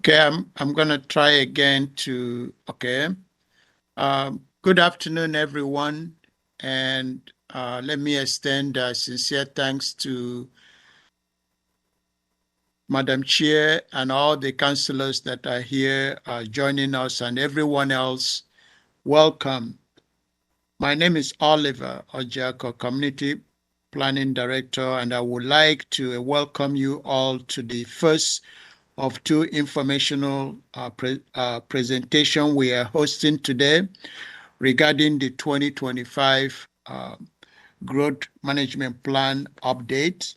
Okay, I'm gonna try again to good afternoon, everyone, and let me extend sincere thanks to Madam Chair and all the councillors that are here joining us, and everyone else. Welcome. My name is Oliver Ojako, Community Planning Director, and I would like to welcome you all to the first of two informational presentation we are hosting today regarding the 2025 Growth Management Plan update.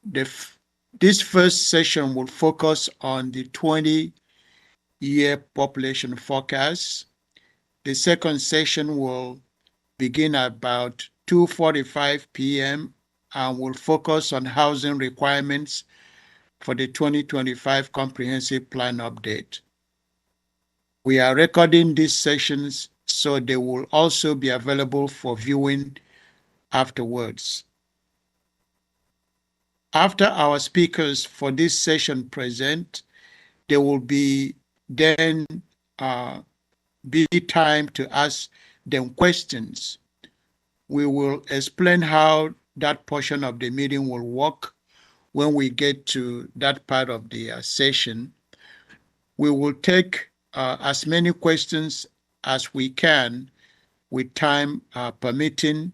This first session will focus on the 20-year population forecast. The second session will begin at about 2:45 p.m. and will focus on housing requirements for the 2025 Comprehensive Plan update. We are recording these sessions so they will also be available for viewing afterwards. After our speakers for this session present, there will be then be time to ask them questions. We will explain how that portion of the meeting will work when we get to that part of the session. We will take as many questions as we can with time permitting,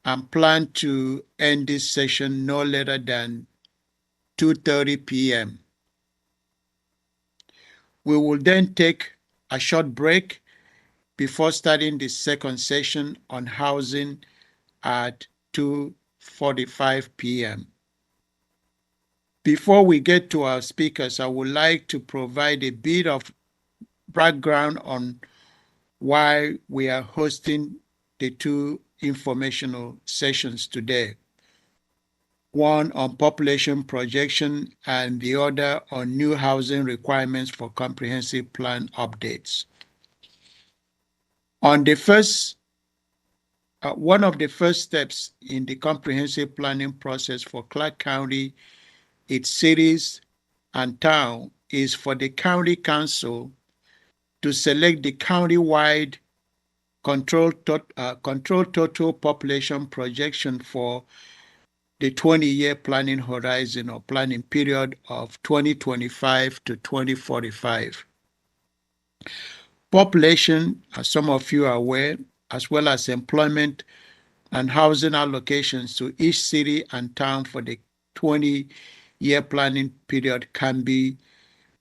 and plan to end this session no later than 2:30 p.m. We will then take a short break before starting the second session on housing at 2:45 p.m. Before we get to our speakers, I would like to provide a bit of background on why we are hosting the two informational sessions today. One on population projection and the other on new housing requirements for comprehensive plan updates. On the first, one of the first steps in the comprehensive planning process for Clark County, its cities and town, is for the County Council to select the county-wide control total population projection for the 20-year planning horizon or planning period of 2025 to 2045. Population, as some of you are aware, as well as employment and housing allocations to each city and town for the 20-year planning period can be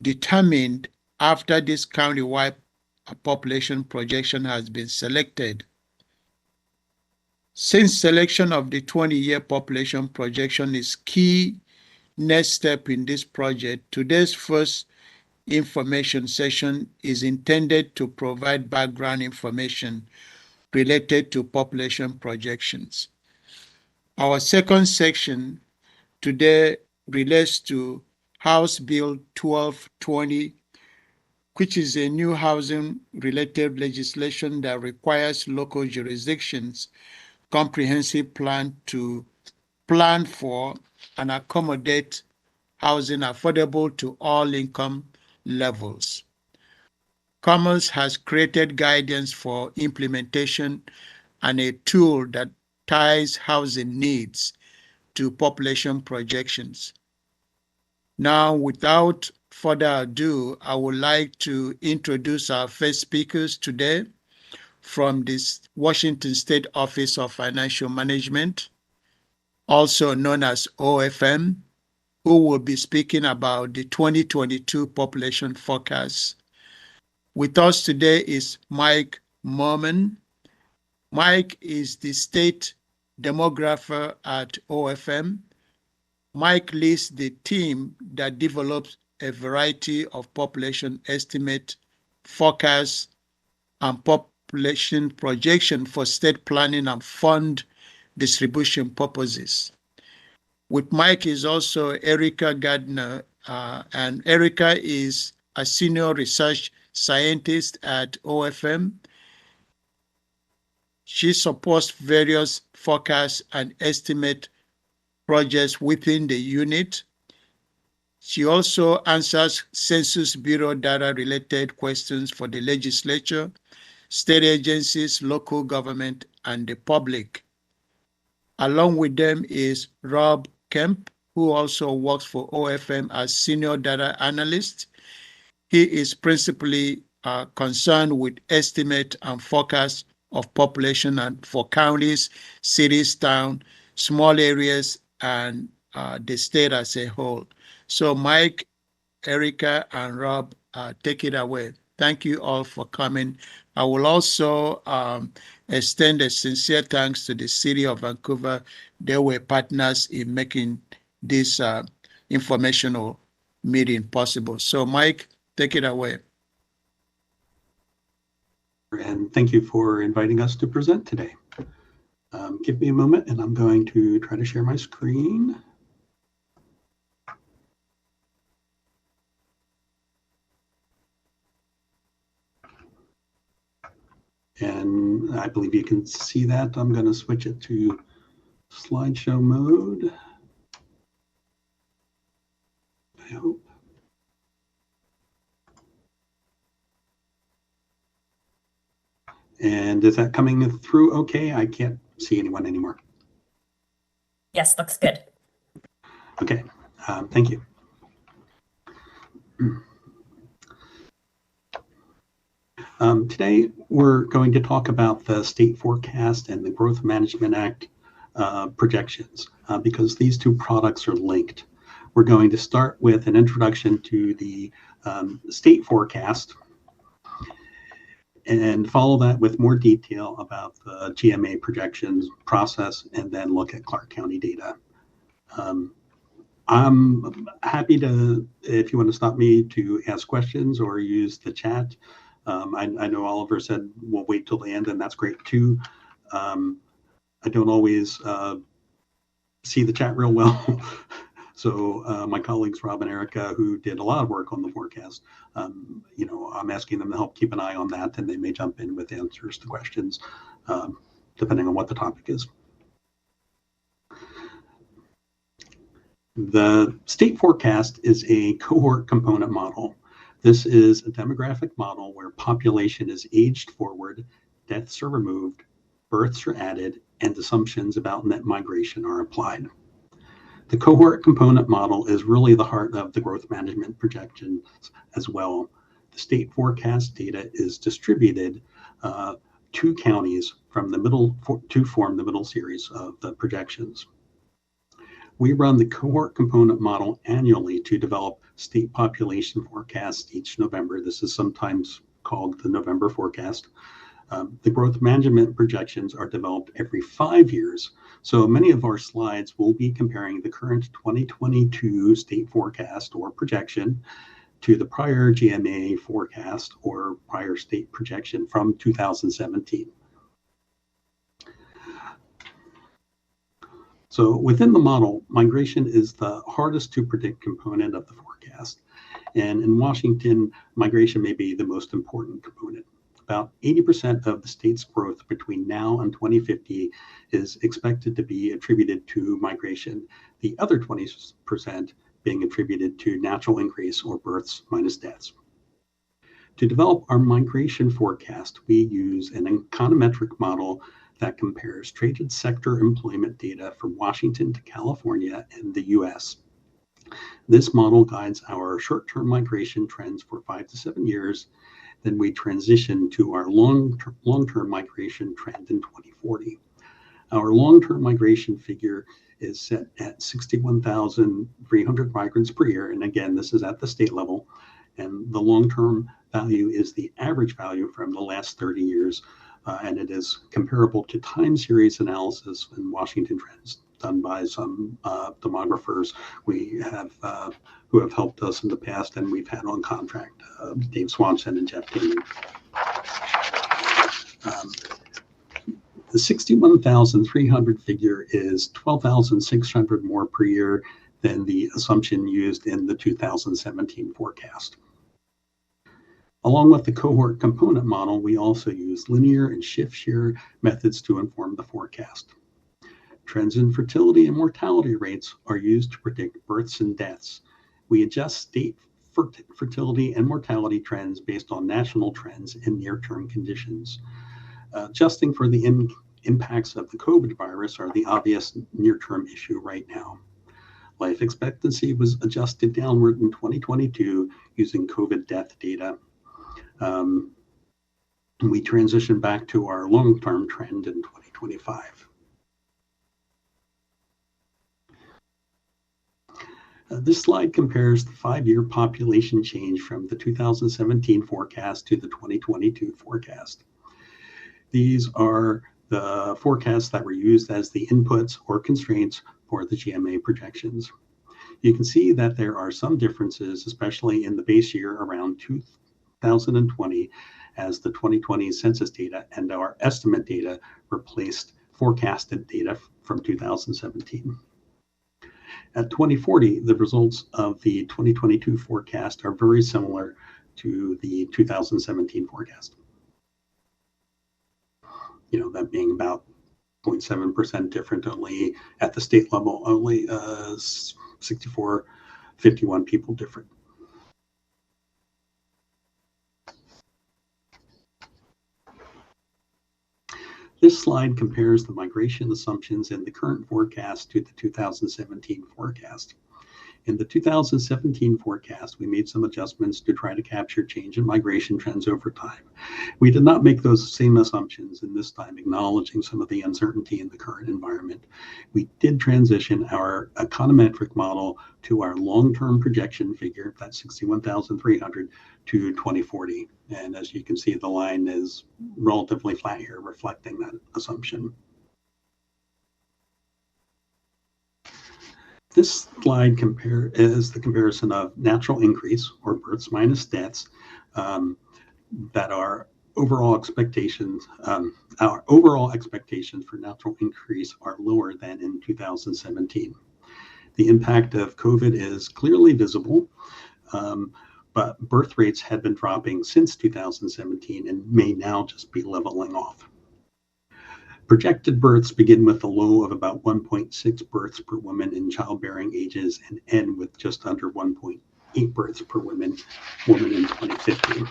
determined after this county-wide population projection has been selected. Since selection of the 20-year population projection is key next step in this project, today's first information session is intended to provide background information related to population projections. Our second section today relates to House Bill 1220, which is a new housing-related legislation that requires local jurisdictions comprehensive plan to plan for and accommodate housing affordable to all income levels. Commerce has created guidance for implementation and a tool that ties housing needs to population projections. Now, without further ado, I would like to introduce our first speakers today from the Washington State Office of Financial Management, also known as OFM, who will be speaking about the 2022 population forecast. With us today is Mike Merman. Mike is the state demographer at OFM. Mike leads the team that develops a variety of population estimate, forecasts, and population projection for state planning and fund distribution purposes. With Mike is also Erica Gardner, and Erica is a senior research scientist at OFM. She supports various forecasts and estimate projects within the unit. She also answers Census Bureau data-related questions for the legislature, state agencies, local government, and the public. Along with them is Rob Kemp, who also works for OFM as Senior Data Analyst. He is principally concerned with estimate and forecast of population and for counties, cities, towns, small areas, and the state as a whole. So Mike, Erica, and Rob, take it away. Thank you all for coming. I will also extend a sincere thanks to the City of Vancouver. They were partners in making this informational meeting possible. So Mike, take it away. And thank you for inviting us to present today. Give me a moment and I'm going to try to share my screen. And I believe you can see that. I'm going to switch it to slideshow mode. I hope. And is that coming through okay? I can't see anyone anymore. Yes, looks good. Okay, thank you. Today, we're going to talk about the state forecast and the Growth Management Act projections because these two products are linked. We're going to start with an introduction to the state forecast and follow that with more detail about the GMA projections process and then look at Clark County data. I'm happy to, if you want to stop me to ask questions or use the chat. I know Oliver said we'll wait till the end, and that's great too. I don't always see the chat real well. So my colleagues, Rob and Erica, who did a lot of work on the forecast, you know, I'm asking them to help keep an eye on that, and they may jump in with answers to questions, depending on what the topic is. The state forecast is a cohort component model. This is a demographic model where population is aged forward, deaths are removed, births are added, and assumptions about net migration are applied. The cohort component model is really the heart of the growth management projections as well. The state forecast data is distributed to counties from the middle to form the middle series of the projections. We run the cohort component model annually to develop state population forecasts each November. This is sometimes called the November forecast. The growth management projections are developed every 5 years. So many of our slides will be comparing the current 2022 state forecast or projection to the prior GMA forecast or prior state projection from 2017. So within the model, migration is the hardest to predict component of the forecast. And in Washington, migration may be the most important component. About 80% of the state's growth between now and 2050 is expected to be attributed to migration, the other 20% being attributed to natural increase or births minus deaths. To develop our migration forecast, we use an econometric model that compares traded sector employment data from Washington to California and the US. This model guides our short-term migration trends for 5 to 7 years. Then we transition to our long-term migration trend in 2040. Our long-term migration figure is set at 61,300 migrants per year. And again, this is at the state level. And the long-term value is the average value from the last 30 years. And it is comparable to time series analysis in Washington trends done by some demographers we have who have helped us in the past, and we've had on contract, Dave Swanson and Jeff Damon. The 61,300 figure is 12,600 more per year than the assumption used in the 2017 forecast. Along with the cohort component model, we also use linear and shift shear methods to inform the forecast. Trends in fertility and mortality rates are used to predict births and deaths. We adjust state fertility and mortality trends based on national trends and near-term conditions. Adjusting for the impacts of the COVID virus are the obvious near-term issue right now. Life expectancy was adjusted downward in 2022 using COVID death data. We transitioned back to our long-term trend in 2025. This slide compares the 5-year population change from the 2017 forecast to the 2022 forecast. These are the forecasts that were used as the inputs or constraints for the GMA projections. You can see that there are some differences, especially in the base year around 2020, as the 2020 census data and our estimate data replaced forecasted data from 2017. At 2040, the results of the 2022 forecast are very similar to the 2017 forecast. That being about 0.7% different, only at the state level, only 51 people different. This slide compares the migration assumptions in the current forecast to the 2017 forecast. In the 2017 forecast, we made some adjustments to try to capture change in migration trends over time. We did not make those same assumptions in this time, acknowledging some of the uncertainty in the current environment. We did transition our econometric model to our long-term projection figure, that's 61,300, to 2040. And as you can see, the line is relatively flat here, reflecting that assumption. This slide is the comparison of natural increase, or births minus deaths, that our overall expectations, for natural increase are lower than in 2017. The impact of COVID is clearly visible, but birth rates had been dropping since 2017 and may now just be leveling off. Projected births begin with a low of about 1.6 births per woman in childbearing ages and end with just under 1.8 births per woman in 2050.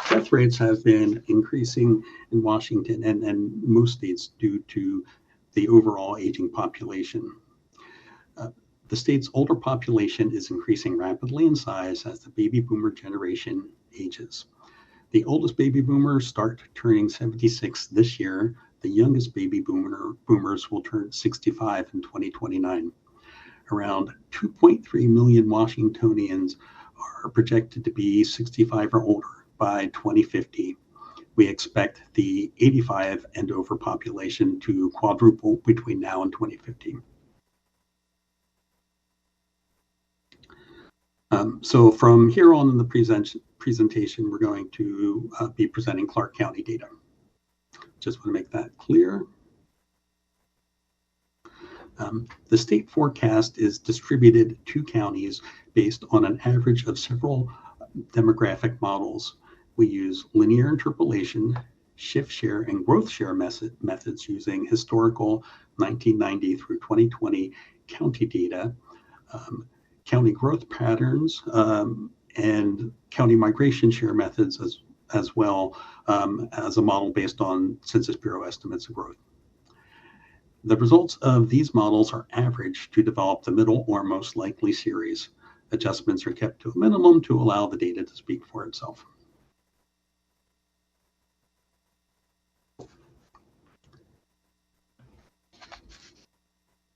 Death rates have been increasing in Washington and most states due to the overall aging population. The state's older population is increasing rapidly in size as the baby boomer generation ages. The oldest baby boomers start turning 76 this year. The youngest baby boomers will turn 65 in 2029. Around 2.3 million Washingtonians are projected to be 65 or older by 2050. We expect the 85 and over population to quadruple between now and 2050. So from here on in the presentation, we're going to be presenting Clark County data. Just want to make that clear. The state forecast is distributed to counties based on an average of several demographic models. We use linear interpolation, shift share, and growth share methods using historical 1990 through 2020 county data, county growth patterns, and county migration share methods as well as a model based on Census Bureau estimates of growth. The results of these models are averaged to develop the middle or most likely series. Adjustments are kept to a minimum to allow the data to speak for itself.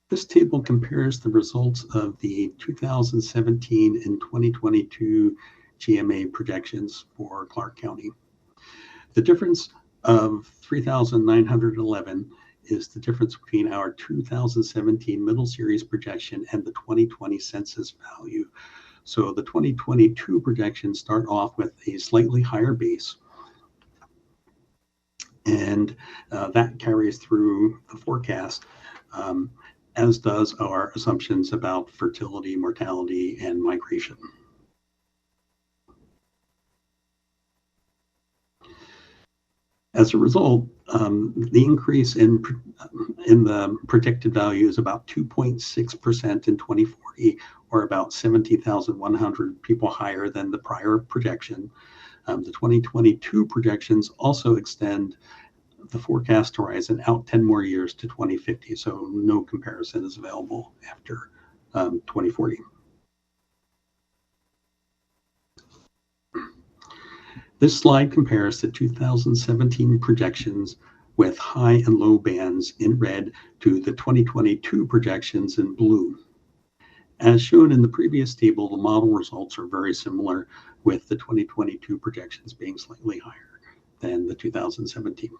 This table compares the results of the 2017 and 2022 GMA projections for Clark County. The difference of 3,911 is the difference between our 2017 middle series projection and the 2020 census value. So the 2022 projections start off with a slightly higher base, and that carries through the forecast, as does our assumptions about fertility, mortality, and migration. As a result, the increase in in the predicted value is about 2.6% in 2040, or about 70,100 people higher than the prior projection. The 2022 projections also extend the forecast horizon out 10 more years to 2050, so no comparison is available after 2040. This slide compares the 2017 projections with high and low bands in red to the 2022 projections in blue. As shown in the previous table, the model results are very similar, with the 2022 projections being slightly higher than the 2017.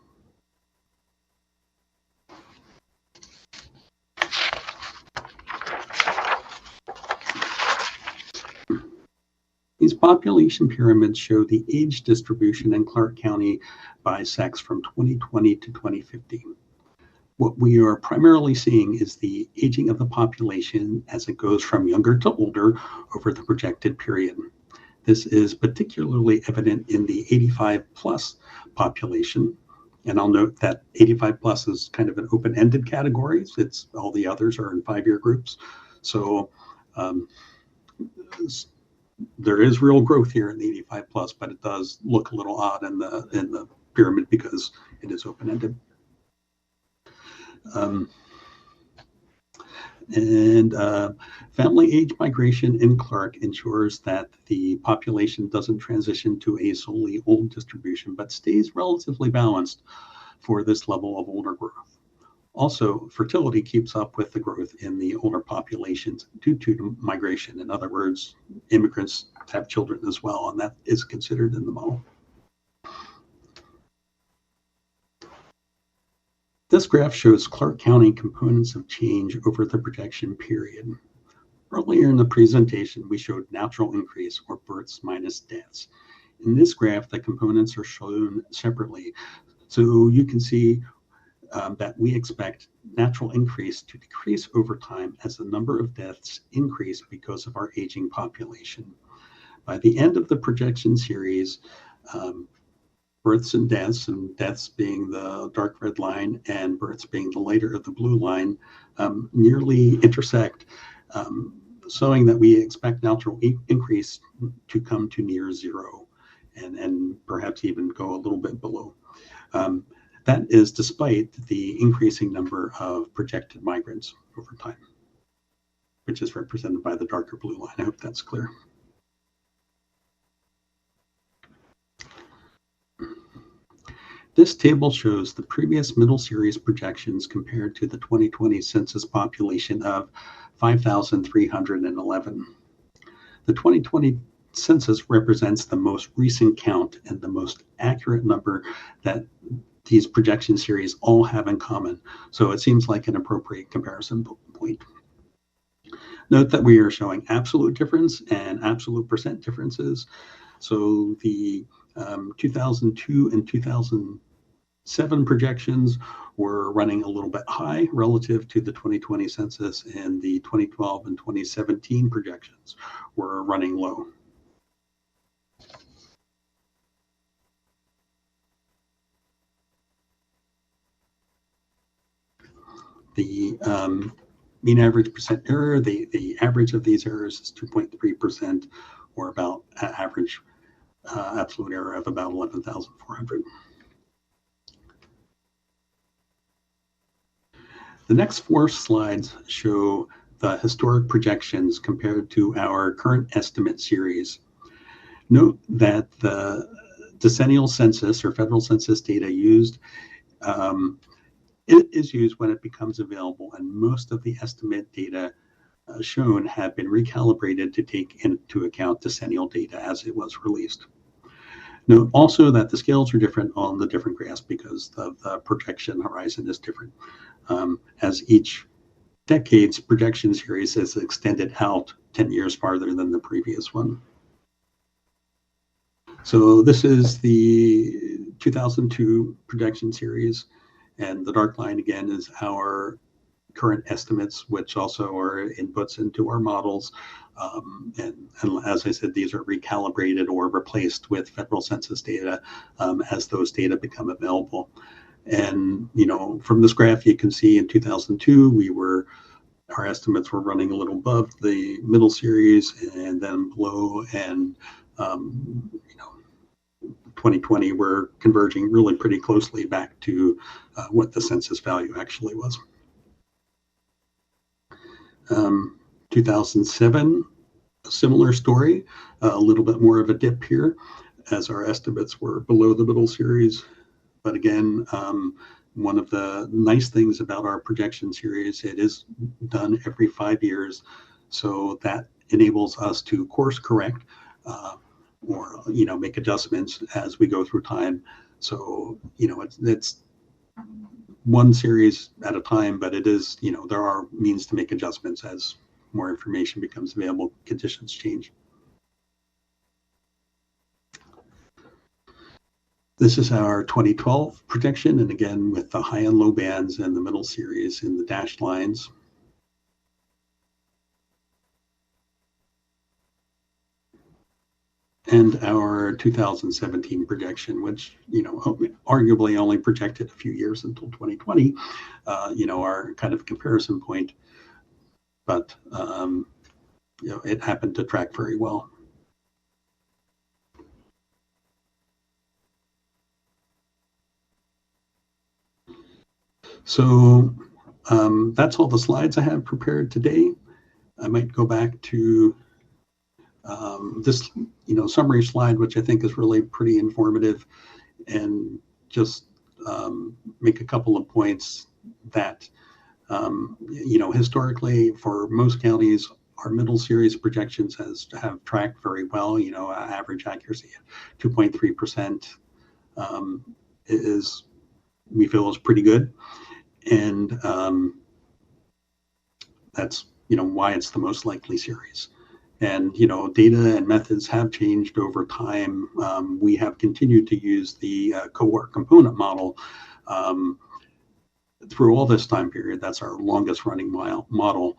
These population pyramids show the age distribution in Clark County by sex from 2020 to 2050. What we are primarily seeing is the aging of the population as it goes from younger to older over the projected period. This is particularly evident in the 85 plus population. And I'll note that 85 plus is kind of an open-ended category. It's all the others are in 5-year groups. So there is real growth here in the 85 plus, but it does look a little odd in the pyramid because it is open-ended. Family age migration in Clark ensures that the population doesn't transition to a solely old distribution, but stays relatively balanced for this level of older growth. Also, fertility keeps up with the growth in the older populations due to migration. In other words, immigrants have children as well, and that is considered in the model. This graph shows Clark County components of change over the projection period. Earlier in the presentation, we showed natural increase, or births minus deaths. In this graph, the components are shown separately. So you can see that we expect natural increase to decrease over time as the number of deaths increase because of our aging population. By the end of the projection series, births and deaths being the dark red line and births being the lighter of the blue line, nearly intersect, showing that we expect natural increase to come to near zero and perhaps even go a little bit below. That is despite the increasing number of projected migrants over time, which is represented by the darker blue line. I hope that's clear. This table shows the previous middle series projections compared to the 2020 census population of 5,311. The 2020 census represents the most recent count and the most accurate number that these projection series all have in common. So it seems like an appropriate comparison point. Note that we are showing absolute difference and absolute percent differences. So the 2002 and 2007 projections were running a little bit high relative to the 2020 census, and the 2012 and 2017 projections were running low. The mean average percent error, the average of these errors is 2.3%, or about average absolute error of about 11,400. The next 4 slides show the historic projections compared to our current estimate series. Note that the decennial census or federal census data used it is used when it becomes available, and most of the estimate data shown have been recalibrated to take into account decennial data as it was released. Note also that the scales are different on the different graphs because the projection horizon is different. As each decade's projection series is extended out 10 years farther than the previous one. So this is the 2002 projection series, and the dark line again is our current estimates, which also are inputs into our models. And as I said, these are recalibrated or replaced with federal census data as those data become available. And, from this graph, you can see in 2002, our estimates were running a little above the middle series and then below. And, 2020, we're converging really pretty closely back to what the census value actually was. 2007, a similar story, a little bit more of a dip here as our estimates were below the middle series. But again, one of the nice things about our projection series, it is done every 5 years. So that enables us to course correct or, make adjustments as we go through time. So, it's one series at a time, but it is, there are means to make adjustments as more information becomes available, conditions change. This is our 2012 projection, and again, with the high and low bands and the middle series in the dashed lines. And our 2017 projection, which, arguably only projected a few years until 2020, our kind of comparison point, but, it happened to track very well. So that's all the slides I have prepared today. I might go back to this, summary slide, which I think is really pretty informative, and just make a couple of points that, historically for most counties, our middle series projections have tracked very well. Average accuracy of 2.3% we feel is pretty good. And that's, why it's the most likely series. And, data and methods have changed over time. We have continued to use the cohort component model through all this time period. That's our longest running model,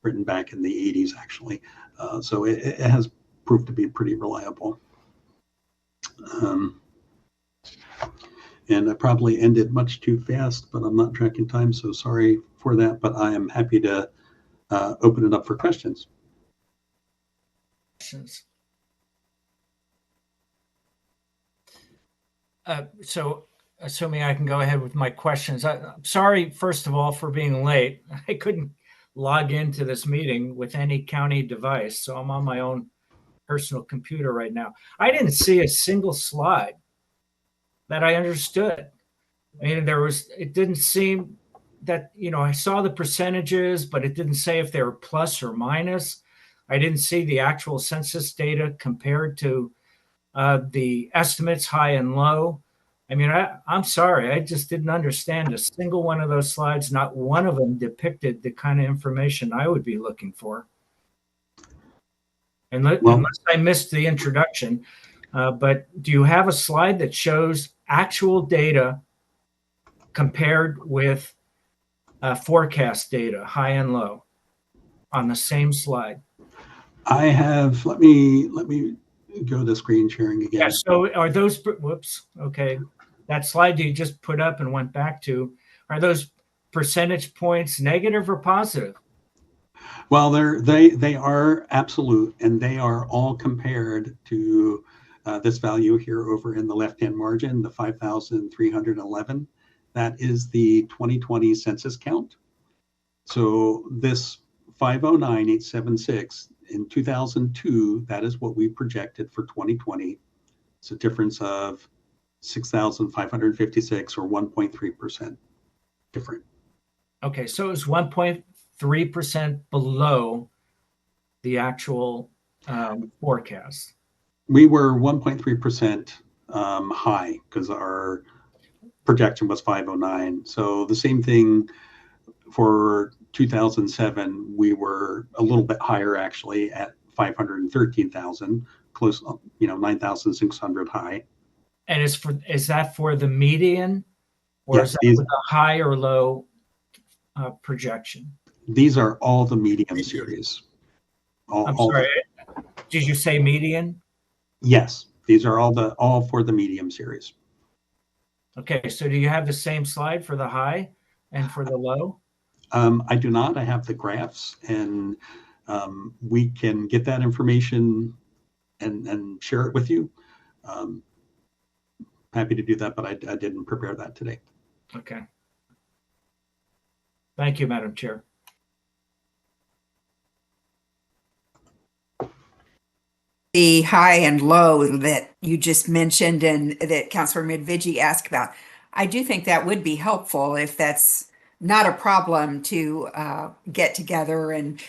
written back in the 80s, actually. So it has proved to be pretty reliable. And I probably ended much too fast, but I'm not tracking time, so sorry for that. But I am happy to open it up for questions. So assuming I can go ahead with my questions. I'm sorry, first of all, for being late. I couldn't log into this meeting with any county device, so I'm on my own personal computer right now. I didn't see a single slide that I understood. I mean, it didn't seem that, I saw the percentages, but it didn't say if they were plus or minus. I didn't see the actual census data compared to the estimates, high and low. I mean, I'm sorry, I just didn't understand a single one of those slides. Not one of them depicted the kind of information I would be looking for. Unless I missed the introduction. But do you have a slide that shows actual data compared with forecast data, high and low, on the same slide? I have, let me go to screen sharing again. Yeah, so are those, whoops, okay. That slide you just put up and went back to, are those percentage points negative or positive? Well, they are absolute, and they are all compared to this value here over in the left-hand margin, the 5,311. That is the 2020 census count. So this 509,876 in 2002, that is what we projected for 2020. It's a difference of 6,556 or 1.3% different. Okay, so it was 1.3% below the actual forecast. We were 1.3% high because our projection was 509. So the same thing for 2007, we were a little bit higher actually at 513,000, close, 9,600 high. And is that for the median, or Yes, is that with a high or low projection? These are all the medium series. I'm sorry, did you say median? Yes, these are all for the medium series. Okay, so do you have the same slide for the high and for the low? I do not. I have the graphs, and we can get that information and share it with you. Happy to do that, but I didn't prepare that today. Okay. Thank you, Madam Chair. The high and low that you just mentioned and that Councilor Midvigi asked about, I do think that would be helpful if that's not a problem to get together and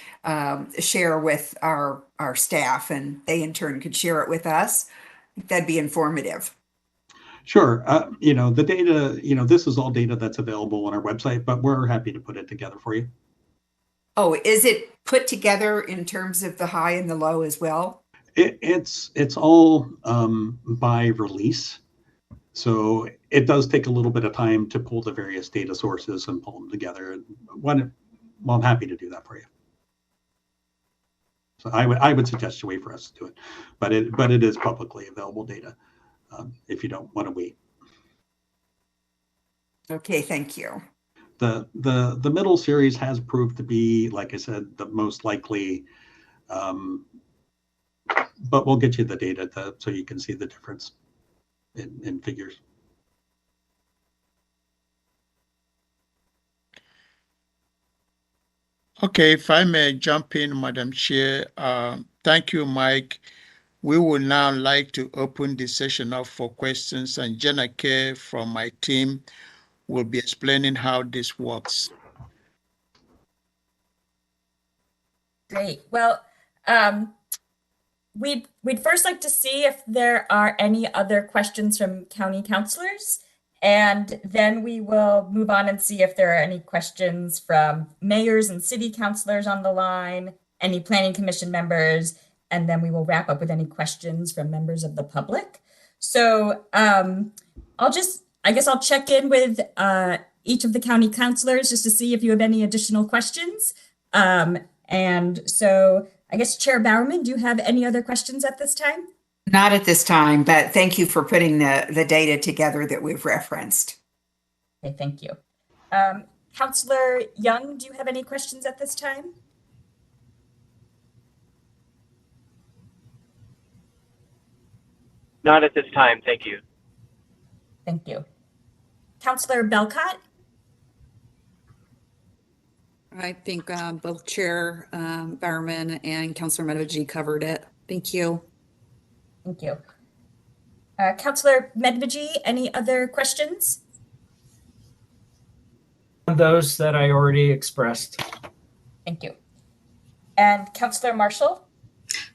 share with our staff, and they in turn could share it with us. That'd be informative. Sure. The data, this is all data that's available on our website, but we're happy to put it together for you. Oh, is it put together in terms of the high and the low as well? It's all by release. So it does take a little bit of time to pull the various data sources and pull them together. Well, I'm happy to do that for you. So I would suggest you wait for us to do it, but it is publicly available data if you don't want to wait. Okay, thank you. The middle series has proved to be, like I said, the most likely, but we'll get you the data so you can see the difference in figures. Okay, if I may jump in, Madam Chair. Thank you, Mike. We would now like to open the session up for questions, and Jenna Kay from my team will be explaining how this works. Great. Well, we'd first like to see if there are any other questions from county councilors, and then we will move on and see if there are any questions from mayors and city councilors on the line, any planning commission members, and then we will wrap up with any questions from members of the public. So I guess I'll check in with each of the county councilors just to see if you have any additional questions. And so I guess Chair Bowerman, do you have any other questions at this time? Not at this time, but thank you for putting the data together that we've referenced. Okay, thank you. Councilor Young, do you have any questions at this time? Not at this time, thank you. Thank you. Councilor Belcott? I think both Chair Bowerman and Councilor Medvigi covered it. Thank you. Thank you. Councilor Medvigi, any other questions? Those that I already expressed. Thank you. And Councilor Marshall?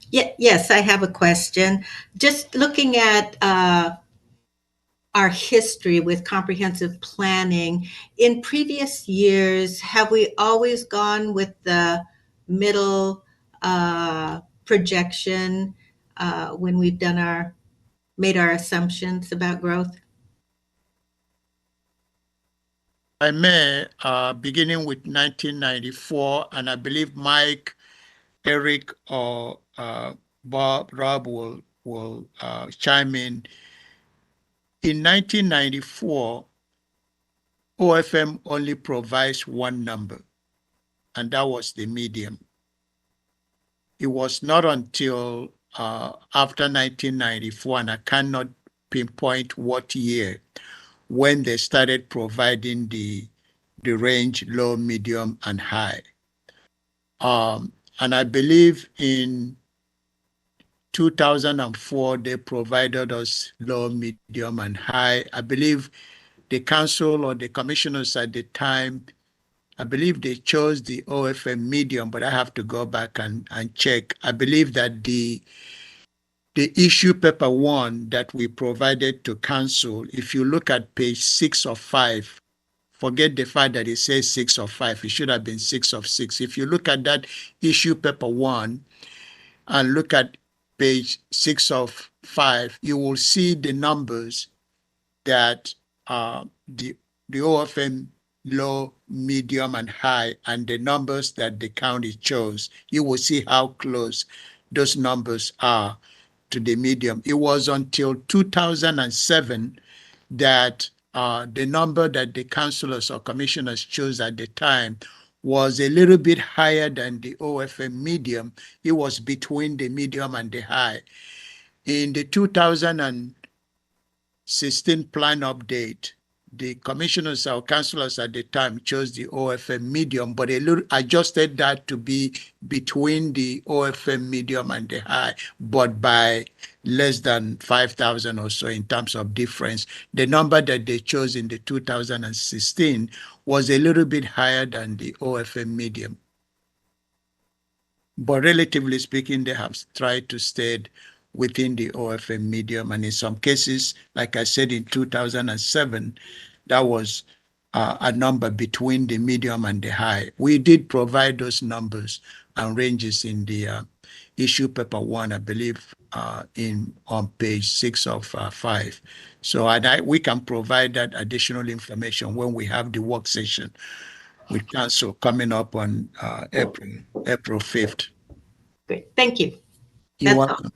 Yes, I have a question. Just looking at our history with comprehensive planning, in previous years, have we always gone with the middle projection when we've made our assumptions about growth? I may, beginning with 1994, and I believe Mike, Eric, or Rob will chime in. In 1994, OFM only provides one number, and that was the medium. It was not until after 1994, and I cannot pinpoint what year, when they started providing the range low, medium, and high. And I believe in 2004, they provided us low, medium, and high. I believe the council or the commissioners at the time, I believe they chose the OFM medium, but I have to go back and check. I believe that the issue paper 1 that we provided to council, if you look at page 6 of 5, forget the fact that it says 6 of 5, it should have been 6 of 6. If you look at that issue paper 1 and look at page 6 of 5, you will see the numbers that the OFM low, medium, and high, and the numbers that the county chose. You will see how close those numbers are to the medium. It was until 2007 that the number that the councillors or commissioners chose at the time was a little bit higher than the OFM medium. It was between the medium and the high. In the 2016 plan update, the commissioners or councillors at the time chose the OFM medium, but a little adjusted that to be between the OFM medium and the high, but by less than 5,000 or so in terms of difference. The number that they chose in the 2016 was a little bit higher than the OFM medium. But relatively speaking, they have tried to stay within the OFM medium. And in some cases, like I said, in 2007, that was a number between the medium and the high. We did provide those numbers and ranges in the issue paper 1, I believe, on page 6 of 5. So we can provide that additional information when we have the work session with council coming up on April 5th. Great. Thank you. You're That's all. welcome.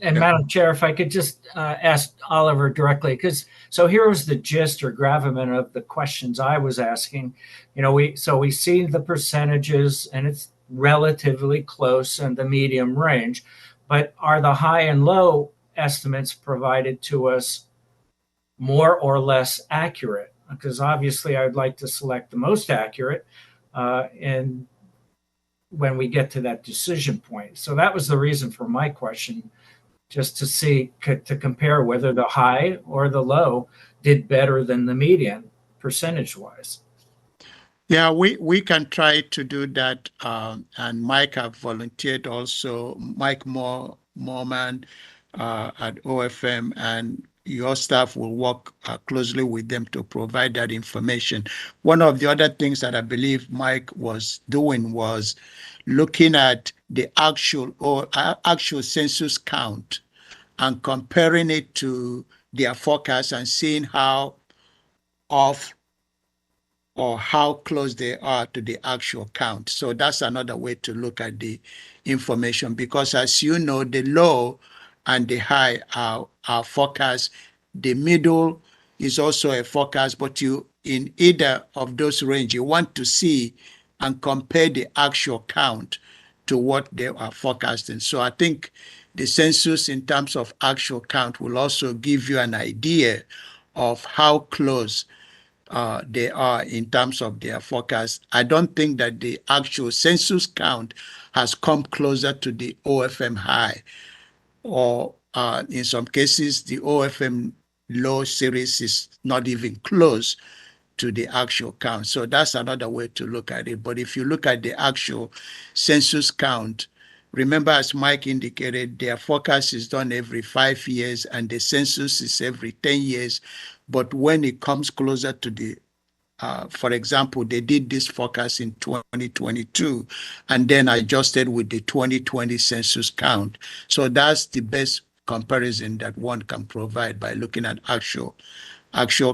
And Madam Chair, if I could just ask Oliver directly, because so here was the gist or gravamen of the questions I was asking. You know, we see the percentages and it's relatively close in the medium range, but are the high and low estimates provided to us more or less accurate? Because obviously I would like to select the most accurate and when we get to that decision point. So that was the reason for my question, just to see, to compare whether the high or the low did better than the median percentage-wise. Yeah, we can try to do that. And Mike have volunteered also, Mike Moorman at OFM, and your staff will work closely with them to provide that information. One of the other things that I believe Mike was doing was looking at the actual census count and comparing it to their forecast and seeing how off or how close they are to the actual count. So that's another way to look at the information, because as you know, the low and the high are forecast. The middle is also a forecast, but you, in either of those range, you want to see and compare the actual count to what they are forecasting. So I think the census in terms of actual count will also give you an idea of how close they are in terms of their forecast. I don't think that the actual census count has come closer to the OFM high, or in some cases, the OFM low series is not even close to the actual count. So that's another way to look at it. But if you look at the actual census count, remember, as Mike indicated, their forecast is done every 5 years and the census is every 10 years. But when it comes closer to the, for example, they did this forecast in 2022 and then adjusted with the 2020 census count. So that's the best comparison that one can provide by looking at actual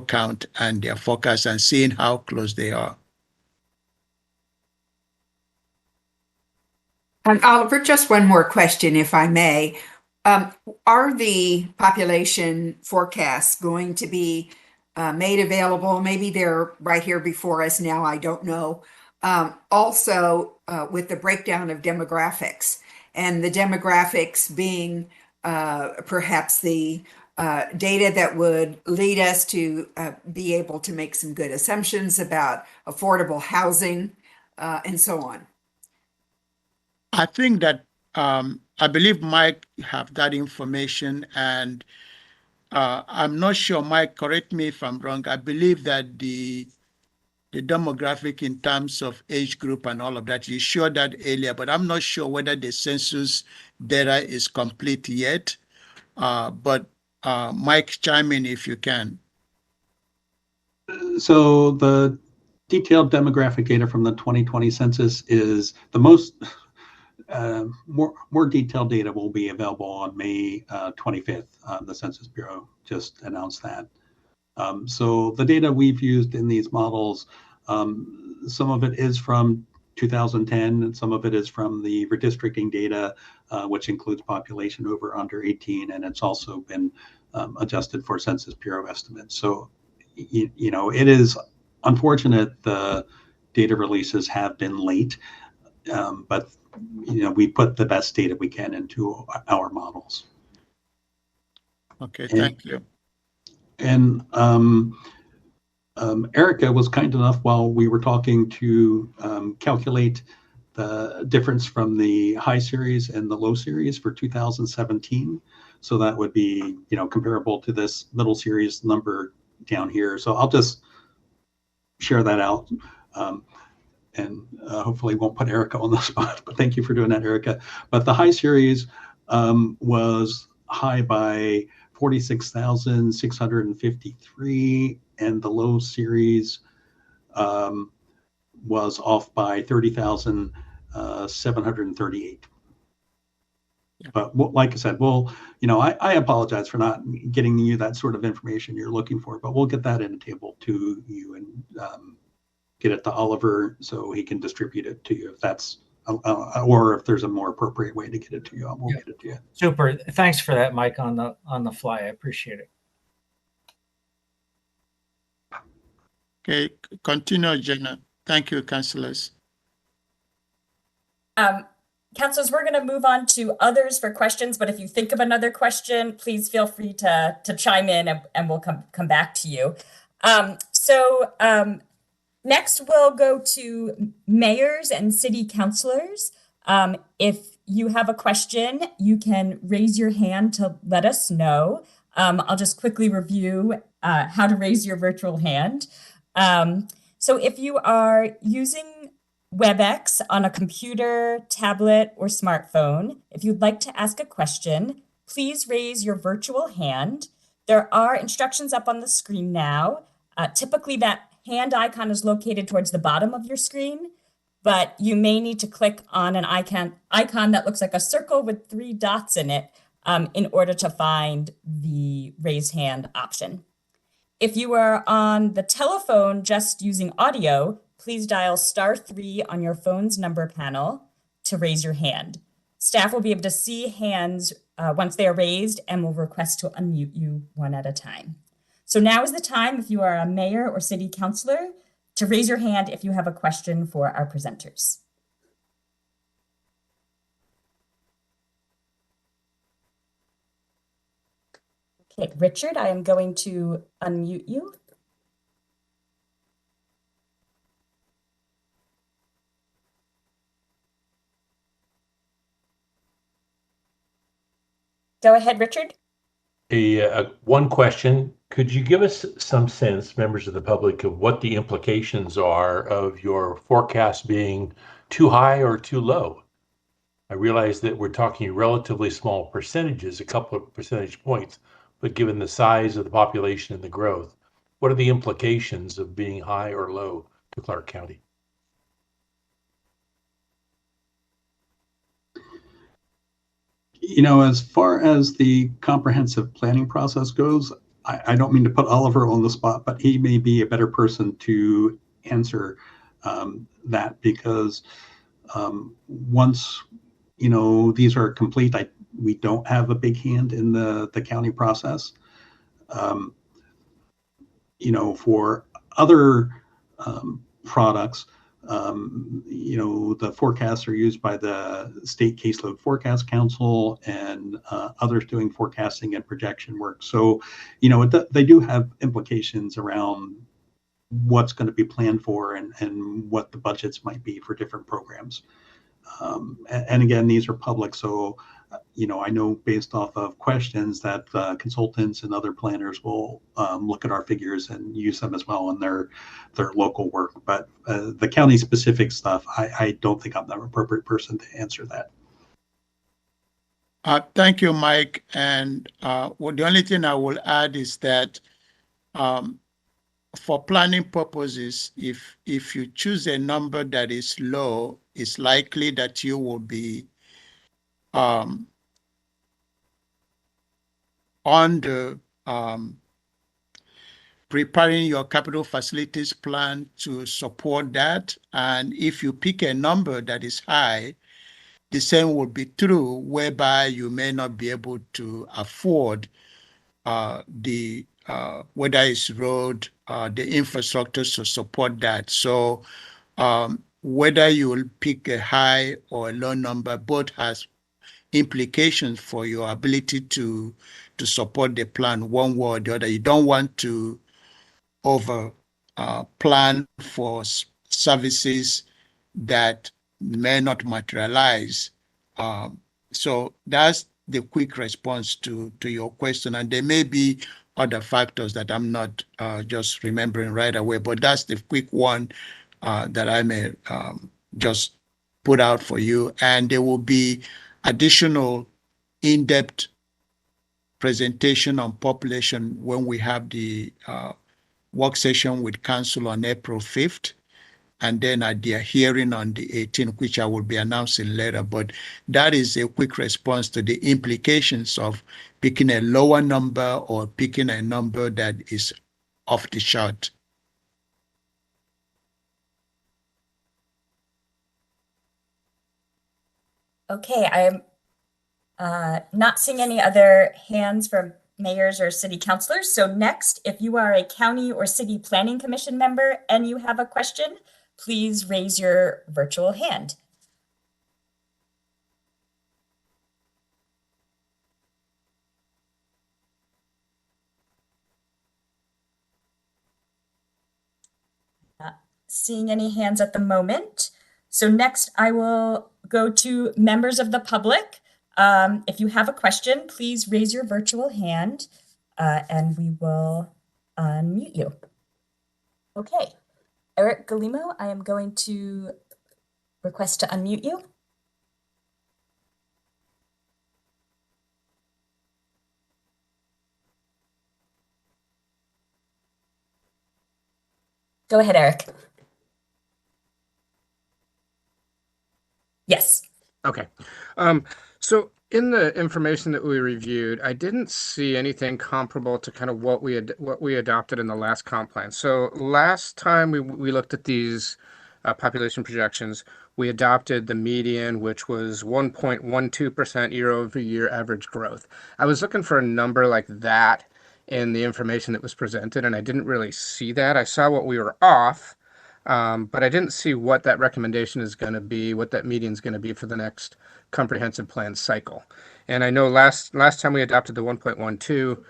count and their forecast and seeing how close they are. And Oliver, just one more question, if I may. Are the population forecasts going to be made available? Maybe they're right here before us now, I don't know. Also, with the breakdown of demographics, and the demographics being perhaps the data that would lead us to be able to make some good assumptions about affordable housing and so on. I think that I believe Mike have that information, and I'm not sure, Mike, correct me if I'm wrong. I believe that the demographic in terms of age group and all of that, you showed that earlier, but I'm not sure whether the census data is complete yet. But Mike, chime in if you can. So the detailed demographic data from the 2020 census is the most, more detailed data will be available on May 25th. The Census Bureau just announced that. So the data we've used in these models, some of it is from 2010 and some of it is from the redistricting data, which includes population over under 18, and it's also been adjusted for Census Bureau estimates. So it is unfortunate the data releases have been late, but we put the best data we can into our models. Okay, thank you. And Erica was kind enough while we were talking to calculate the difference from the high series and the low series for 2017. So that would be, comparable to this middle series number down here. So I'll just share that out, and hopefully won't put Erica on the spot, but thank you for doing that, Erica. But the high series was high by 46,653, and the low series was off by 30,738. But like I said, I apologize for not getting you that sort of information you're looking for, but we'll get that in a table to you and get it to Oliver so he can distribute it to you if that's, or if there's a more appropriate way to get it to you, we'll get it to you. Super. Thanks for that, Mike, on the fly. I appreciate it. Okay, continue, Jenna. Thank you, councillors. Councillors, we're going to move on to others for questions, but if you think of another question, please feel free to chime in and we'll come back to you. Next, we'll go to mayors and city councilors. If you have a question, you can raise your hand to let us know. I'll just quickly review how to raise your virtual hand. So if you are using WebEx on a computer, tablet, or smartphone, if you'd like to ask a question, please raise your virtual hand. There are instructions up on the screen now. Typically, that hand icon is located towards the bottom of your screen, but you may need to click on an icon that looks like a circle with 3 dots in it in order to find the raise hand option. If you are on the telephone just using audio, please dial *3 on your phone's number panel to raise your hand. Staff will be able to see hands once they are raised and will request to unmute you one at a time. So now is the time, if you are a mayor or city councilor, to raise your hand if you have a question for our presenters. Okay, Richard, I am going to unmute you. Go ahead, Richard. One question. Could you give us some sense, members of the public, of what the implications are of your forecast being too high or too low? I realize that we're talking relatively small percentages, a couple of percentage points, but given the size of the population and the growth, what are the implications of being high or low to Clark County? As far as the comprehensive planning process goes, I don't mean to put Oliver on the spot, but he may be a better person to answer that, because once these are complete, we don't have a big hand in the county process. For other products, the forecasts are used by the State Caseload Forecast Council and others doing forecasting and projection work. So, they do have implications around what's going to be planned for and what the budgets might be for different programs. And again, these are public, so I know based off of questions that consultants and other planners will look at our figures and use them as well in their local work. But the county specific stuff, I don't think I'm the appropriate person to answer that. Thank you, Mike. And the only thing I will add is that for planning purposes, if you choose a number that is low, it's likely that you will be on the preparing your capital facilities plan to support that. And if you pick a number that is high, the same will be true, whereby you may not be able to afford whether it's road the infrastructure to support that. So whether you will pick a high or a low number, both has implications for your ability to support the plan one way or the other. You don't want to over plan for services that may not materialize. So that's the quick response to your question. And there may be other factors that I'm not just remembering right away, but that's the quick one that I may just put out for you. And there will be additional in-depth presentation on population when we have the work session with council on April 5th, and then at their hearing on the 18th, which I will be announcing later. But that is a quick response to the implications of picking a lower number or picking a number that is off the chart. Okay, I'm not seeing any other hands from mayors or city councilors. So next, if you are a county or city planning commission member and you have a question, please raise your virtual hand. Not seeing any hands at the moment. So next I will go to members of the public. If you have a question, please raise your virtual hand and we will unmute you. Okay, Eric Galimo, I am going to request to unmute you. Go ahead, Eric. Yes. Okay. So in the information that we reviewed, I didn't see anything comparable to kind of what we adopted in the last comp plan. So last time we looked at these population projections, we adopted the median, which was 1.12% year-over-year average growth. I was looking for a number like that in the information that was presented, and I didn't really see that. I saw what we were off, but I didn't see what that recommendation is going to be, what that median is going to be for the next comprehensive plan cycle. And I know last time we adopted the 1.12,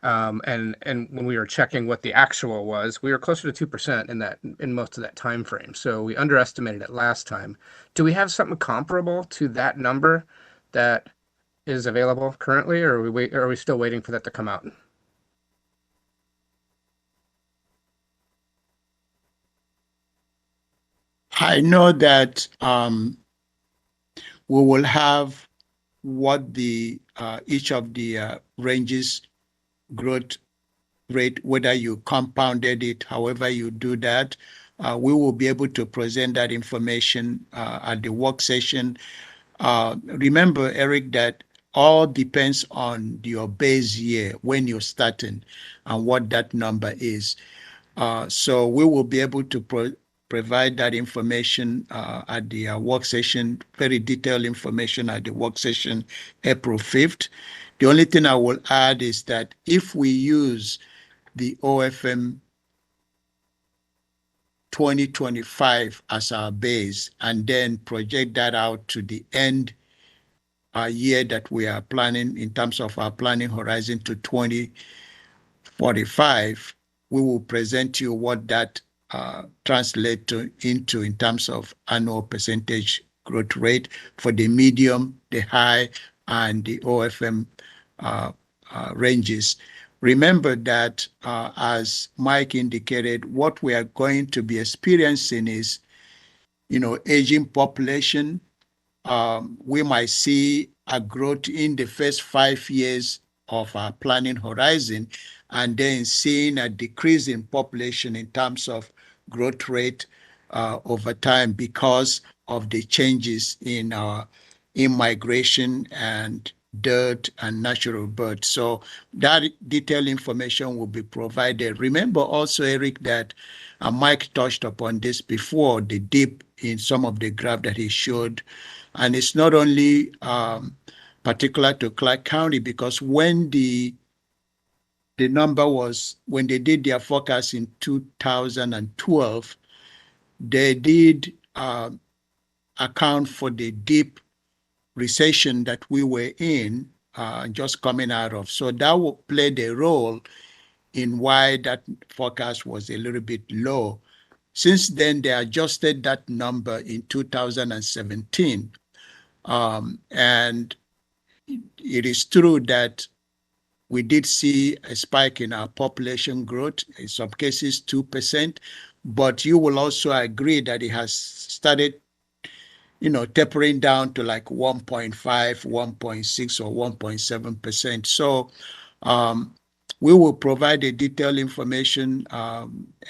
and when we were checking what the actual was, we were closer to 2% in most of that time frame. So we underestimated it last time. Do we have something comparable to that number that is available currently, or are we still waiting for that to come out? I know that we will have what the each of the ranges growth rate, whether you compounded it, however you do that, we will be able to present that information at the work session. Remember, Eric, that all depends on your base year when you're starting and what that number is. So we will be able to provide that information at the work session, very detailed information at the work session, April 5th. The only thing I will add is that if we use the OFM 2025 as our base and then project that out to the end year that we are planning in terms of our planning horizon to 2045, we will present you what that translate into in terms of annual percentage growth rate for the medium, the high, and the OFM ranges. Remember that, as Mike indicated, what we are going to be experiencing is, aging population. We might see a growth in the first 5 years of our planning horizon, and then seeing a decrease in population in terms of growth rate over time because of the changes in migration and dirt and natural birth. So that detailed information will be provided. Remember also, Eric, that Mike touched upon this before, the dip in some of the graph that he showed. And it's not only particular to Clark County, because when the the number was, when they did their forecast in 2012, they did account for the deep recession that we were in, just coming out of. So that played a role in why that forecast was a little bit low. Since then, they adjusted that number in 2017. And it is true that we did see a spike in our population growth, in some cases 2%, but you will also agree that it has started, tapering down to like 1.5, 1.6, or 1.7%. So we will provide a detailed information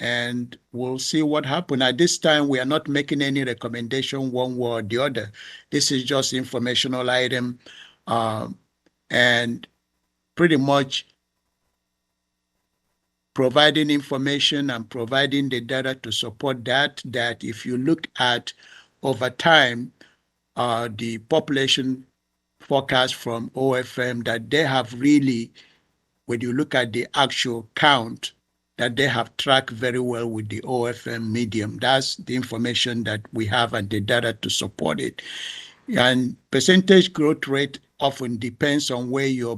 and we'll see what happens. At this time, we are not making any recommendation one way or the other. This is just informational item and pretty much providing information and providing the data to support that if you look at over time, the population forecast from OFM, that they have really, when you look at the actual count, that they have tracked very well with the OFM medium. That's the information that we have and the data to support it. And percentage growth rate often depends on where you're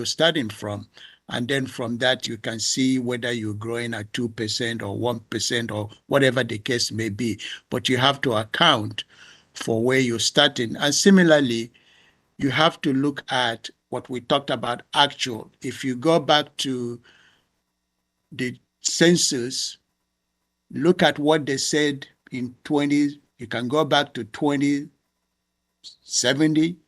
starting from. And then from that, you can see whether you're growing at 2% or 1% or whatever the case may be. But you have to account for where you're starting. And similarly, you have to look at what we talked about actual. If you go back to the census, look at what they said in you can go back to 2070,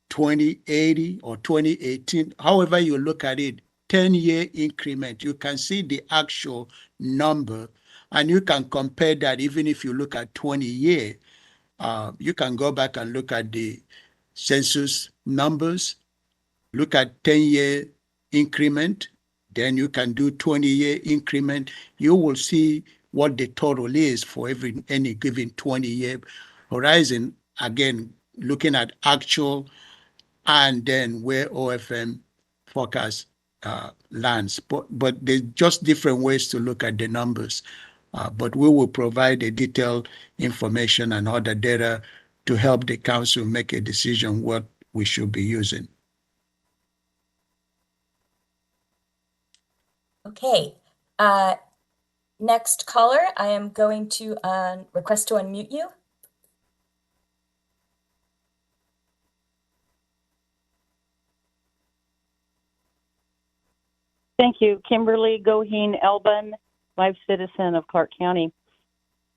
2080, or 2018, however you look at it, 10-year increment, you can see the actual number, and you can compare that. Even if you look at 20-year, you can go back and look at the census numbers, look at 10-year increment, then you can do 20-year increment. You will see what the total is for any given 20-year horizon. Again, looking at actual and then where OFM forecast lands. But there's just different ways to look at the numbers. But we will provide a detailed information and other data to help the council make a decision what we should be using. Okay. Next caller, I am going to request to unmute you. Thank you. Kimberly Goheen Elbin, live citizen of Clark County.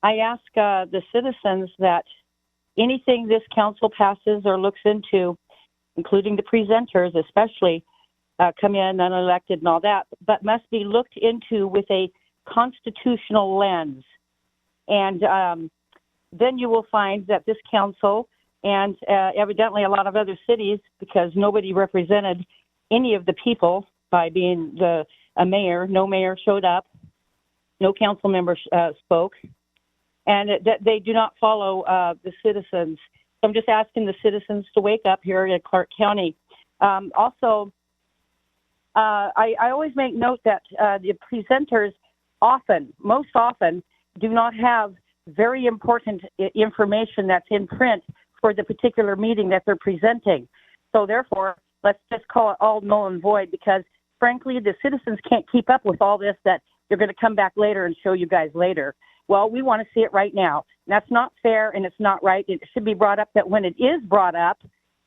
I ask the citizens that anything this council passes or looks into, including the presenters especially, come in unelected and all that, but must be looked into with a constitutional lens. And then you will find that this council and evidently a lot of other cities, because nobody represented any of the people by being a mayor, no mayor showed up, no council member spoke, and that they do not follow the citizens. So I'm just asking the citizens to wake up here in Clark County. Also, I always make note that the presenters most often do not have very important information that's in print for the particular meeting that they're presenting. So therefore, let's just call it all null and void, because frankly, the citizens can't keep up with all this that they're going to come back later and show you guys later. Well, we want to see it right now. And that's not fair and it's not right. It should be brought up that when it is brought up,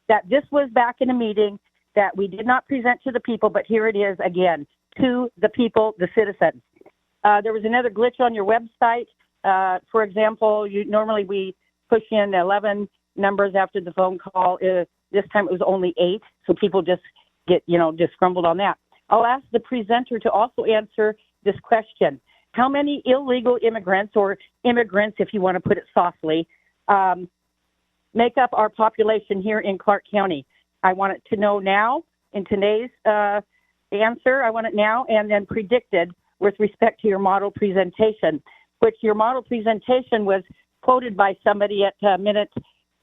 that this was back in a meeting that we did not present to the people, but here it is again, to the people, the citizens. There was another glitch on your website. For example, normally we push in 11 numbers after the phone call. This time it was only 8, so people just get, just scrambled on that. I'll ask the presenter to also answer this question. How many illegal immigrants, or immigrants if you want to put it softly, make up our population here in Clark County? I want it to know now in today's answer. I want it now and then predicted with respect to your model presentation, which your model presentation was quoted by somebody at minute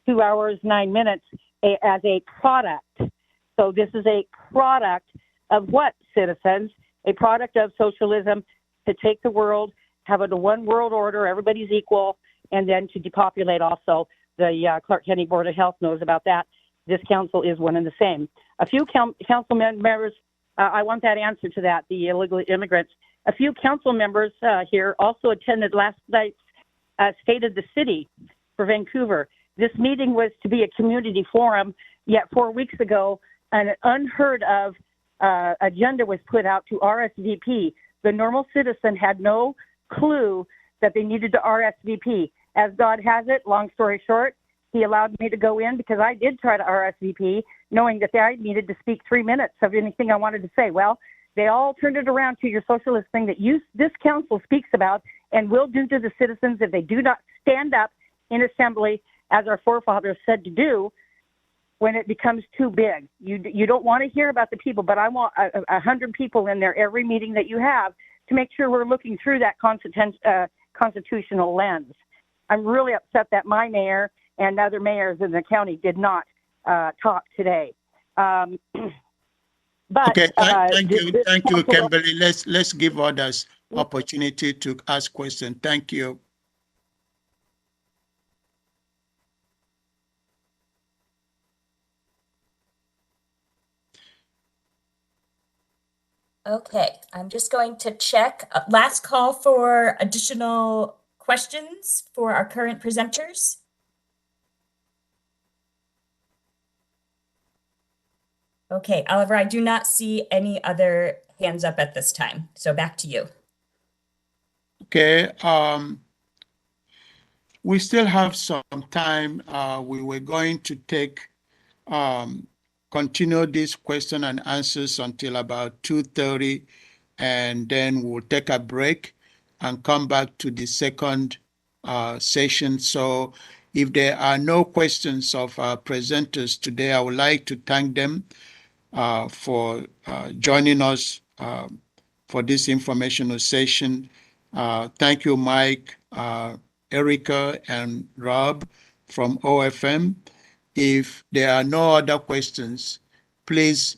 2 hours, 9 minutes as a product. So this is a product of what, citizens? A product of socialism to take the world, have it a one world order, everybody's equal, and then to depopulate also. The Clark County Board of Health knows about that. This council is one and the same. A few council members, I want that answer to that, the illegal immigrants. A few council members here also attended last night's State of the City for Vancouver. This meeting was to be a community forum, yet 4 weeks ago, an unheard of agenda was put out to RSVP. The normal citizen had no clue that they needed to RSVP. As God has it, long story short, he allowed me to go in because I did try to RSVP, knowing that I needed to speak 3 minutes of anything I wanted to say. Well, they all turned it around to your socialist thing that this council speaks about and will do to the citizens if they do not stand up in assembly, as our forefathers said to do, when it becomes too big. You don't want to hear about the people, but I want 100 people in there every meeting that you have to make sure we're looking through that constitutional lens. I'm really upset that my mayor and other mayors in the county did not talk today. But okay, thank you, council- Kimberly. Let's give others opportunity to ask questions. Thank you. Okay, I'm just going to check. Last call for additional questions for our current presenters. Okay, Oliver, I do not see any other hands up at this time. So back to you. Okay, we still have some time. We were going to take continue this question and answers until about 2:30, and then we'll take a break and come back to the second session. So if there are no questions of our presenters today, I would like to thank them for joining us for this informational session. Thank you, Mike, Erica, and Rob from OFM. If there are no other questions, please,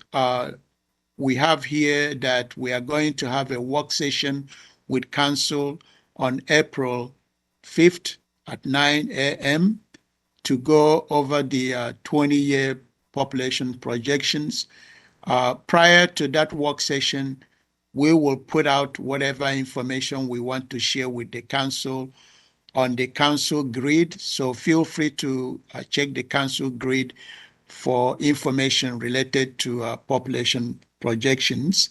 we have here that we are going to have a work session with council on April 5th at 9 a.m. to go over the 20-year population projections. Prior to that work session, we will put out whatever information we want to share with the council on the council grid. So feel free to check the council grid for information related to population projections.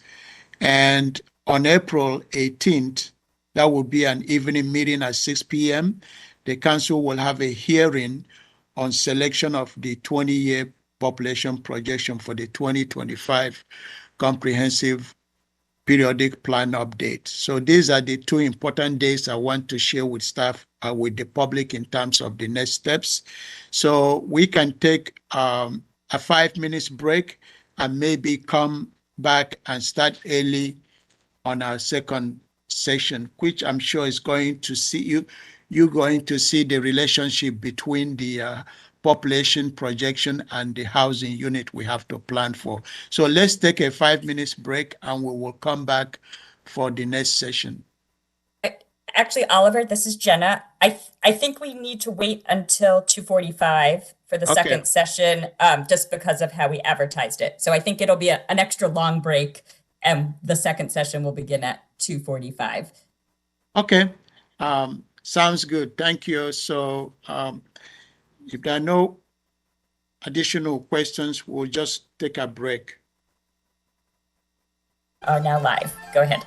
And on April 18th, that will be an evening meeting at 6 p.m. The council will have a hearing on selection of the 20-year population projection for the 2025 comprehensive periodic plan update. So these are the two important days I want to share with staff, with the public in terms of the next steps. So we can take a 5 minutes break and maybe come back and start early on our second session, which I'm sure is going to see you're going to see the relationship between the population projection and the housing unit we have to plan for. So let's take a 5 minutes break and we will come back for the next session. Actually, Oliver, this is Jenna. I think we need to wait until 2:45 for the second session, just because of how we advertised it. So I think it'll be an extra long break, and the second session will begin at 2:45. Okay, sounds good. Thank you. So if there are no additional questions, we'll just take a break. Are now live. Go ahead.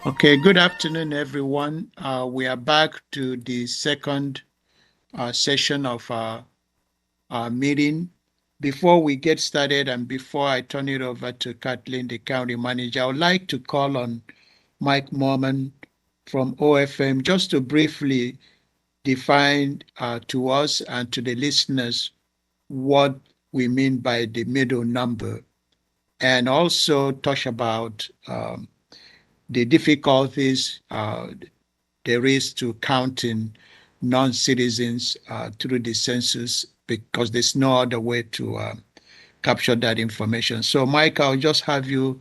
Okay, good afternoon, everyone. We are back to the second session of our meeting. Before we get started and before I turn it over to Kathleen, the county manager, I would like to call on Mike Mormon from OFM just to briefly define to us and to the listeners what we mean by the middle number, and also touch about the difficulties there is to counting non-citizens through the census, because there's no other way to capture that information. So Mike, I'll just have you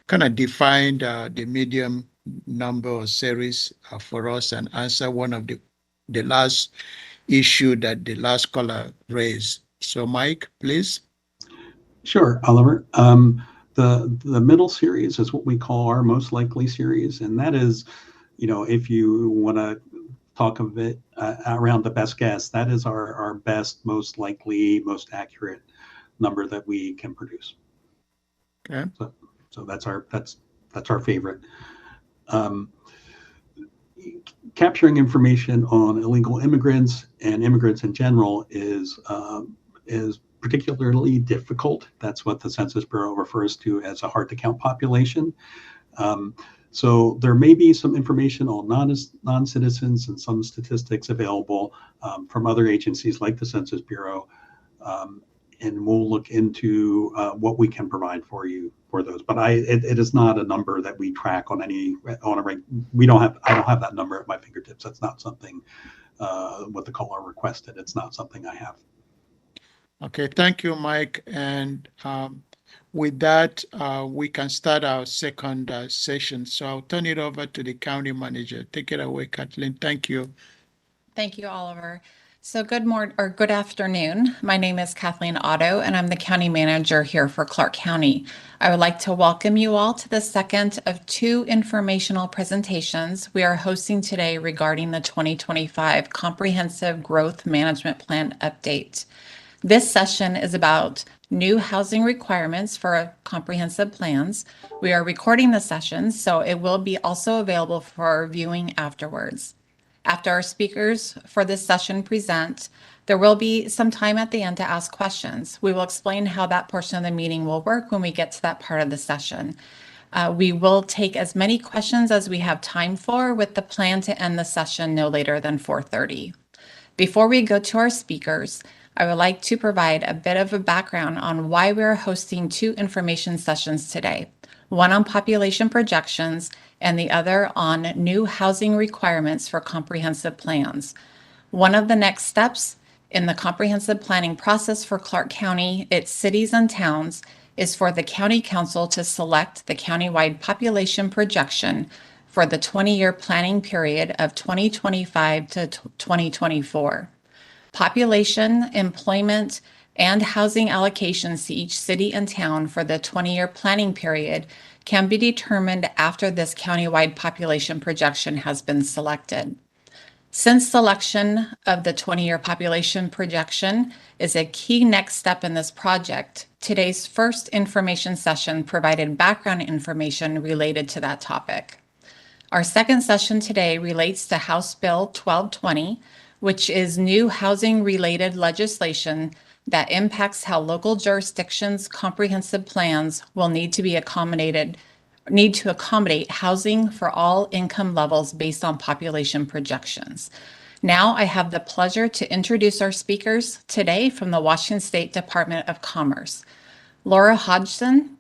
kind of define the medium number or series for us and answer one of the last issue that the last caller raised. So Mike, please. Sure, Oliver. The middle series is what we call our most likely series, and that is, if you want to talk of it around the best guess, that is our best, most likely, most accurate number that we can produce. Okay. So that's our favorite. Capturing information on illegal immigrants and immigrants in general is particularly difficult. That's what the Census Bureau refers to as a hard to count population. So there may be some information on non-citizens and some statistics available from other agencies like the Census Bureau. And we'll look into what we can provide for you for those. But it is not a number that we track on I don't have that number at my fingertips. That's not something what the caller requested. It's not something I have. Okay, thank you, Mike. And with that, we can start our second session. So I'll turn it over to the county manager. Take it away, Kathleen. Thank you. Thank you, Oliver. So good afternoon. My name is Kathleen Otto, and I'm the county manager here for Clark County. I would like to welcome you all to the second of two informational presentations we are hosting today regarding the 2025 Comprehensive Growth Management Plan update. This session is about new housing requirements for comprehensive plans. We are recording the session, so it will be also available for viewing afterwards. After our speakers for this session present, there will be some time at the end to ask questions. We will explain how that portion of the meeting will work when we get to that part of the session. We will take as many questions as we have time for, with the plan to end the session no later than 4:30. Before we go to our speakers, I would like to provide a bit of a background on why we're hosting two information sessions today, one on population projections and the other on new housing requirements for comprehensive plans. One of the next steps in the comprehensive planning process for Clark County, its cities and towns, is for the County Council to select the countywide population projection for the 20-year planning period of 2025 to 2024. Population, employment, and housing allocations to each city and town for the 20-year planning period can be determined after this countywide population projection has been selected. Since selection of the 20-year population projection is a key next step in this project, today's first information session provided background information related to that topic. Our second session today relates to House Bill 1220, which is new housing-related legislation that impacts how local jurisdictions' comprehensive plans will need to accommodate housing for all income levels based on population projections. Now I have the pleasure to introduce our speakers today from the Washington State Department of Commerce. Laura Hodgson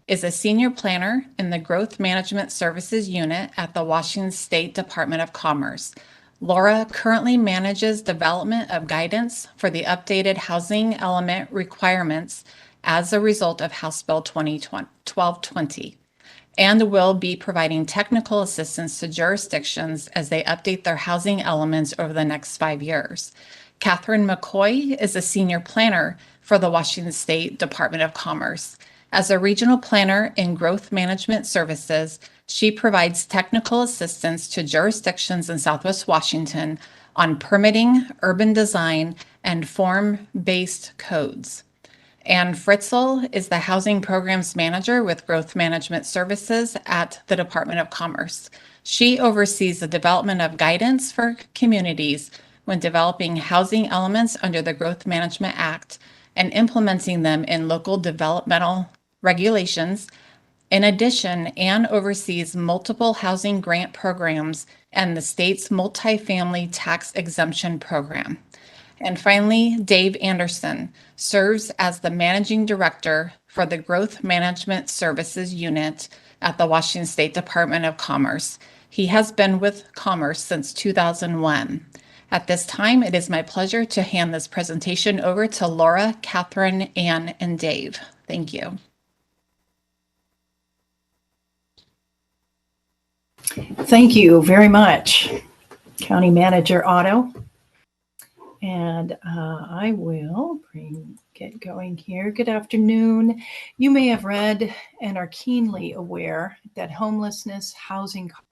is a senior planner in the Growth Management Services Unit at the Washington State Department of Commerce. Laura currently manages development of guidance for the updated housing element requirements as a result of House Bill 1220, and will be providing technical assistance to jurisdictions as they update their housing elements over the next 5 years. Catherine McCoy is a senior planner for the Washington State Department of Commerce. As a regional planner in Growth Management Services, she provides technical assistance to jurisdictions in Southwest Washington on permitting, urban design, and form-based codes. Ann Fritzl is the Housing Programs Manager with Growth Management Services at the Department of Commerce. She oversees the development of guidance for communities when developing housing elements under the Growth Management Act and implementing them in local developmental regulations. In addition, Ann oversees multiple housing grant programs and the state's multifamily tax exemption program. And finally, Dave Anderson serves as the Managing Director for the Growth Management Services Unit at the Washington State Department of Commerce. He has been with Commerce since 2001. At this time, it is my pleasure to hand this presentation over to Laura, Catherine, Ann, and Dave. Thank you. Thank you very much, County Manager Otto. And I will get going here. Good afternoon. You may have read and are keenly aware that homelessness, housing costs,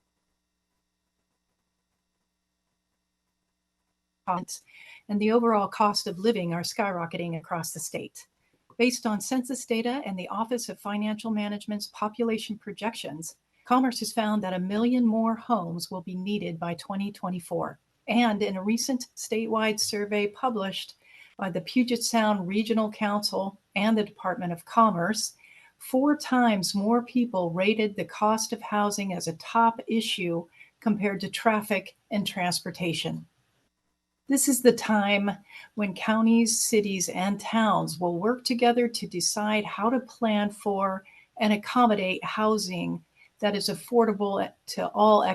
and the overall cost of living are skyrocketing across the state. Based on census data and the Office of Financial Management's population projections, Commerce has found that 1 million more homes will be needed by 2024. And in a recent statewide survey published by the Puget Sound Regional Council and the Department of Commerce, 4 times more people rated the cost of housing as a top issue compared to traffic and transportation. This is the time when counties, cities, and towns will work together to decide how to plan for and accommodate housing that is affordable to all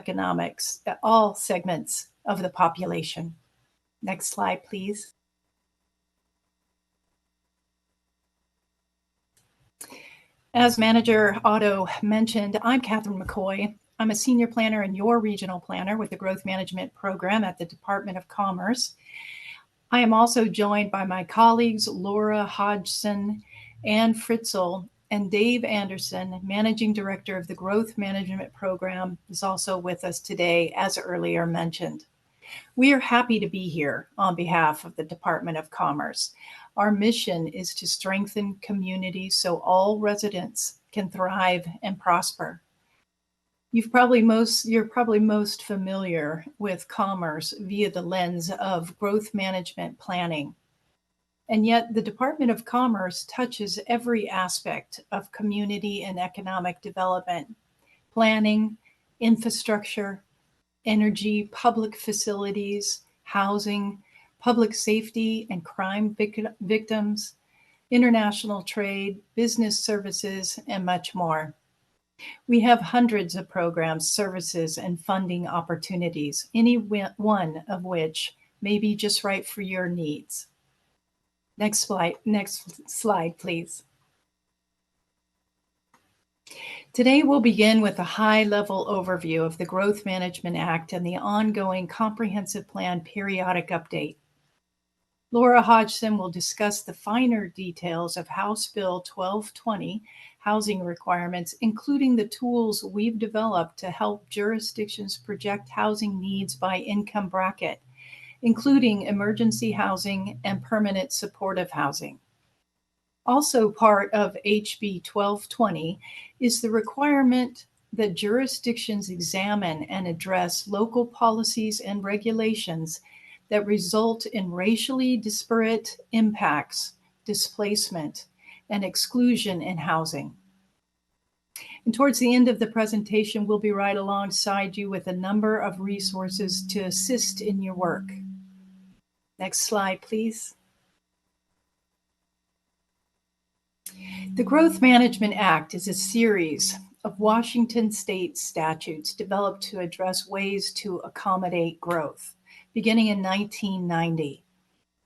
all segments of the population. Next slide, please. As Manager Otto mentioned, I'm Catherine McCoy. I'm a senior planner and your regional planner with the Growth Management Program at the Department of Commerce. I am also joined by my colleagues, Laura Hodgson, Ann Fritzl, and Dave Anderson, Managing Director of the Growth Management Program, is also with us today, as earlier mentioned. We are happy to be here on behalf of the Department of Commerce. Our mission is to strengthen communities so all residents can thrive and prosper. You're probably most familiar with commerce via the lens of growth management planning. And yet the Department of Commerce touches every aspect of community and economic development, planning, infrastructure, energy, public facilities, housing, public safety and crime victims, international trade, business services, and much more. We have hundreds of programs, services, and funding opportunities, any one of which may be just right for your needs. Next slide, please. Today, we'll begin with a high-level overview of the Growth Management Act and the ongoing Comprehensive Plan Periodic Update. Laura Hodgson will discuss the finer details of House Bill 1220 housing requirements, including the tools we've developed to help jurisdictions project housing needs by income bracket, including emergency housing and permanent supportive housing. Also part of HB 1220 is the requirement that jurisdictions examine and address local policies and regulations that result in racially disparate impacts, displacement, and exclusion in housing. And towards the end of the presentation, we'll be right alongside you with a number of resources to assist in your work. Next slide, please. The Growth Management Act is a series of Washington state statutes developed to address ways to accommodate growth, beginning in 1990.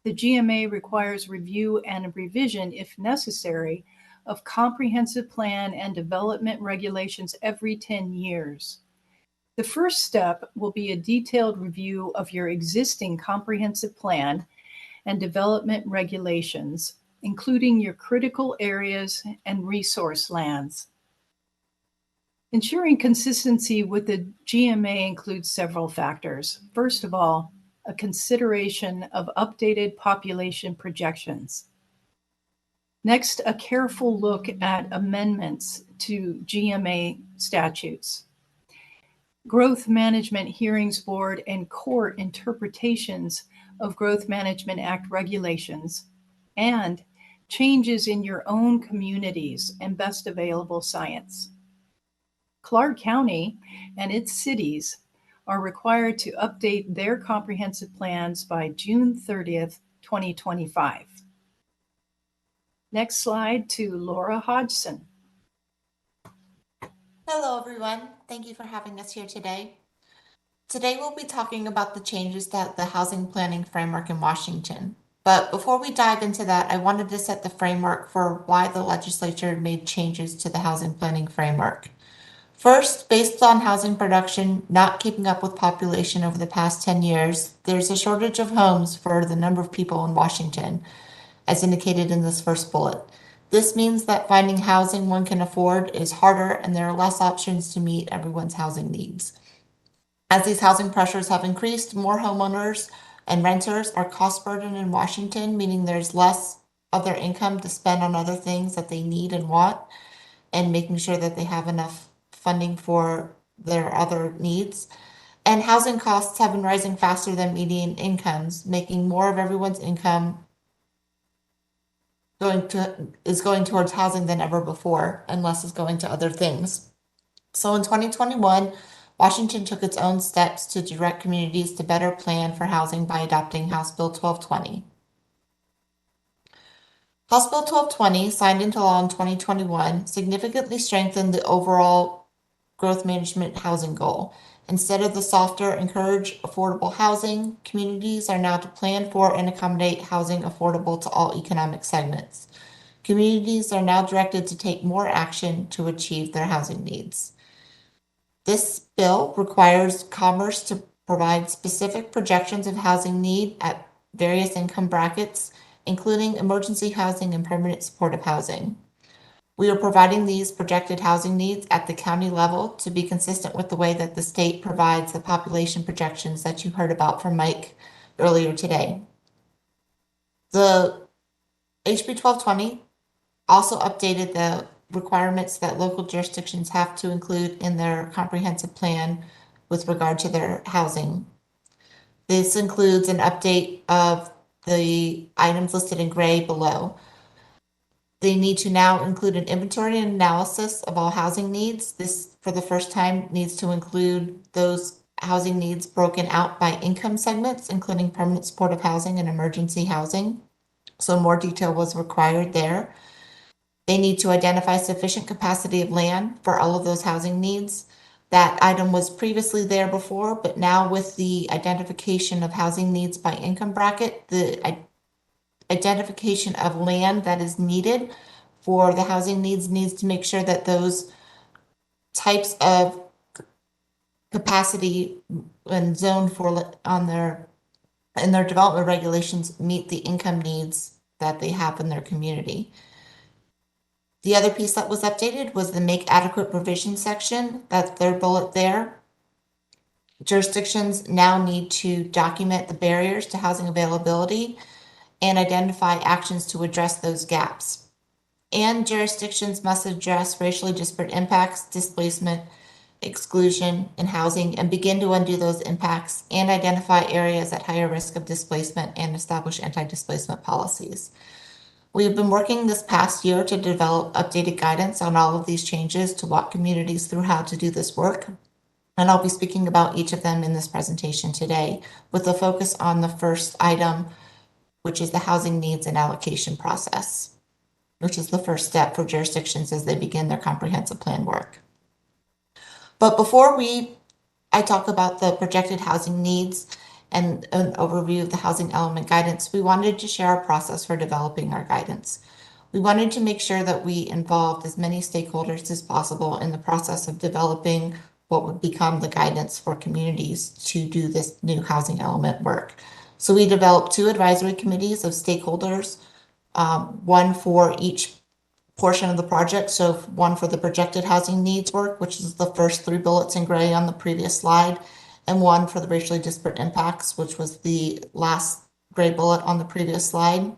The GMA requires review and revision, if necessary, of comprehensive plan and development regulations every 10 years. The first step will be a detailed review of your existing comprehensive plan and development regulations, including your critical areas and resource lands. Ensuring consistency with the GMA includes several factors. First of all, a consideration of updated population projections. Next, a careful look at amendments to GMA statutes. Growth Management Hearings Board and court interpretations of Growth Management Act regulations, and changes in your own communities and best available science. Clark County and its cities are required to update their comprehensive plans by June 30th, 2025. Next slide to Laura Hodgson. Hello, everyone. Thank you for having us here today. Today we'll be talking about the changes to the housing planning framework in Washington. But before we dive into that, I wanted to set the framework for why the legislature made changes to the housing planning framework. First, based on housing production not keeping up with population over the past 10 years, there's a shortage of homes for the number of people in Washington, as indicated in this first bullet. This means that finding housing one can afford is harder and there are less options to meet everyone's housing needs. As these housing pressures have increased, more homeowners and renters are cost burdened in Washington, meaning there's less of their income to spend on other things that they need and want, and making sure that they have enough funding for their other needs. And housing costs have been rising faster than median incomes, making more of everyone's income going towards housing than ever before, and less is going to other things. So in 2021, Washington took its own steps to direct communities to better plan for housing by adopting House Bill 1220. House Bill 1220, signed into law in 2021, significantly strengthened the overall growth management housing goal. Instead of the softer encourage affordable housing, communities are now to plan for and accommodate housing affordable to all economic segments. Communities are now directed to take more action to achieve their housing needs. This bill requires Commerce to provide specific projections of housing need at various income brackets, including emergency housing and permanent supportive housing. We are providing these projected housing needs at the county level to be consistent with the way that the state provides the population projections that you heard about from Mike earlier today. The HB 1220 also updated the requirements that local jurisdictions have to include in their comprehensive plan with regard to their housing. This includes an update of the items listed in gray below. They need to now include an inventory and analysis of all housing needs. This, for the first time, needs to include those housing needs broken out by income segments, including permanent supportive housing and emergency housing. So more detail was required there. They need to identify sufficient capacity of land for all of those housing needs. That item was previously there before, but now with the identification of housing needs by income bracket, the identification of land that is needed for the housing needs to make sure that those types of capacity and zone for in their development regulations meet the income needs that they have in their community. The other piece that was updated was the make adequate provision section. That's third bullet there. Jurisdictions now need to document the barriers to housing availability and identify actions to address those gaps. And jurisdictions must address racially disparate impacts, displacement, exclusion in housing, and begin to undo those impacts and identify areas at higher risk of displacement and establish anti-displacement policies. We have been working this past year to develop updated guidance on all of these changes to walk communities through how to do this work. And I'll be speaking about each of them in this presentation today, with a focus on the first item, which is the housing needs and allocation process, which is the first step for jurisdictions as they begin their comprehensive plan work. But before I talk about the projected housing needs and an overview of the housing element guidance, we wanted to share our process for developing our guidance. We wanted to make sure that we involved as many stakeholders as possible in the process of developing what would become the guidance for communities to do this new housing element work. So we developed 2 advisory committees of stakeholders, one for each portion of the project. So one for the projected housing needs work, which is the first 3 bullets in gray on the previous slide, and one for the racially disparate impacts, which was the last gray bullet on the previous slide.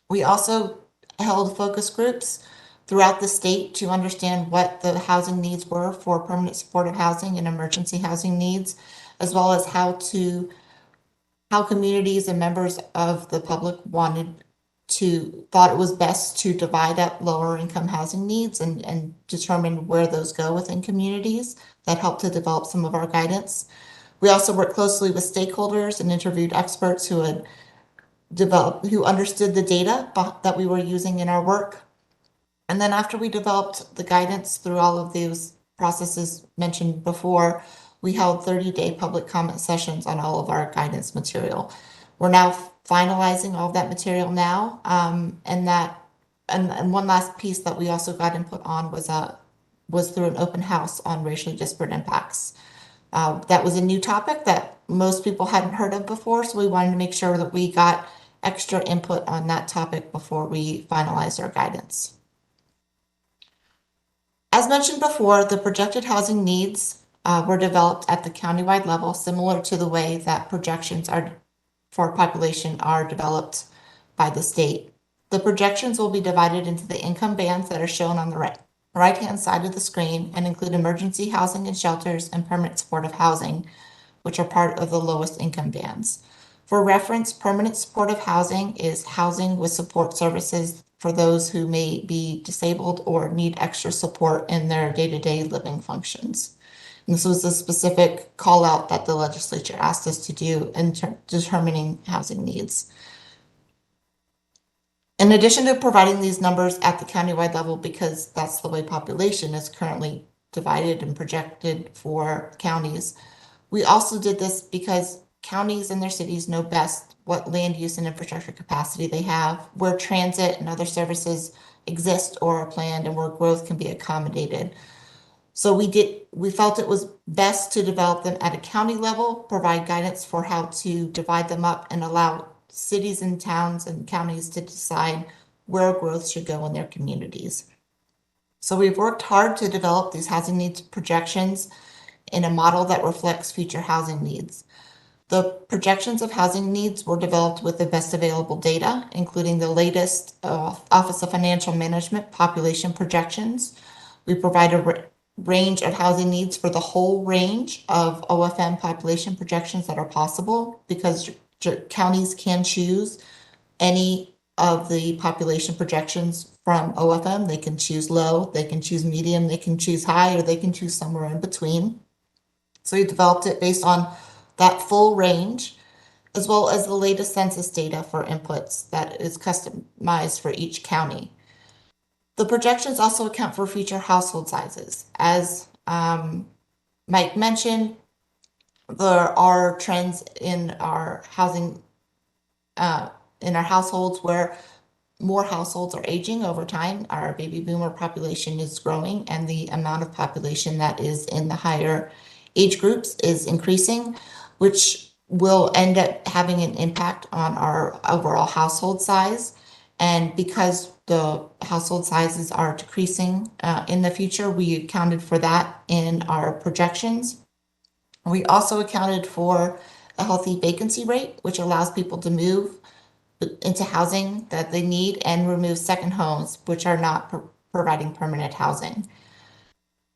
We also held focus groups throughout the state to understand what the housing needs were for permanent supportive housing and emergency housing needs, as well as how communities and members of the public thought it was best to divide up lower income housing needs and determine where those go within communities. That helped to develop some of our guidance. We also worked closely with stakeholders and interviewed experts who understood the data that we were using in our work. And then after we developed the guidance through all of those processes mentioned before, We held 30-day public comment sessions on all of our guidance material. We're now finalizing all of that material now, and one last piece that we also got input on was through an open house on racially disparate impacts. That was a new topic that most people hadn't heard of before, so we wanted to make sure that we got extra input on that topic before we finalized our guidance. As mentioned before, the projected housing needs were developed at the countywide level, similar to the way that projections for population are developed by the state. The projections will be divided into the income bands that are shown on the right-hand side of the screen and include emergency housing and shelters and permanent supportive housing, which are part of the lowest income bands. For reference, permanent supportive housing is housing with support services for those who may be disabled or need extra support in their day-to-day living functions. And this was a specific call out that the legislature asked us to do in determining housing needs. In addition to providing these numbers at the countywide level, because that's the way population is currently divided and projected for counties, we also did this because counties and their cities know best what land use and infrastructure capacity they have, where transit and other services exist or are planned, and where growth can be accommodated. So we felt it was best to develop them at a county level, provide guidance for how to divide them up, and allow cities and towns and counties to decide where growth should go in their communities. So we've worked hard to develop these housing needs projections in a model that reflects future housing needs. The projections of housing needs were developed with the best available data, including the latest Office of Financial Management population projections. We provide a range of housing needs for the whole range of OFM population projections that are possible, because counties can choose any of the population projections from OFM. They can choose low, they can choose medium, they can choose high, or they can choose somewhere in between. So we developed it based on that full range, as well as the latest census data for inputs that is customized for each county. The projections also account for future household sizes. As Mike mentioned, there are trends in our housing, in our households where more households are aging over time. Our baby boomer population is growing, and the amount of population that is in the higher age groups is increasing, which will end up having an impact on our overall household size. And because the household sizes are decreasing in the future, we accounted for that in our projections. We also accounted for a healthy vacancy rate, which allows people to move into housing that they need and remove second homes, which are not providing permanent housing.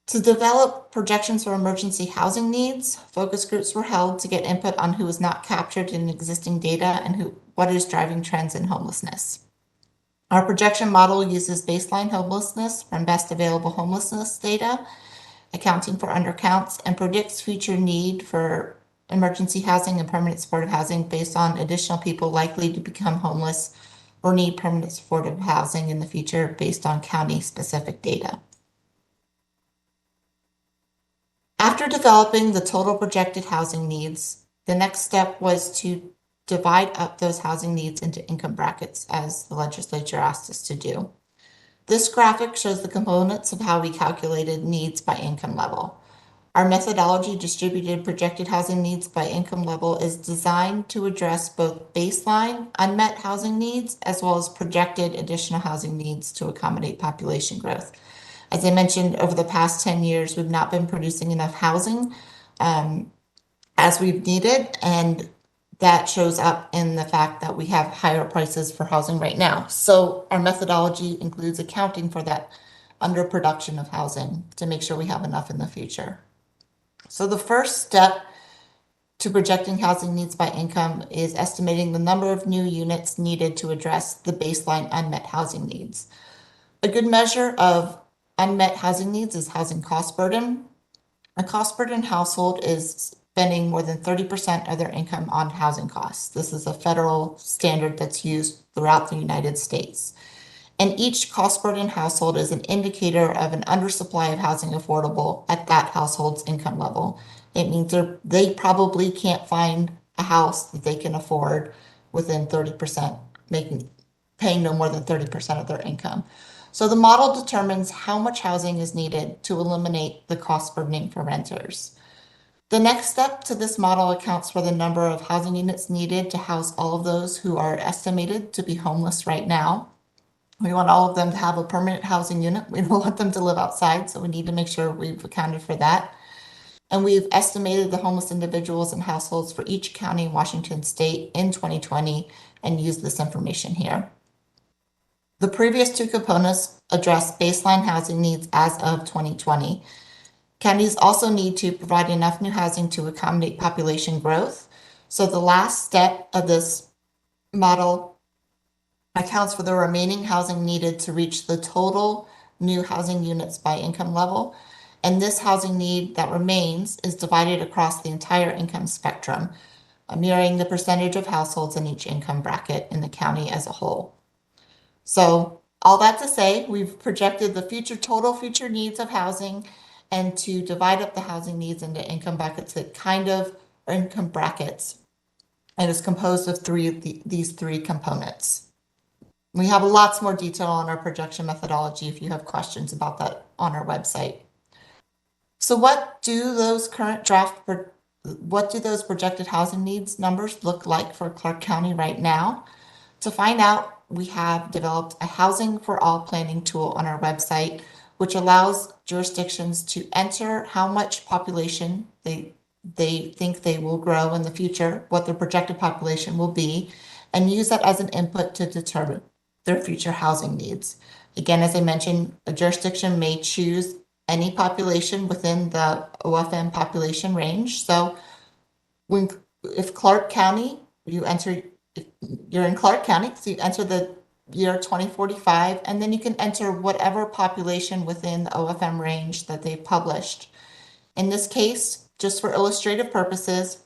To develop projections for emergency housing needs, focus groups were held to get input on who is not captured in existing data and what is driving trends in homelessness. Our projection model uses baseline homelessness from best available homelessness data, accounting for undercounts, and predicts future need for emergency housing and permanent supportive housing based on additional people likely to become homeless or need permanent supportive housing in the future based on county-specific data. After developing the total projected housing needs, the next step was to divide up those housing needs into income brackets, as the legislature asked us to do. This graphic shows the components of how we calculated needs by income level. Our methodology distributed projected housing needs by income level is designed to address both baseline unmet housing needs as well as projected additional housing needs to accommodate population growth. As I mentioned, over the past 10 years, we've not been producing enough housing as we've needed, and that shows up in the fact that we have higher prices for housing right now. So our methodology includes accounting for that underproduction of housing to make sure we have enough in the future. So the first step to projecting housing needs by income is estimating the number of new units needed to address the baseline unmet housing needs. A good measure of unmet housing needs is housing cost burden. A cost burden household is spending more than 30% of their income on housing costs. This is a federal standard that's used throughout the United States. And each cost burden household is an indicator of an undersupply of housing affordable at that household's income level. It means they probably can't find a house that they can afford within 30%, paying no more than 30% of their income. So the model determines how much housing is needed to eliminate the cost burdening for renters. The next step to this model accounts for the number of housing units needed to house all of those who are estimated to be homeless right now. We want all of them to have a permanent housing unit. We don't want them to live outside, so we need to make sure we've accounted for that. And we've estimated the homeless individuals and households for each county in Washington state in 2020 and used this information here. The previous two components address baseline housing needs as of 2020. Counties also need to provide enough new housing to accommodate population growth. So the last step of this model accounts for the remaining housing needed to reach the total new housing units by income level. And this housing need that remains is divided across the entire income spectrum, mirroring the percentage of households in each income bracket in the county as a whole. So all that to say, we've projected the total future needs of housing and to divide up the housing needs into income buckets that kind of are income brackets. And it's composed of these three components. We have lots more detail on our projection methodology if you have questions about that on our website. So what do those projected housing needs numbers look like for Clark County right now? To find out, we have developed a Housing for All planning tool on our website, which allows jurisdictions to enter how much population they think they will grow in the future, what their projected population will be, and use that as an input to determine their future housing needs. Again, as I mentioned, a jurisdiction may choose any population within the OFM population range. So if Clark County, you're in Clark County, so you enter the year 2045, and then you can enter whatever population within the OFM range that they've published. In this case, just for illustrative purposes,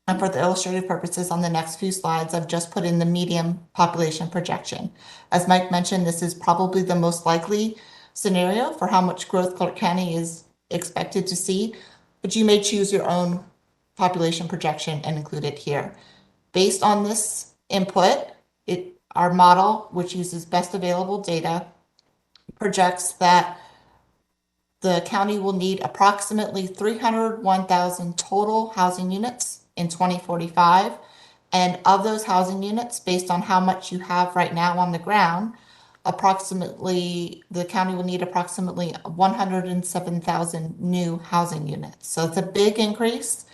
and for the illustrative purposes on the next few slides, I've just put in the median population projection. As Mike mentioned, this is probably the most likely scenario for how much growth Clark County is expected to see, but you may choose your own population projection and include it here. Based on this input, our model, which uses best available data, projects that the county will need approximately 301,000 total housing units in 2045. And of those housing units, based on how much you have right now on the ground, the county will need approximately 107,000 new housing units. So it's a big increase,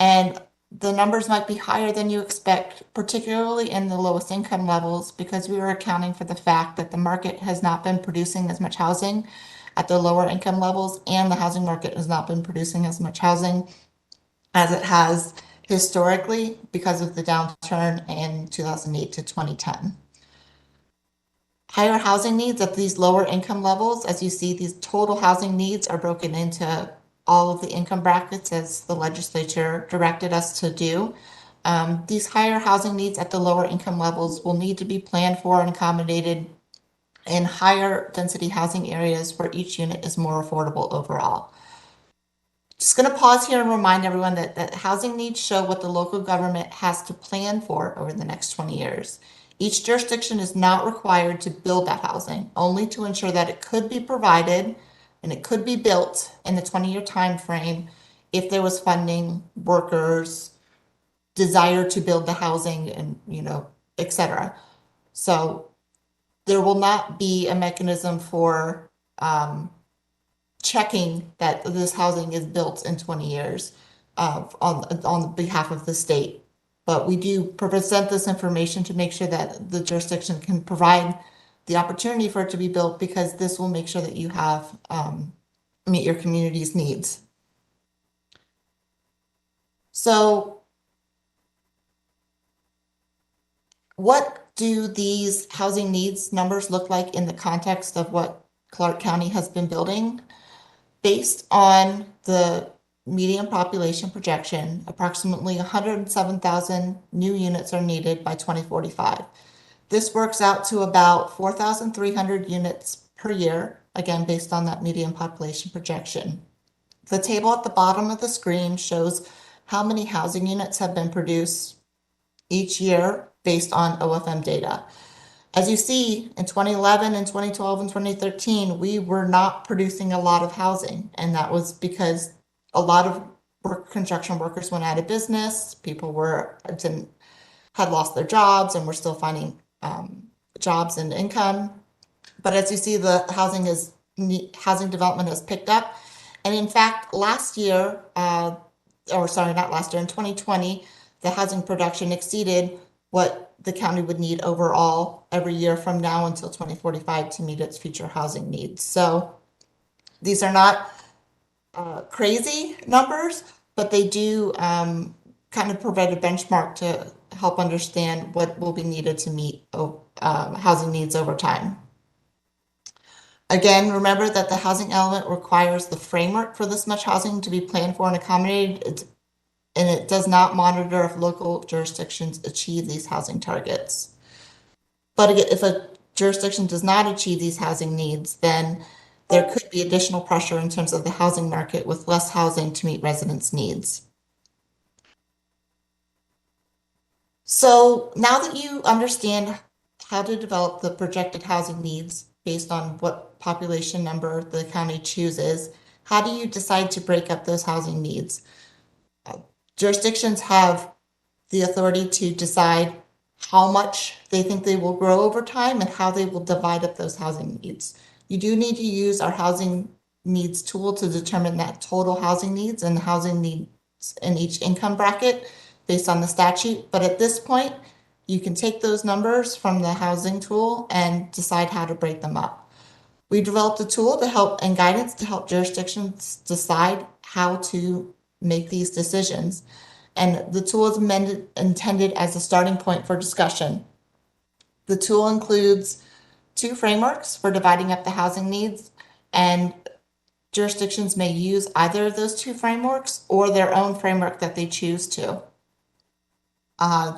and the numbers might be higher than you expect, particularly in the lowest income levels, because we are accounting for the fact that the market has not been producing as much housing at the lower income levels, and the housing market has not been producing as much housing as it has historically because of the downturn in 2008 to 2010. Higher housing needs at these lower income levels, as you see, these total housing needs are broken into all of the income brackets as the legislature directed us to do. These higher housing needs at the lower income levels will need to be planned for and accommodated in higher density housing areas where each unit is more affordable overall. Just going to pause here and remind everyone that housing needs show what the local government has to plan for over the next 20 years. Each jurisdiction is not required to build that housing, only to ensure that it could be provided and it could be built in the 20-year time frame if there was funding, workers, desire to build the housing, and et cetera. So there will not be a mechanism for checking that this housing is built in 20 years on behalf of the state. But we do present this information to make sure that the jurisdiction can provide the opportunity for it to be built, because this will make sure that you have meet your community's needs. So what do these housing needs numbers look like in the context of what Clark County has been building? Based on the median population projection, approximately 107,000 new units are needed by 2045. This works out to about 4,300 units per year, again, based on that median population projection. The table at the bottom of the screen shows how many housing units have been produced each year based on OFM data. As you see, in 2011 and 2012 and 2013, we were not producing a lot of housing, and that was because a lot of construction workers went out of business. People had lost their jobs and were still finding jobs and income. But as you see, the housing development has picked up. And in fact, last year, in 2020, the housing production exceeded what the county would need overall every year from now until 2045 to meet its future housing needs. So these are not crazy numbers, but they do kind of provide a benchmark to help understand what will be needed to meet housing needs over time. Again, remember that the housing element requires the framework for this much housing to be planned for and accommodated, and it does not monitor if local jurisdictions achieve these housing targets. But again, if a jurisdiction does not achieve these housing needs, then there could be additional pressure in terms of the housing market with less housing to meet residents' needs. So now that you understand how to develop the projected housing needs based on what population number the county chooses, how do you decide to break up those housing needs? Jurisdictions have the authority to decide how much they think they will grow over time and how they will divide up those housing needs. You do need to use our housing needs tool to determine that total housing needs and housing needs in each income bracket based on the statute. But at this point, you can take those numbers from the housing tool and decide how to break them up. We developed a tool to help and guidance to help jurisdictions decide how to make these decisions. And the tool is intended as a starting point for discussion. The tool includes 2 frameworks for dividing up the housing needs, and jurisdictions may use either of those 2 frameworks or their own framework that they choose to.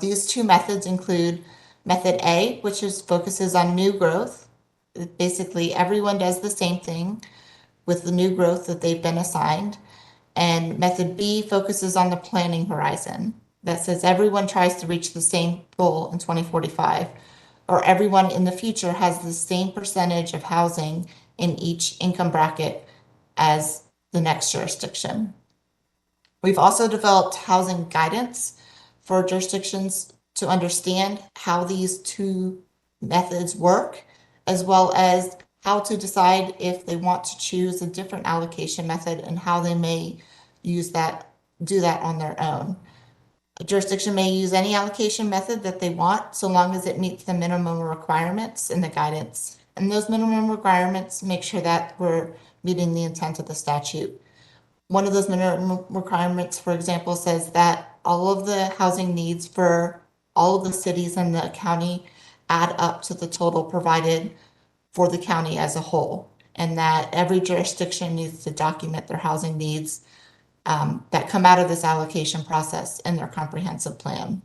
These 2 methods include method A, which focuses on new growth. Basically, everyone does the same thing with the new growth that they've been assigned. And method B focuses on the planning horizon. That says everyone tries to reach the same goal in 2045, or everyone in the future has the same percentage of housing in each income bracket as the next jurisdiction. We've also developed housing guidance for jurisdictions to understand how these 2 methods work, as well as how to decide if they want to choose a different allocation method and how they may do that on their own. A jurisdiction may use any allocation method that they want, so long as it meets the minimum requirements in the guidance. And those minimum requirements make sure that we're meeting the intent of the statute. One of those minimum requirements, for example, says that all of the housing needs for all of the cities in the county add up to the total provided for the county as a whole, and that every jurisdiction needs to document their housing needs that come out of this allocation process in their comprehensive plan.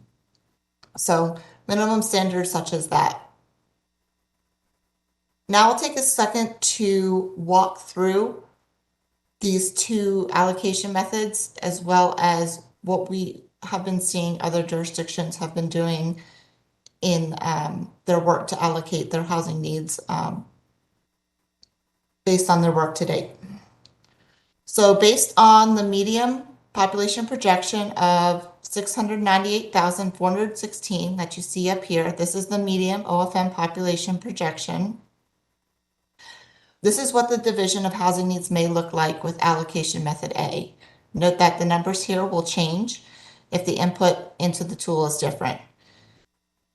So minimum standards such as that. Now I'll take a second to walk through these 2 allocation methods, as well as what we have been seeing other jurisdictions have been doing in their work to allocate their housing needs based on their work to date. So based on the median population projection of 698,416 that you see up here, this is the median OFM population projection. This is what the division of housing needs may look like with allocation method A. Note that the numbers here will change if the input into the tool is different.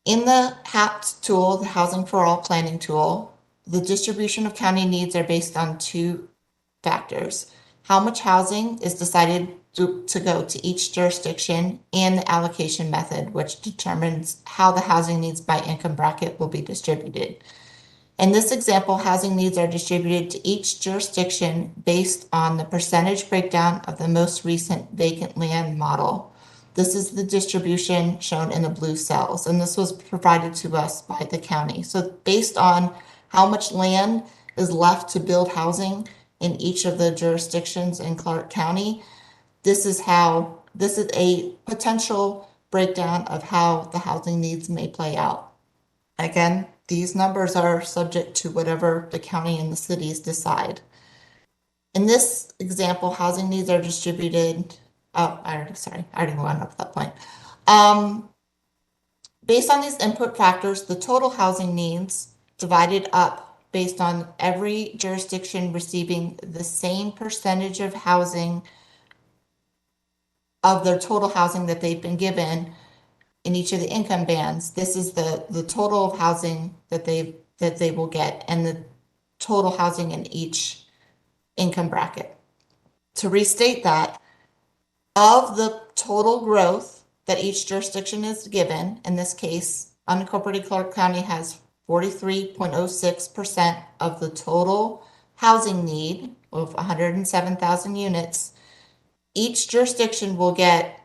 In the HAPT tool, the Housing for All planning tool, the distribution of county needs are based on 2 factors: how much housing is decided to go to each jurisdiction, and the allocation method, which determines how the housing needs by income bracket will be distributed. In this example, housing needs are distributed to each jurisdiction based on the percentage breakdown of the most recent vacant land model. This is the distribution shown in the blue cells, and this was provided to us by the county. So based on how much land is left to build housing in each of the jurisdictions in Clark County. This is a potential breakdown of how the housing needs may play out. Again, these numbers are subject to whatever the county and the cities decide. In this example, housing needs are distributed. Oh, I already went up to that point. Based on these input factors, the total housing needs divided up based on every jurisdiction receiving the same percentage of housing of their total housing that they've been given in each of the income bands. This is the total of housing that they will get, and the total housing in each income bracket. To restate that, of the total growth that each jurisdiction is given, in this case, unincorporated Clark County has 43.06% of the total housing need of 107,000 units. Each jurisdiction will get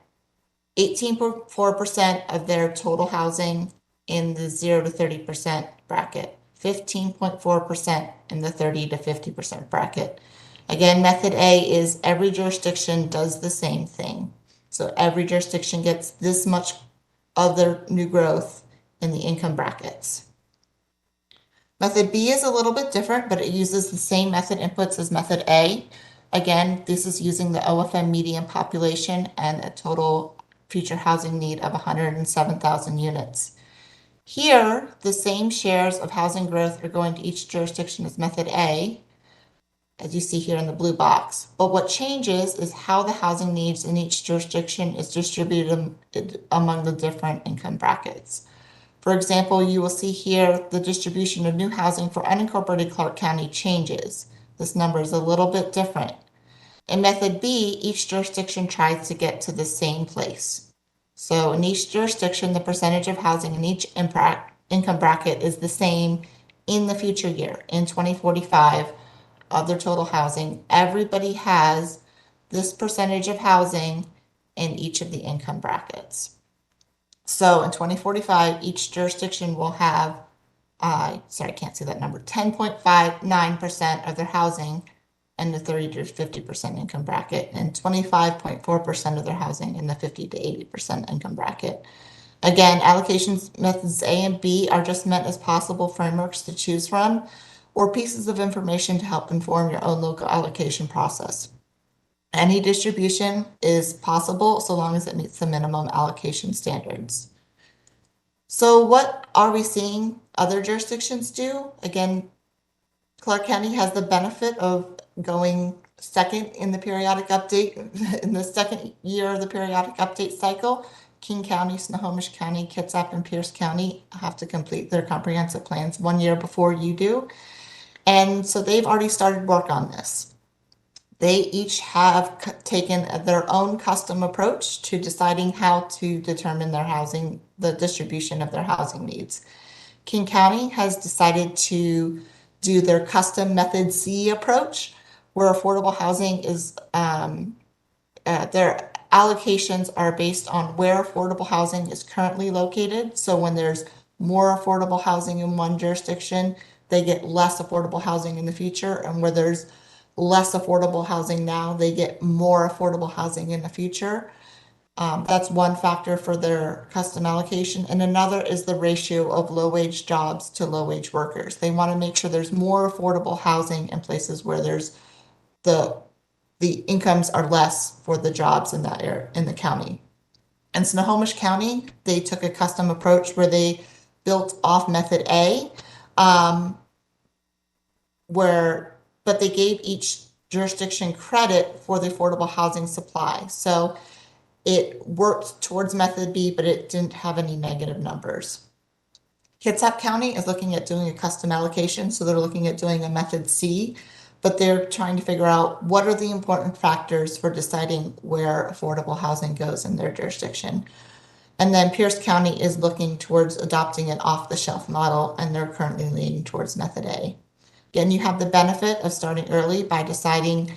18.4% of their total housing in the 0 to 30% bracket, 15.4% in the 30 to 50% bracket. Again, method A is every jurisdiction does the same thing. So every jurisdiction gets this much of their new growth in the income brackets. Method B is a little bit different, but it uses the same method inputs as method A. Again, this is using the OFM median population and a total future housing need of 107,000 units. Here, the same shares of housing growth are going to each jurisdiction as method A, as you see here in the blue box. But what changes is how the housing needs in each jurisdiction is distributed among the different income brackets. For example, you will see here the distribution of new housing for unincorporated Clark County changes. This number is a little bit different. In method B, each jurisdiction tries to get to the same place. So in each jurisdiction, the percentage of housing in each income bracket is the same in the future year, in 2045, of their total housing. Everybody has this percentage of housing in each of the income brackets. So in 2045, each jurisdiction will have, I can't see that number, 10.59% of their housing in the 30 to 50% income bracket, and 25.4% of their housing in the 50 to 80% income bracket. Again, allocations methods A and B are just meant as possible frameworks to choose from, or pieces of information to help inform your own local allocation process. Any distribution is possible so long as it meets the minimum allocation standards. So what are we seeing other jurisdictions do? Again, Clark County has the benefit of going second in the periodic update, in the second year of the periodic update cycle. King County, Snohomish County, Kitsap, and Pierce County have to complete their comprehensive plans 1 year before you do. And so they've already started work on this. They each have taken their own custom approach to deciding how to determine their housing, the distribution of their housing needs. King County has decided to do their custom method C approach, where affordable housing is, their allocations are based on where affordable housing is currently located. So when there's more affordable housing in one jurisdiction, they get less affordable housing in the future. And where there's less affordable housing now, they get more affordable housing in the future. That's one factor for their custom allocation. And another is the ratio of low-wage jobs to low-wage workers. They want to make sure there's more affordable housing in places where there's the incomes are less for the jobs in that area, in the county. In Snohomish County, they took a custom approach where they built off method A, but they gave each jurisdiction credit for the affordable housing supply. So it worked towards method B, but it didn't have any negative numbers. Kitsap County is looking at doing a custom allocation, so they're looking at doing a method C, but they're trying to figure out what are the important factors for deciding where affordable housing goes in their jurisdiction. And then Pierce County is looking towards adopting an off-the-shelf model, and they're currently leaning towards method A. Again, you have the benefit of starting early by deciding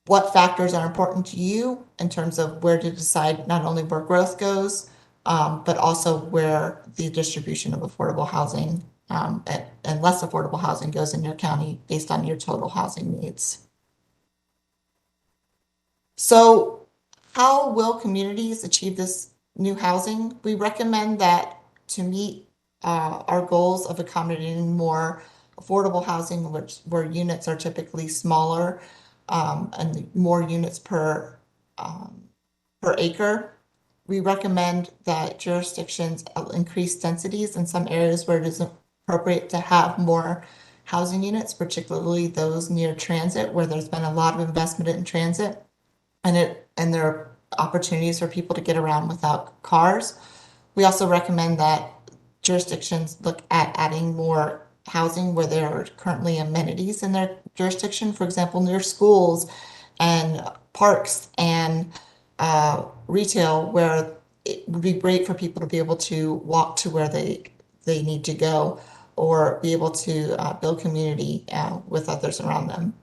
what factors are important to you in terms of where to decide not only where growth goes, but also where the distribution of affordable housing and less affordable housing goes in your county based on your total housing needs. So how will communities achieve this new housing? We recommend that to meet our goals of accommodating more affordable housing, where units are typically smaller and more units per acre. We recommend that jurisdictions increase densities in some areas where it is appropriate to have more housing units, particularly those near transit, where there's been a lot of investment in transit, and there are opportunities for people to get around without cars. We also recommend that jurisdictions look at adding more housing where there are currently amenities in their jurisdiction, for example, near schools and parks and retail, where it would be great for people to be able to walk to where they need to go, or be able to build community with others around them.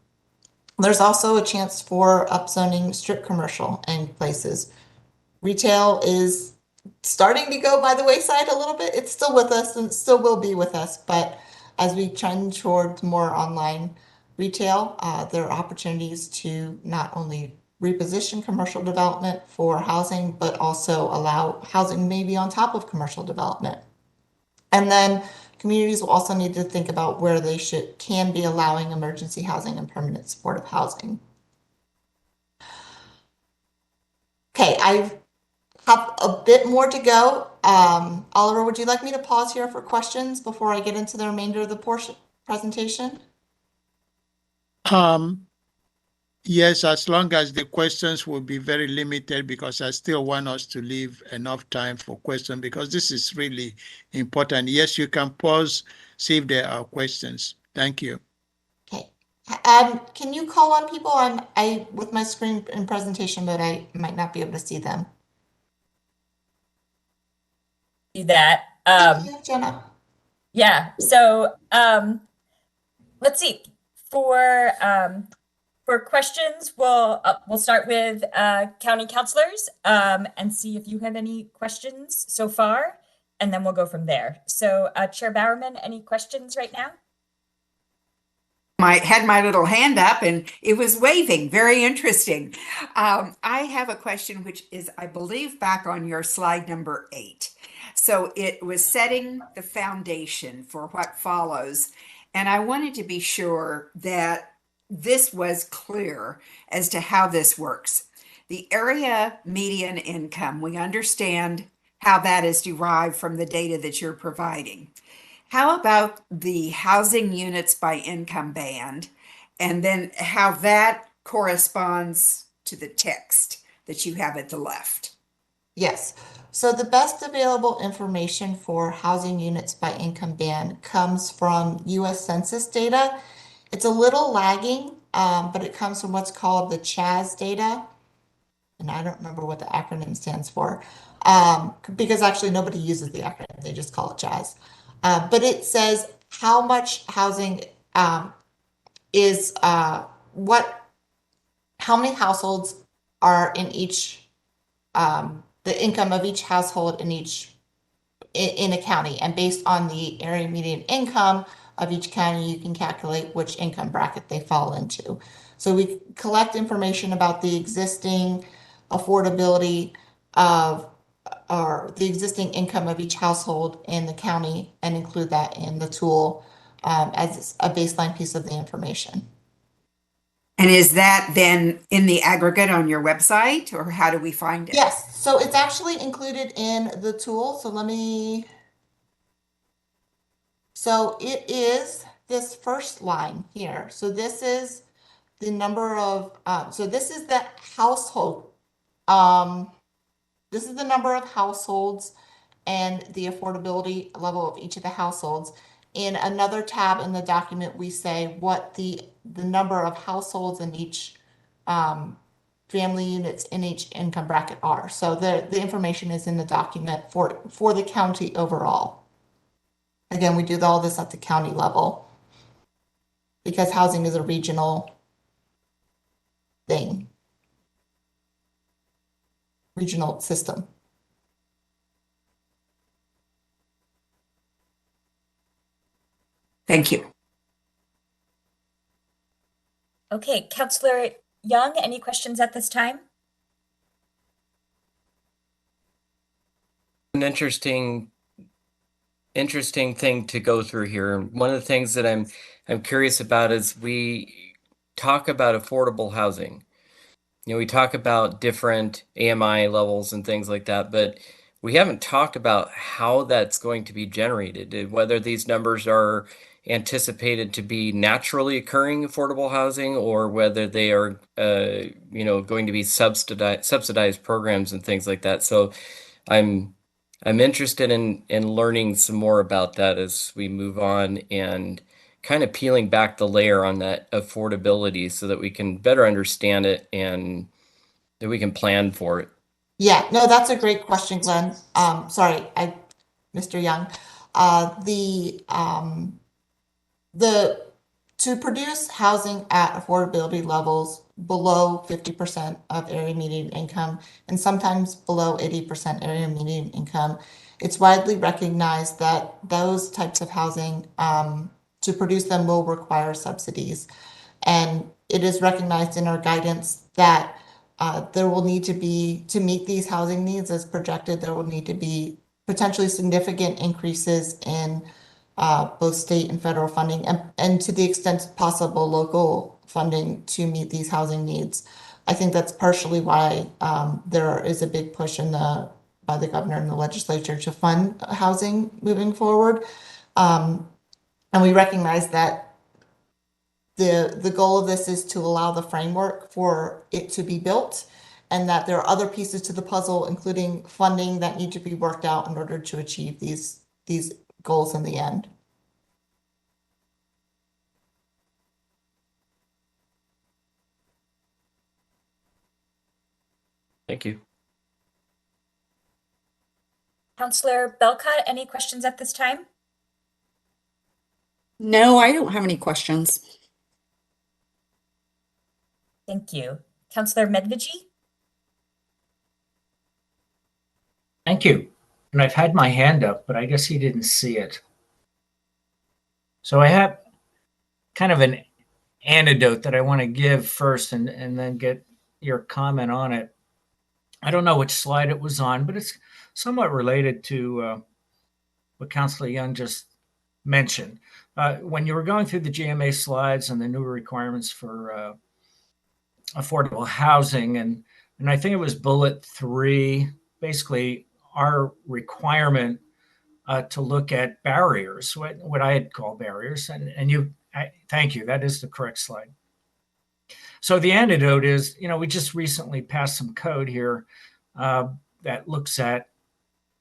There's also a chance for upzoning strip commercial in places. Retail is starting to go by the wayside a little bit. It's still with us and it still will be with us, but as we trend towards more online retail, there are opportunities to not only reposition commercial development for housing, but also allow housing maybe on top of commercial development. And then communities will also need to think about where they can be allowing emergency housing and permanent supportive housing. Okay, I have a bit more to go. Oliver, would you like me to pause here for questions before I get into the remainder of the presentation? Yes, as long as the questions will be very limited, because I still want us to leave enough time for questions, because this is really important. Yes, you can pause, see if there are questions. Thank you. Okay. Can you call on people? I with my screen and presentation, but I might not be able to see them. Do that. Thank you, Jenna. Yeah. So let's see. For questions, we'll start with county councilors and see if you have any questions so far, and then we'll go from there. So Chair Bowerman, any questions right now? I had my little hand up and it was waving. Very interesting. I have a question, which is, I believe, back on your slide number 8. So it was setting the foundation for what follows. And I wanted to be sure that this was clear as to how this works. The area median income, we understand how that is derived from the data that you're providing. How about the housing units by income band, and then how that corresponds to the text that you have at the left? Yes. So the best available information for housing units by income band comes from U.S. Census data. It's a little lagging, but it comes from what's called the CHAZ data. And I don't remember what the acronym stands for, because actually nobody uses the acronym. They just call it CHAZ. But it says how much housing is, how many households are in each, the income of each household in a county. And based on the area median income of each county, you can calculate which income bracket they fall into. So we collect information about the existing affordability of, or the existing income of each household in the county, and include that in the tool as a baseline piece of the information. And is that then in the aggregate on your website, or how do we find it? Yes, so it's actually included in the tool. So it is this first line here. So this is the number of, so this is the household. This is the number of households and the affordability level of each of the households. In another tab in the document, we say what the number of households in each family units in each income bracket are. So the information is in the document for the county overall. Again, we do all this at the county level because housing is a regional thing, regional system. Thank you. Okay, Councillor Young, any questions at this time? An interesting thing to go through here. One of the things that I'm curious about is we talk about affordable housing. You know, we talk about different AMI levels and things like that, but we haven't talked about how that's going to be generated, whether these numbers are anticipated to be naturally occurring affordable housing or whether they are, you know, going to be subsidized programs and things like that. So I'm interested in learning some more about that as we move on and kind of peeling back the layer on that affordability so that we can better understand it and that we can plan for it. Yeah, no, that's a great question, Glenn. Sorry, Mr. Young. To produce housing at affordability levels below 50% of area median income and sometimes below 80% area median income, it's widely recognized that those types of housing, to produce them will require subsidies. And it is recognized in our guidance that there will need to be, to meet these housing needs as projected, there will need to be potentially significant increases in both state and federal funding, and to the extent possible, local funding to meet these housing needs. I think that's partially why there is a big push by the governor and the legislature to fund housing moving forward. And we recognize that the goal of this is to allow the framework for it to be built, and that there are other pieces to the puzzle, including funding, that need to be worked out in order to achieve these goals in the end. Thank you. Councillor Belcott, any questions at this time? No, I don't have any questions. Thank you. Councillor Medveji? Thank you. And I've had my hand up, but I guess he didn't see it. So I have kind of an anecdote that I want to give first and then get your comment on it. I don't know which slide it was on, but it's somewhat related to what Councillor Young just mentioned. When you were going through the GMA slides and the new requirements for affordable housing, and I think it was bullet 3, basically our requirement to look at barriers, what I had called barriers, and thank you, that is the correct slide. So the antidote is, you know, we just recently passed some code here that looks at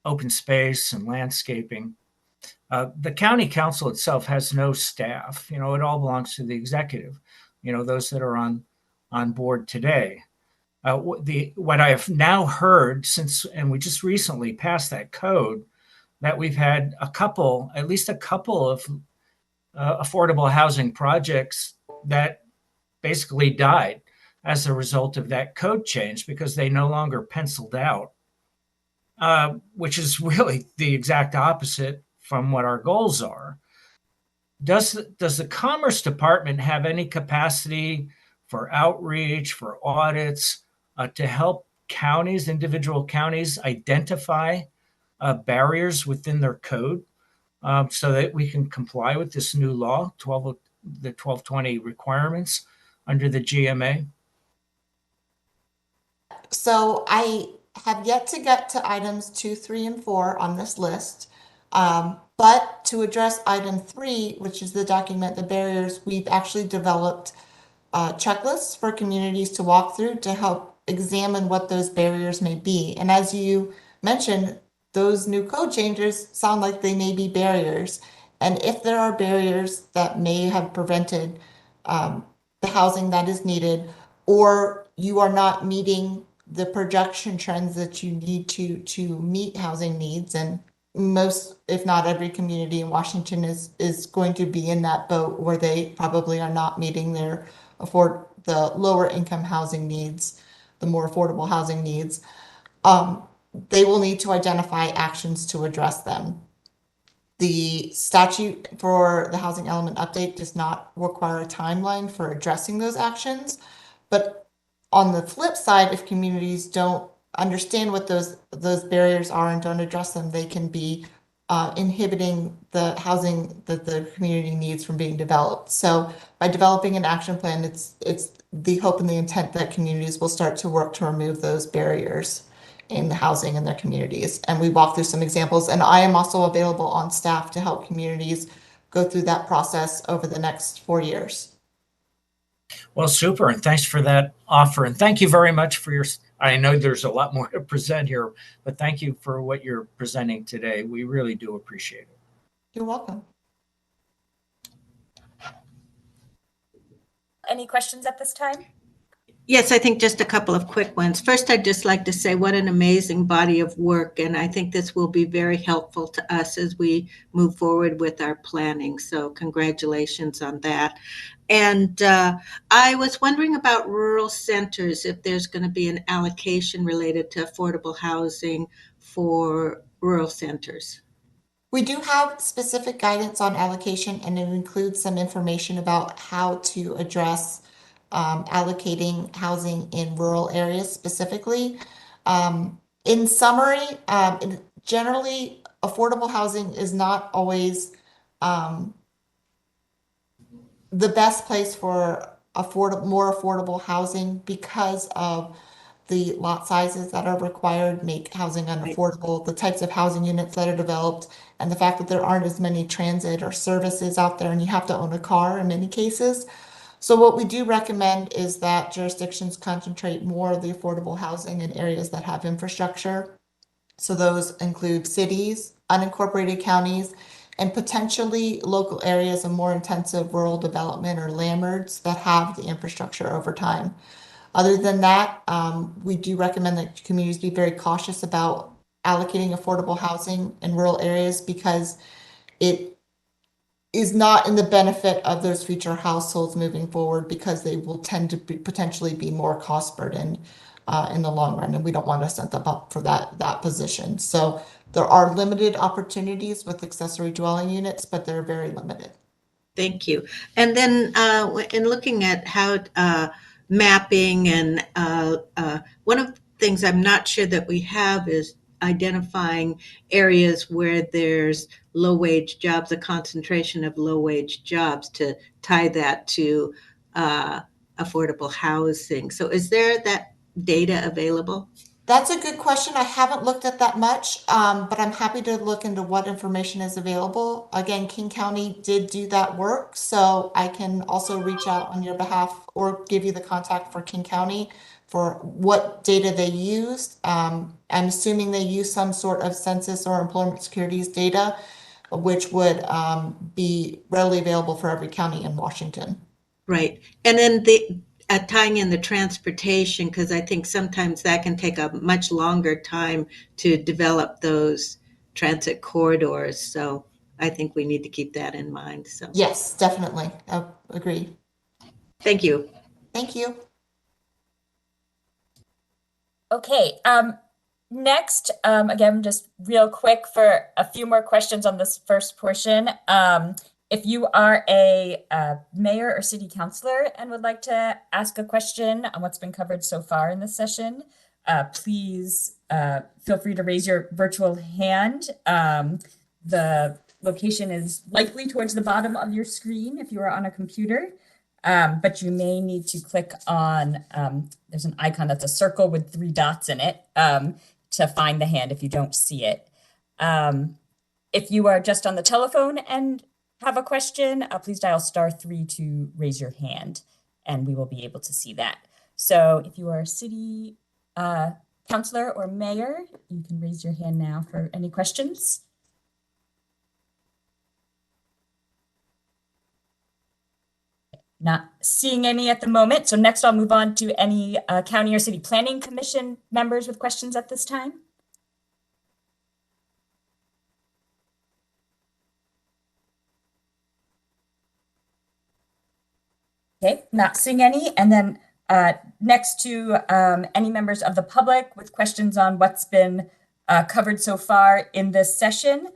open space and landscaping. The county council itself has no staff. You know, it all belongs to the executive, you know, those that are on board today. What I have now heard since, and we just recently passed that code, that we've had at least a couple of affordable housing projects that basically died as a result of that code change because they no longer penciled out, which is really the exact opposite from what our goals are. Does the Commerce Department have any capacity for outreach, for audits, to help counties, individual counties, identify barriers within their code so that we can comply with this new law, the 1220 requirements under the GMA? So I have yet to get to items 2, 3, and 4 on this list. But to address item 3, which is the document the barriers, we've actually developed checklists for communities to walk through to help examine what those barriers may be. And as you mentioned, those new code changes sound like they may be barriers. And if there are barriers that may have prevented the housing that is needed, or you are not meeting the projection trends that you need to meet housing needs, and most, if not every community in Washington is going to be in that boat where they probably are not meeting the lower income housing needs, the more affordable housing needs. They will need to identify actions to address them. The statute for the housing element update does not require a timeline for addressing those actions. But on the flip side, if communities don't understand what those barriers are and don't address them, they can be inhibiting the housing that the community needs from being developed. So by developing an action plan, it's the hope and the intent that communities will start to work to remove those barriers in the housing in their communities. And we walk through some examples, and I am also available on staff to help communities go through that process over the next 4 years. Well, super, and thanks for that offer. And thank you very much for your, I know there's a lot more to present here, but thank you for what you're presenting today. We really do appreciate it. You're welcome. Any questions at this time? Yes, I think just a couple of quick ones. First, I'd just like to say what an amazing body of work, and I think this will be very helpful to us as we move forward with our planning. So congratulations on that. And I was wondering about rural centers, if there's going to be an allocation related to affordable housing for rural centers. We do have specific guidance on allocation, and it includes some information about how to address allocating housing in rural areas specifically. In summary, generally, affordable housing is not always the best place for more affordable housing because of the lot sizes that are required make housing unaffordable, the types of housing units that are developed, and the fact that there aren't as many transit or services out there, and you have to own a car in many cases. So what we do recommend is that jurisdictions concentrate more of the affordable housing in areas that have infrastructure. So those include cities, unincorporated counties, and potentially local areas of more intensive rural development or landmarks that have the infrastructure over time. Other than that, we do recommend that communities be very cautious about allocating affordable housing in rural areas because it is not in the benefit of those future households moving forward because they will tend to potentially be more cost burdened in the long run, and we don't want to set them up for that position. So there are limited opportunities with accessory dwelling units, but they're very limited. Thank you. And then in looking at how mapping and one of the things I'm not sure that we have is identifying areas where there's low-wage jobs, a concentration of low-wage jobs to tie that to affordable housing. So is there that data available? That's a good question. I haven't looked at that much, but I'm happy to look into what information is available. Again, King County did do that work, so I can also reach out on your behalf or give you the contact for King County for what data they used. I'm assuming they use some sort of census or employment securities data, which would be readily available for every county in Washington. Right. And then tying in the transportation, because I think sometimes that can take a much longer time to develop those transit corridors. So I think we need to keep that in mind. So yes, definitely. Agreed. Thank you. Thank you. Okay, next, again, just real quick for a few more questions on this first portion. If you are a mayor or city councilor and would like to ask a question on what's been covered so far in this session, please feel free to raise your virtual hand. The location is likely towards the bottom of your screen if you are on a computer. But you may need to click on, there's an icon that's a circle with 3 dots in it to find the hand if you don't see it. If you are just on the telephone and have a question, please dial *3 to raise your hand and we will be able to see that. So if you are a city councilor or mayor, you can raise your hand now for any questions. Not seeing any at the moment. So next I'll move on to any county or city planning commission members with questions at this time. Okay, not seeing any. And then next to any members of the public with questions on what's been covered so far in this session,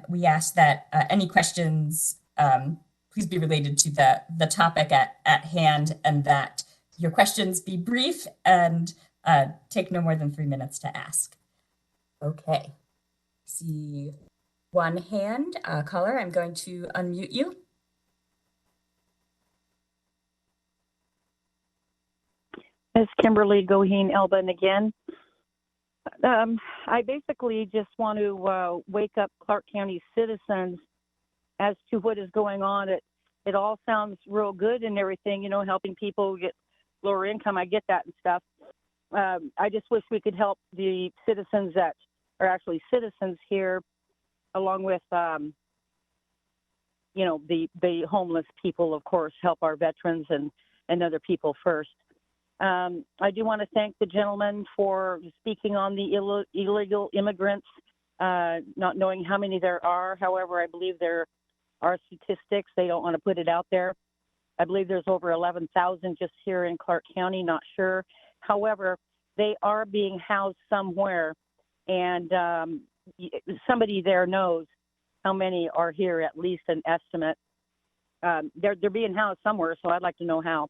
We ask that any questions please be related to the topic at hand, and that your questions be brief and take no more than 3 minutes to ask. Okay. See one hand. Caller, I'm going to unmute you. Ms. Kimberly Goheen Elbin again. I basically just want to wake up Clark County citizens as to what is going on. It all sounds real good and everything, you know, helping people get lower income. I get that and stuff. I just wish we could help the citizens that are actually citizens here, along with, you know, the homeless people, of course, help our veterans and other people first. I do want to thank the gentleman for speaking on the illegal immigrants, not knowing how many there are. However, I believe there are statistics. They don't want to put it out there. I believe there's over 11,000 just here in Clark County, not sure. However, they are being housed somewhere, and somebody there knows how many are here, at least an estimate. They're being housed somewhere, so I'd like to know how.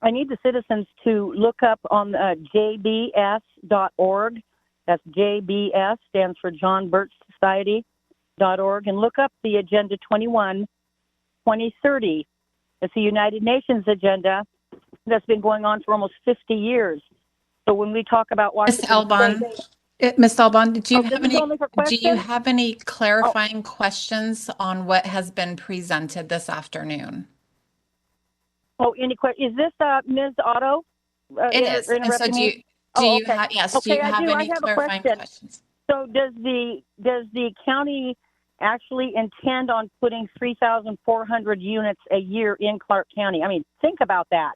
I need the citizens to look up on jbs.org. That's JBS, stands for John Birch Society.org, and look up the Agenda 21 2030. It's a United Nations agenda that's been going on for almost 50 years. So when we talk about Ms. Elbon, do you have any clarifying questions on what has been presented this afternoon? Oh, any question? Is this Ms. Otto? It is. And so do you have, yes, do you have any clarifying questions? So does the county actually intend on putting 3,400 units a year in Clark County? I mean, think about that.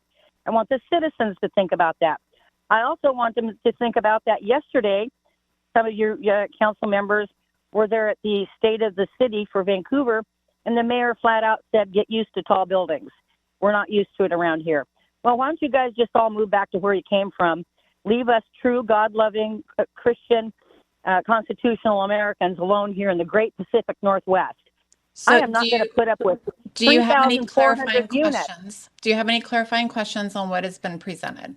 I want the citizens to think about that. I also want them to think about that. Yesterday, some of your council members were there at the State of the City for Vancouver, and the mayor flat out said, get used to tall buildings. We're not used to it around here. Well, why don't you guys just all move back to where you came from? Leave us true, God-loving, Christian, constitutional Americans alone here in the great Pacific Northwest. So I am not going to put up with 3,400 units. Questions? Do you have any clarifying questions on what has been presented?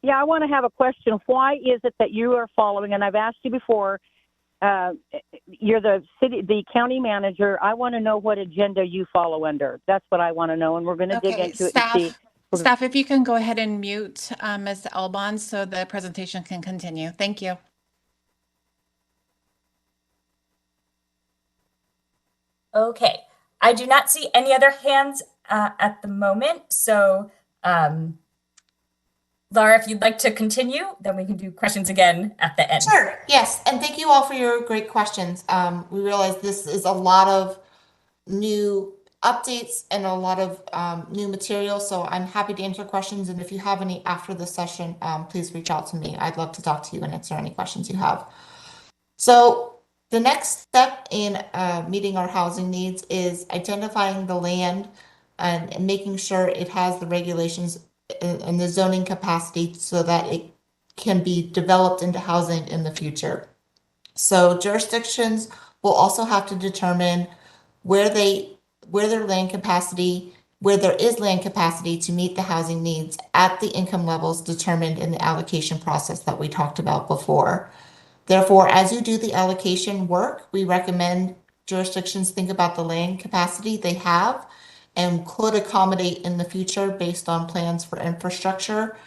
Yeah, I want to have a question. Why is it that you are following, and I've asked you before, you're the county manager. I want to know what agenda you follow under. That's what I want to know, and we're going to dig into it and see. Staff, if you can go ahead and mute Ms. Elbon so the presentation can continue. Thank you. Okay, I do not see any other hands at the moment. So, Laura, if you'd like to continue, then we can do questions again at the end. Sure, yes, and thank you all for your great questions. We realize this is a lot of new updates and a lot of new material, so I'm happy to answer questions, and if you have any after the session, please reach out to me. I'd love to talk to you and answer any questions you have. So the next step in meeting our housing needs is identifying the land and making sure it has the regulations and the zoning capacity so that it can be developed into housing in the future. So jurisdictions will also have to determine where there is land capacity to meet the housing needs at the income levels determined in the allocation process that we talked about before. Therefore, as you do the allocation work, we recommend jurisdictions think about the land capacity they have and could accommodate in the future based on plans for infrastructure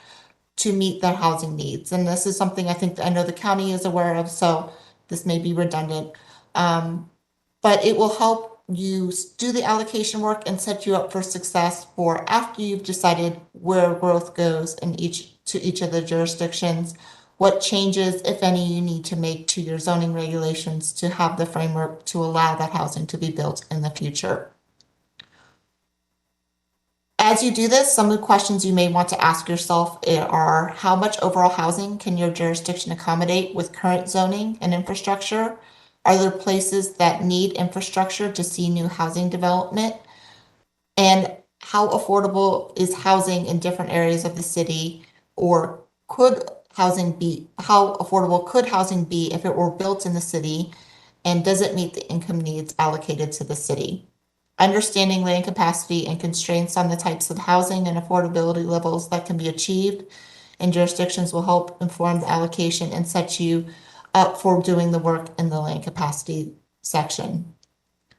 to meet their housing needs. And this is something I know the county is aware of, so this may be redundant. But it will help you do the allocation work and set you up for success for after you've decided where growth goes in each of the jurisdictions, what changes, if any, you need to make to your zoning regulations to have the framework to allow that housing to be built in the future. As you do this, some of the questions you may want to ask yourself are, how much overall housing can your jurisdiction accommodate with current zoning and infrastructure? Are there places that need infrastructure to see new housing development? And how affordable is housing in different areas of the city? Or how affordable could housing be if it were built in the city? and does it meet the income needs allocated to the city? Understanding land capacity and constraints on the types of housing and affordability levels that can be achieved in jurisdictions will help inform the allocation and set you up for doing the work in the land capacity section.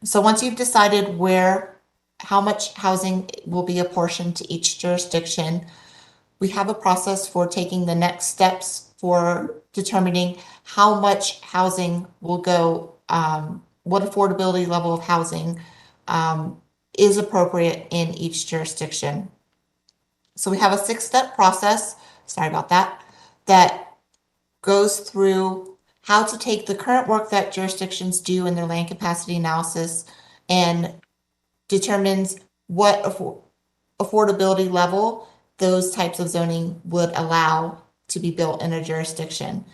So once you've decided how much housing will be apportioned to each jurisdiction, we have a process for taking the next steps for determining how much housing will go, what affordability level of housing is appropriate in each jurisdiction. So we have a 6-step process, sorry about that, that goes through how to take the current work that jurisdictions do in their land capacity analysis and determines what affordability level those types of zoning would allow to be built in a jurisdiction.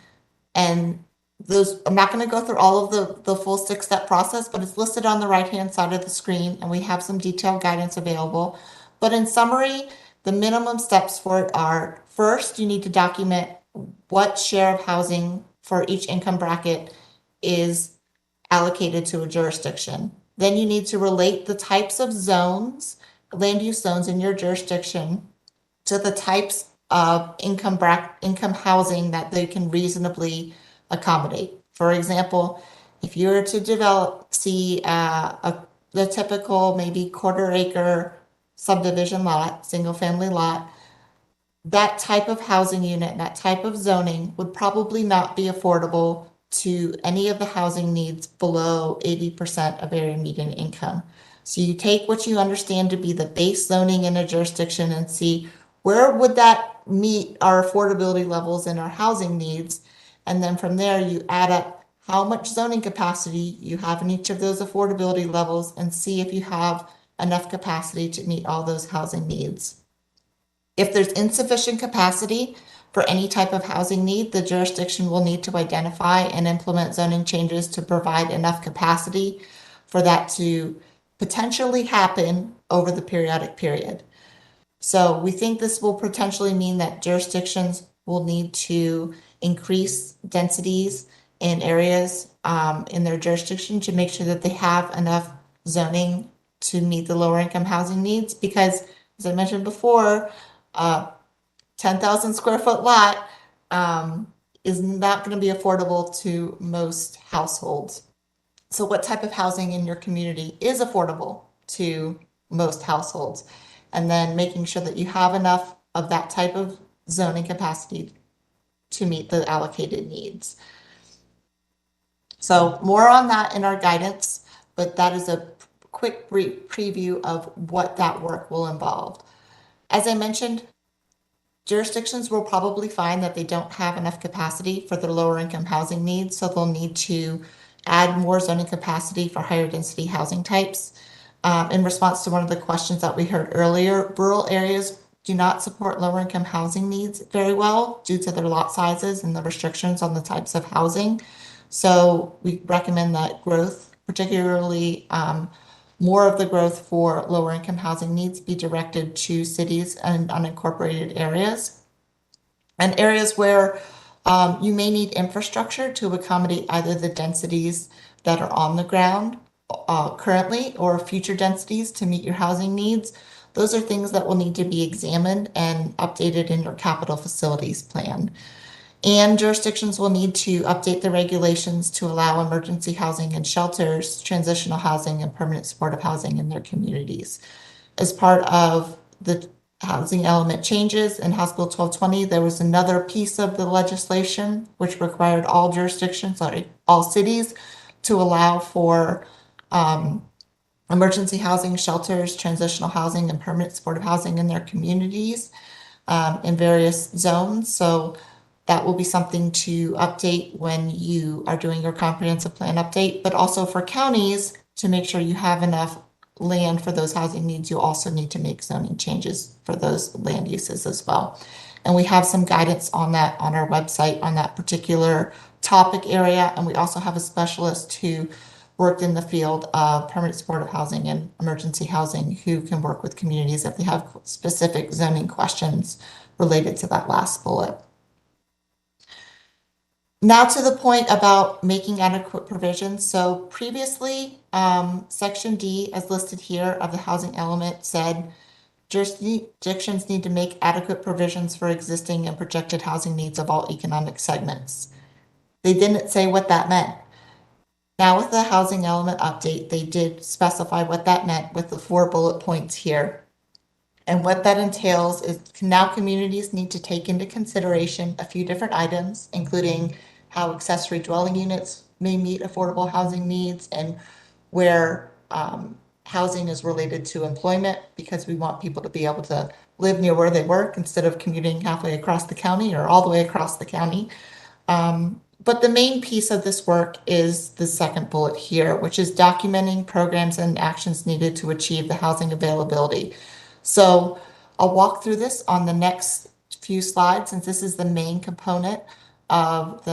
And those, I'm not going to go through all of the full 6-step process, but it's listed on the right-hand side of the screen, and we have some detailed guidance available. But in summary, the minimum steps for it are: first, you need to document what share of housing for each income bracket is allocated to a jurisdiction. Then you need to relate the types of zones, land use zones in your jurisdiction, to the types of income housing that they can reasonably accommodate. For example, if you were to the typical maybe 1/4 acre subdivision lot, single family lot, that type of housing unit, that type of zoning would probably not be affordable to any of the housing needs below 80% of area median income. So you take what you understand to be the base zoning in a jurisdiction and see where would that meet our affordability levels and our housing needs. And then from there, you add up how much zoning capacity you have in each of those affordability levels and see if you have enough capacity to meet all those housing needs. If there's insufficient capacity for any type of housing need, the jurisdiction will need to identify and implement zoning changes to provide enough capacity for that to potentially happen over the periodic period. So we think this will potentially mean that jurisdictions will need to increase densities in areas in their jurisdiction to make sure that they have enough zoning to meet the lower income housing needs. Because as I mentioned before, 10,000 square foot lot is not going to be affordable to most households. So what type of housing in your community is affordable to most households? And then making sure that you have enough of that type of zoning capacity to meet the allocated needs. So more on that in our guidance, but that is a quick preview of what that work will involve. As I mentioned, jurisdictions will probably find that they don't have enough capacity for their lower income housing needs, so they'll need to add more zoning capacity for higher density housing types. In response to one of the questions that we heard earlier, rural areas do not support lower income housing needs very well due to their lot sizes and the restrictions on the types of housing. So we recommend that growth, particularly more of the growth for lower income housing needs, be directed to cities and unincorporated areas, and areas where you may need infrastructure to accommodate either the densities that are on the ground currently or future densities to meet your housing needs. Those are things that will need to be examined and updated in your capital facilities plan. And jurisdictions will need to update the regulations to allow emergency housing and shelters, transitional housing, and permanent supportive housing in their communities. As part of the housing element changes in House Bill 1220, there was another piece of the legislation which required all all cities to allow for emergency housing, shelters, transitional housing, and permanent supportive housing in their communities in various zones. So that will be something to update when you are doing your comprehensive plan update, but also for counties to make sure you have enough land for those housing needs. You also need to make zoning changes for those land uses as well. And we have some guidance on that on our website on that particular topic area. And we also have a specialist who worked in the field of permanent supportive housing and emergency housing who can work with communities if they have specific zoning questions related to that last bullet. Now to the point about making adequate provisions. So previously, Section D, as listed here of the housing element, said jurisdictions need to make adequate provisions for existing and projected housing needs of all economic segments. They didn't say what that meant. Now with the housing element update, they did specify what that meant with the 4 bullet points here. And what that entails is now communities need to take into consideration a few different items, including how accessory dwelling units may meet affordable housing needs and where housing is related to employment, because we want people to be able to live near where they work instead of commuting halfway across the county or all the way across the county. But the main piece of this work is the second bullet here, which is documenting programs and actions needed to achieve the housing availability. So I'll walk through this on the next few slides, since this is the main component of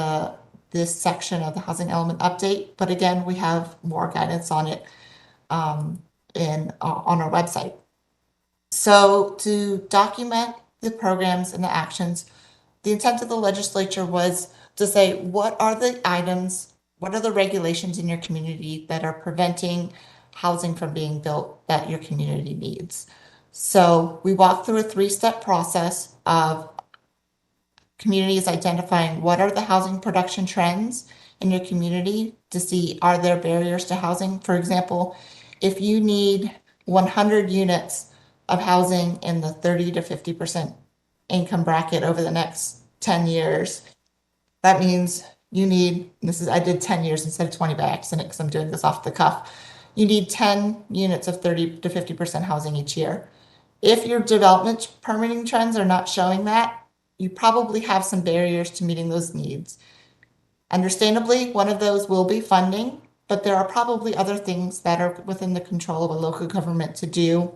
this section of the housing element update. But again, we have more guidance on it on our website. So to document the programs and the actions, the intent of the legislature was to say, what are the items, what are the regulations in your community that are preventing housing from being built that your community needs? So we walk through a 3-step process of communities identifying what are the housing production trends in your community to see, are there barriers to housing? For example, if you need 100 units of housing in the 30 to 50% income bracket over the next 10 years, that means you need, I did 10 years instead of 20 by accident because I'm doing this off the cuff. You need 10 units of 30 to 50% housing each year. If your development permitting trends are not showing that, you probably have some barriers to meeting those needs. Understandably, one of those will be funding, but there are probably other things that are within the control of a local government to do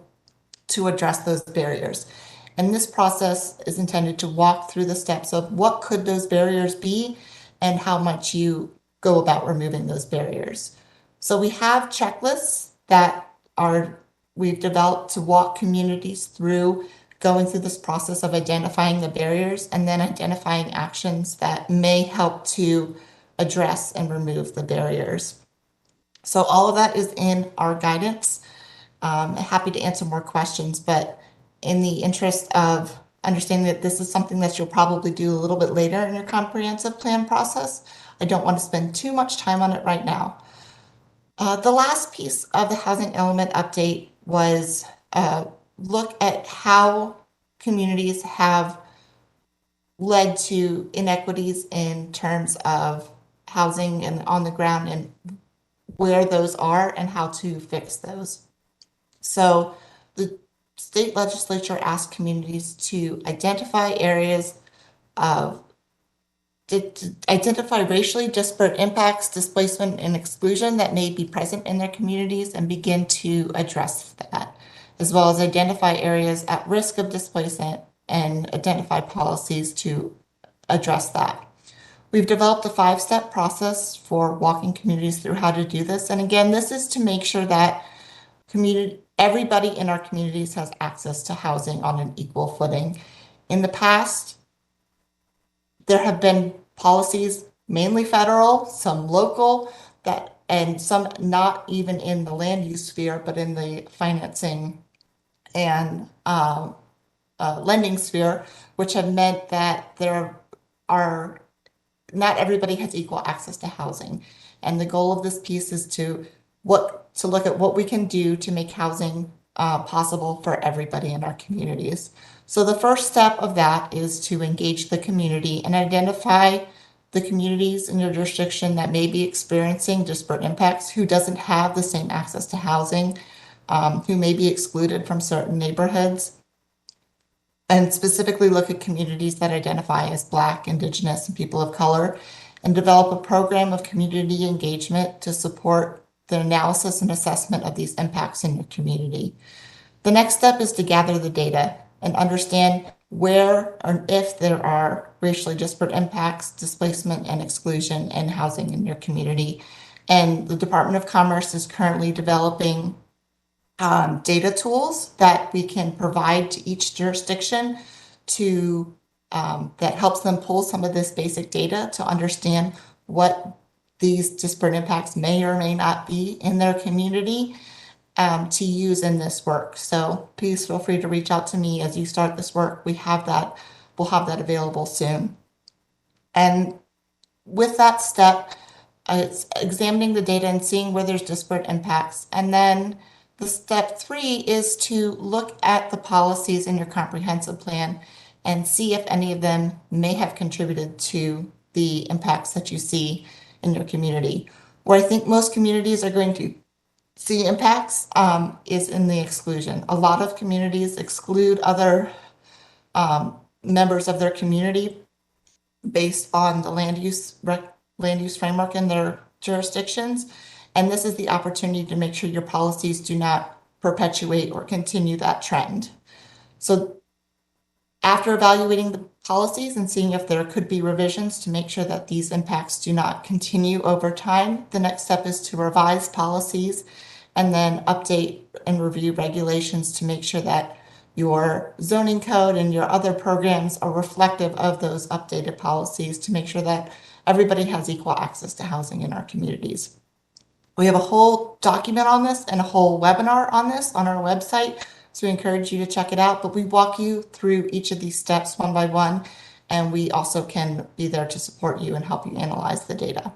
to address those barriers. And this process is intended to walk through the steps of what could those barriers be and how much you go about removing those barriers. So we have checklists that we've developed to walk communities through going through this process of identifying the barriers and then identifying actions that may help to address and remove the barriers. So all of that is in our guidance. Happy to answer more questions, but in the interest of understanding that this is something that you'll probably do a little bit later in your comprehensive plan process, I don't want to spend too much time on it right now. The last piece of the housing element update was look at how communities have led to inequities in terms of housing and on the ground and where those are and how to fix those. So the state legislature asked communities to identify areas of identify racially disparate impacts, displacement, and exclusion that may be present in their communities and begin to address that, as well as identify areas at risk of displacement and identify policies to address that. We've developed a 5-step process for walking communities through how to do this. And again, this is to make sure that everybody in our communities has access to housing on an equal footing. In the past, there have been policies, mainly federal, some local, and some not even in the land use sphere, but in the financing and lending sphere, which have meant that not everybody has equal access to housing. And the goal of this piece is to look at what we can do to make housing possible for everybody in our communities. So the first step of that is to engage the community and identify the communities in your jurisdiction that may be experiencing disparate impacts, who doesn't have the same access to housing, who may be excluded from certain neighborhoods, and specifically look at communities that identify as Black, Indigenous, and people of color, and develop a program of community engagement to support the analysis and assessment of these impacts in your community. The next step is to gather the data and understand where or if there are racially disparate impacts, displacement, and exclusion in housing in your community. And the Department of Commerce is currently developing data tools that we can provide to each jurisdiction to that helps them pull some of this basic data to understand what these disparate impacts may or may not be in their community to use in this work. So please feel free to reach out to me as you start this work. We'll have that available soon. And with that step, it's examining the data and seeing where there's disparate impacts. And then the step 3 is to look at the policies in your comprehensive plan and see if any of them may have contributed to the impacts that you see in your community. Where I think most communities are going to see impacts is in the exclusion. A lot of communities exclude other members of their community based on the land use framework in their jurisdictions. And this is the opportunity to make sure your policies do not perpetuate or continue that trend. So after evaluating the policies and seeing if there could be revisions to make sure that these impacts do not continue over time, the next step is to revise policies and then update and review regulations to make sure that your zoning code and your other programs are reflective of those updated policies to make sure that everybody has equal access to housing in our communities. We have a whole document on this and a whole webinar on this on our website, so we encourage you to check it out. But we walk you through each of these steps one by one, and we also can be there to support you and help you analyze the data.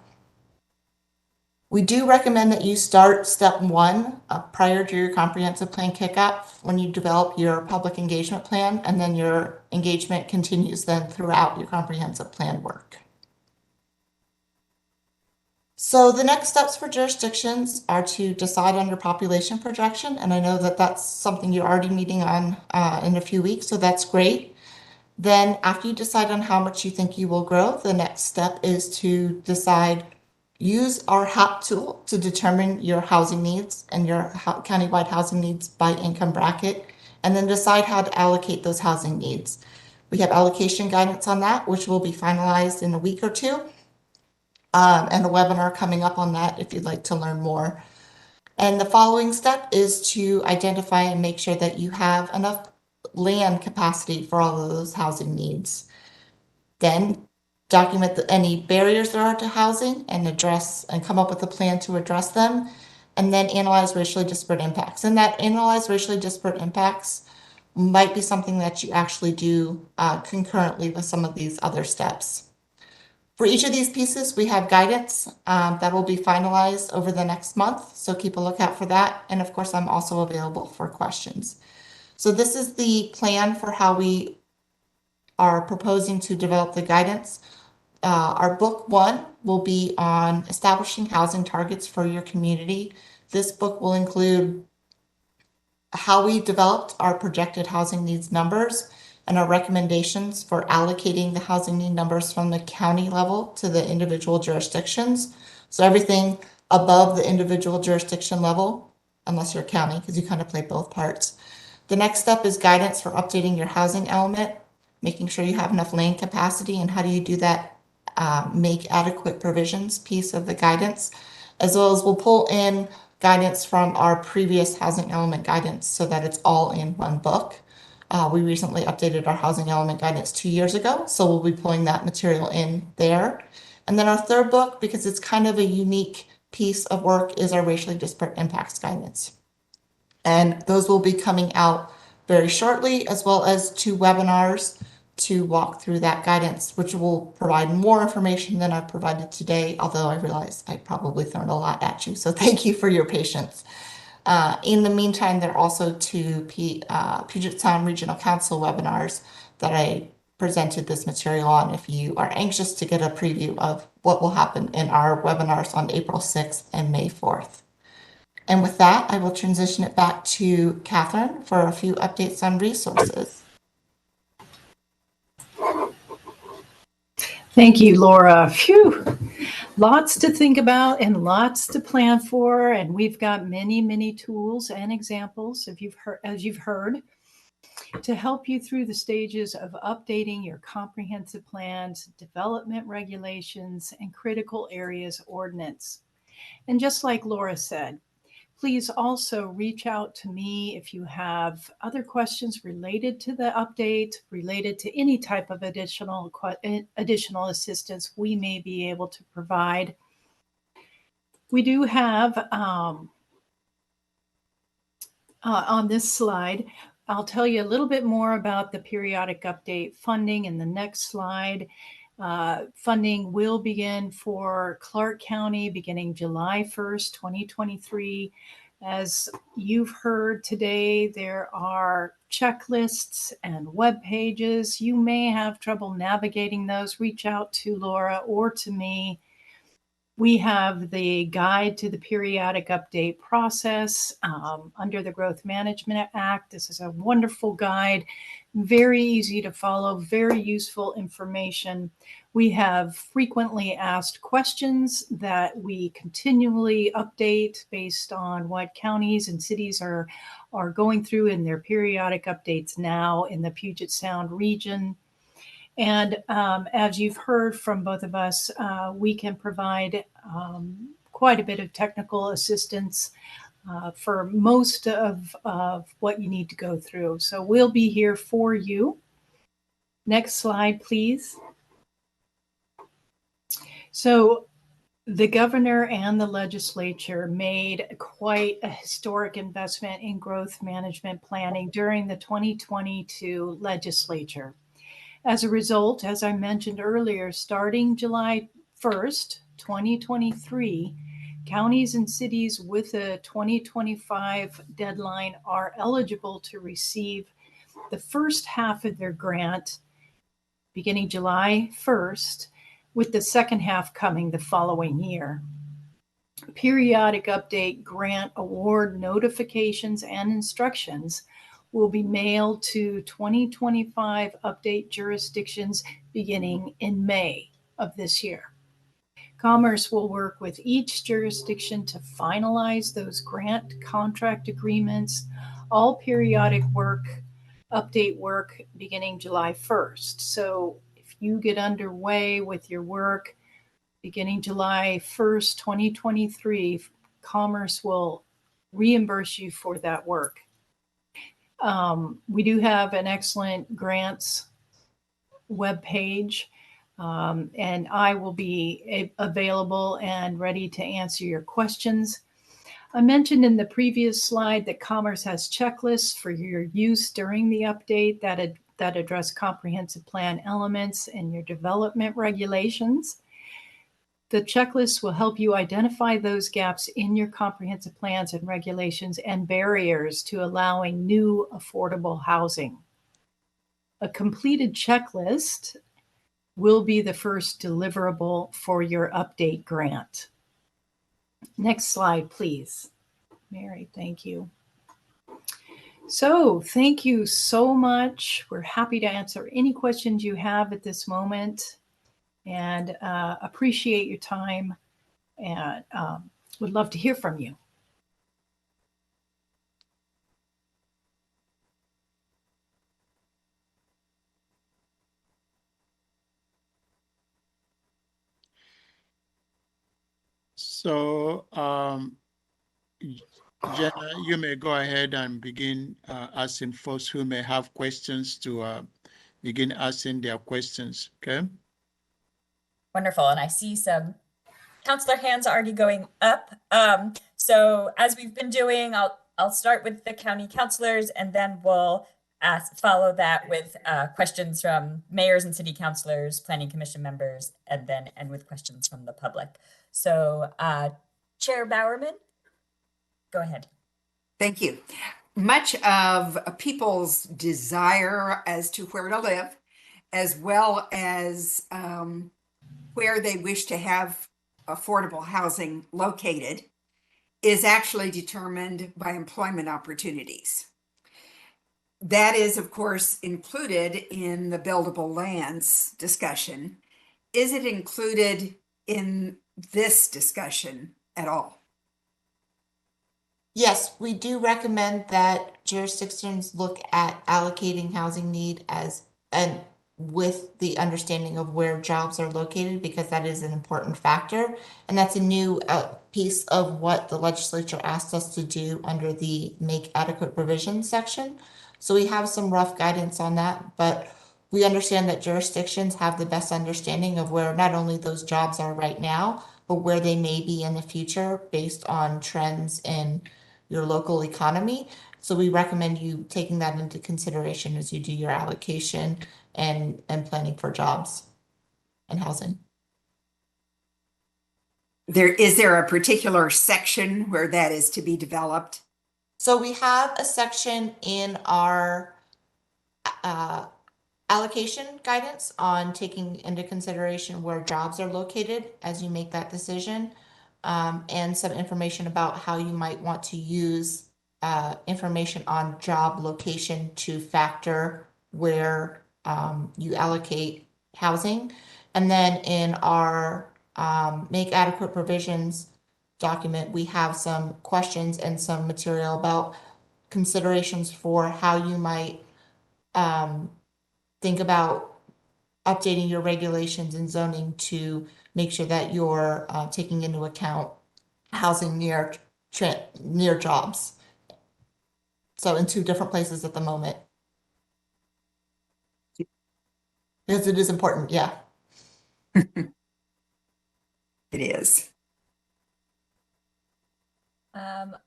We do recommend that you start step 1 prior to your comprehensive plan kickoff when you develop your public engagement plan, and then your engagement continues then throughout your comprehensive plan work. So the next steps for jurisdictions are to decide on your population projection, and I know that that's something you're already meeting on in a few weeks, so that's great. Then after you decide on how much you think you will grow, the next step is to decide, use our HAP tool to determine your housing needs and your countywide housing needs by income bracket, and then decide how to allocate those housing needs. We have allocation guidance on that, which will be finalized in a week or two, and a webinar coming up on that if you'd like to learn more. And the following step is to identify and make sure that you have enough land capacity for all of those housing needs. Then document any barriers there are to housing and address and come up with a plan to address them, and then analyze racially disparate impacts. And that analyze racially disparate impacts might be something that you actually do concurrently with some of these other steps. For each of these pieces, we have guidance that will be finalized over the next month, so keep a lookout for that. And of course, I'm also available for questions. So this is the plan for how we are proposing to develop the guidance. Our book 1 will be on establishing housing targets for your community. This book will include how we developed our projected housing needs numbers and our recommendations for allocating the housing need numbers from the county level to the individual jurisdictions. So everything above the individual jurisdiction level, unless you're a county, because you kind of play both parts. The next step is guidance for updating your housing element, making sure you have enough land capacity, and how do you do that make adequate provisions piece of the guidance, as well as we'll pull in guidance from our previous housing element guidance so that it's all in one book. We recently updated our housing element guidance 2 years ago, so we'll be pulling that material in there. And then our third book, because it's kind of a unique piece of work, is our racially disparate impacts guidance. And those will be coming out very shortly, as well as 2 webinars to walk through that guidance, which will provide more information than I've provided today, although I realize I probably thrown a lot at you, so thank you for your patience. In the meantime, there are also 2 Puget Sound Regional Council webinars that I presented this material on if you are anxious to get a preview of what will happen in our webinars on April 6th and May 4th. And with that, I will transition it back to Catherine for a few updates on resources. Thank you, Laura. Phew. Lots to think about and lots to plan for. And we've got many, many tools and examples, as you've heard, to help you through the stages of updating your comprehensive plans, development regulations, and critical areas ordinance. And just like Laura said, Please also reach out to me if you have other questions related to the update, related to any type of additional assistance we may be able to provide. We do have on this slide, I'll tell you a little bit more about the periodic update funding in the next slide. Funding will begin for Clark County beginning July 1st, 2023. As you've heard today, there are checklists and web pages. You may have trouble navigating those. Reach out to Laura or to me. We have the guide to the periodic update process under the Growth Management Act. This is a wonderful guide, very easy to follow, very useful information. We have frequently asked questions that we continually update based on what counties and cities are going through in their periodic updates now in the Puget Sound region. And as you've heard from both of us, we can provide quite a bit of technical assistance for most of what you need to go through. So we'll be here for you. Next slide, please. So the governor and the legislature made quite a historic investment in growth management planning during the 2022 legislature. As a result, as I mentioned earlier, starting July 1st, 2023, counties and cities with a 2025 deadline are eligible to receive the first half of their grant beginning July 1st, with the second half coming the following year. Periodic update grant award notifications and instructions will be mailed to 2025 update jurisdictions beginning in May of this year. Commerce will work with each jurisdiction to finalize those grant contract agreements, all periodic work, update work beginning July 1st. So if you get underway with your work beginning July 1st, 2023, Commerce will reimburse you for that work. We do have an excellent grants webpage, and I will be available and ready to answer your questions. I mentioned in the previous slide that Commerce has checklists for your use during the update that address comprehensive plan elements and your development regulations. The checklist will help you identify those gaps in your comprehensive plans and regulations and barriers to allowing new affordable housing. A completed checklist will be the first deliverable for your update grant. Next slide, please. Mary, thank you. So thank you so much. We're happy to answer any questions you have at this moment, and appreciate your time, and would love to hear from you. So, Jenna, you may go ahead and begin asking folks who may have questions to begin asking their questions, okay? Wonderful. And I see some counselor hands already going up. So as we've been doing, I'll start with the county counselors, and then we'll follow that with questions from mayors and city councilors, planning commission members, and then end with questions from the public. So Chair Bowerman, go ahead. Thank you. Much of people's desire as to where to live, as well as where they wish to have affordable housing located, is actually determined by employment opportunities. That is, of course, included in the buildable lands discussion. Is it included in this discussion at all? Yes, we do recommend that jurisdictions look at allocating housing need and with the understanding of where jobs are located, because that is an important factor. And that's a new piece of what the legislature asked us to do under the Make Adequate Provisions section. So we have some rough guidance on that, but we understand that jurisdictions have the best understanding of where not only those jobs are right now, but where they may be in the future based on trends in your local economy. So we recommend you taking that into consideration as you do your allocation and planning for jobs and housing. Is there a particular section where that is to be developed? So we have a section in our allocation guidance on taking into consideration where jobs are located as you make that decision, and some information about how you might want to use information on job location to factor where you allocate housing. And then in our Make Adequate Provisions document, we have some questions and some material about considerations for how you might think about updating your regulations and zoning to make sure that you're taking into account housing near jobs. So in two different places at the moment. Because it is important, yeah. It is.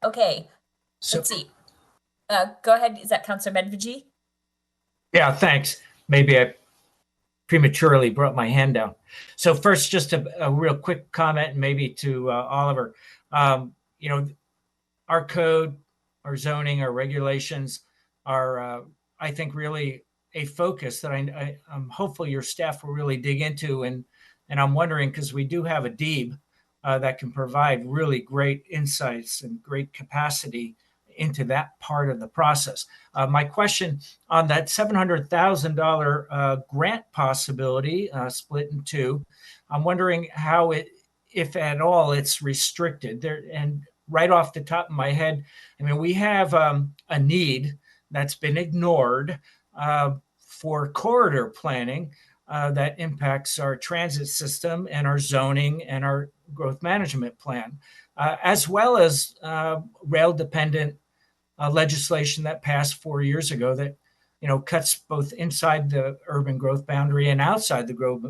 Okay, So, let's see. Go ahead. Is that Councilor Medveji? yeah, thanks. Maybe I prematurely brought my hand down. So first, just a real quick comment, maybe to Oliver. You know, our code, our zoning, our regulations are, I think, really a focus that I'm hopeful your staff will really dig into. And I'm wondering, because we do have a DEEB that can provide really great insights and great capacity into that part of the process. My question on that $700,000 grant possibility split in two, I'm wondering how it, if at all, it's restricted there. And right off the top of my head, I mean, we have a need that's been ignored for corridor planning that impacts our transit system and our zoning and our growth management plan, as well as rail-dependent legislation that passed 4 years ago that, you know, cuts both inside the urban growth boundary and outside the growth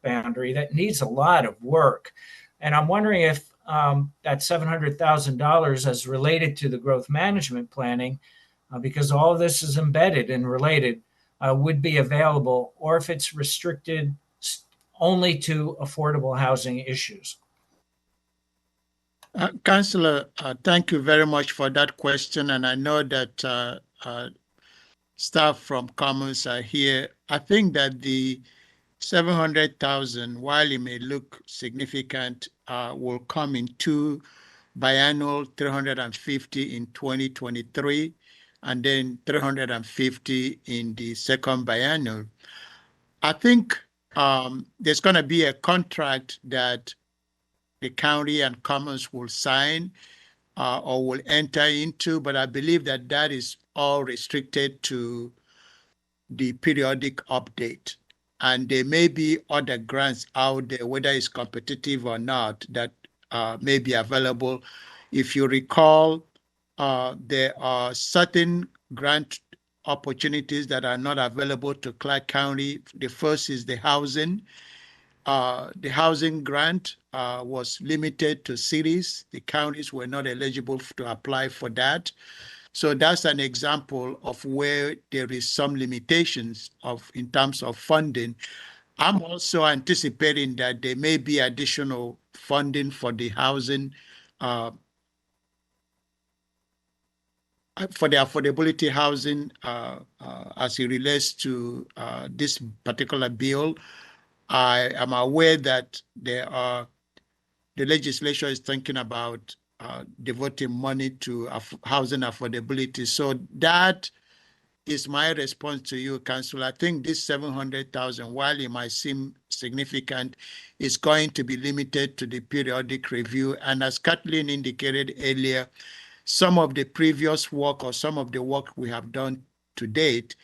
boundary that needs a lot of work. And I'm wondering if that $700,000 as related to the growth management planning, because all of this is embedded and related, would be available, or if it's restricted only to affordable housing issues. Councillor, thank you very much for that question. And I know that staff from Commons are here. I think that the 700,000, while it may look significant, will come in two biannual, 350 in 2023, and then 350 in the second biannual. I think there's going to be a contract that the county and Commons will sign or will enter into, but I believe that that is all restricted to the periodic update. And there may be other grants out there, whether it's competitive or not, that may be available. If you recall, there are certain grant opportunities that are not available to Clark County. The first is the housing. The housing grant was limited to cities. The counties were not eligible to apply for that. So that's an example of where there is some limitations in terms of funding. I'm also anticipating that there may be additional funding for the housing, for the affordability housing as it relates to this particular bill. I am aware that the legislature is thinking about devoting money to housing affordability. So that is my response to you, Councillor. I think this 700,000, while it might seem significant, is going to be limited to the periodic review. And as Kathleen indicated earlier, some of the previous work or some of the work we have done to date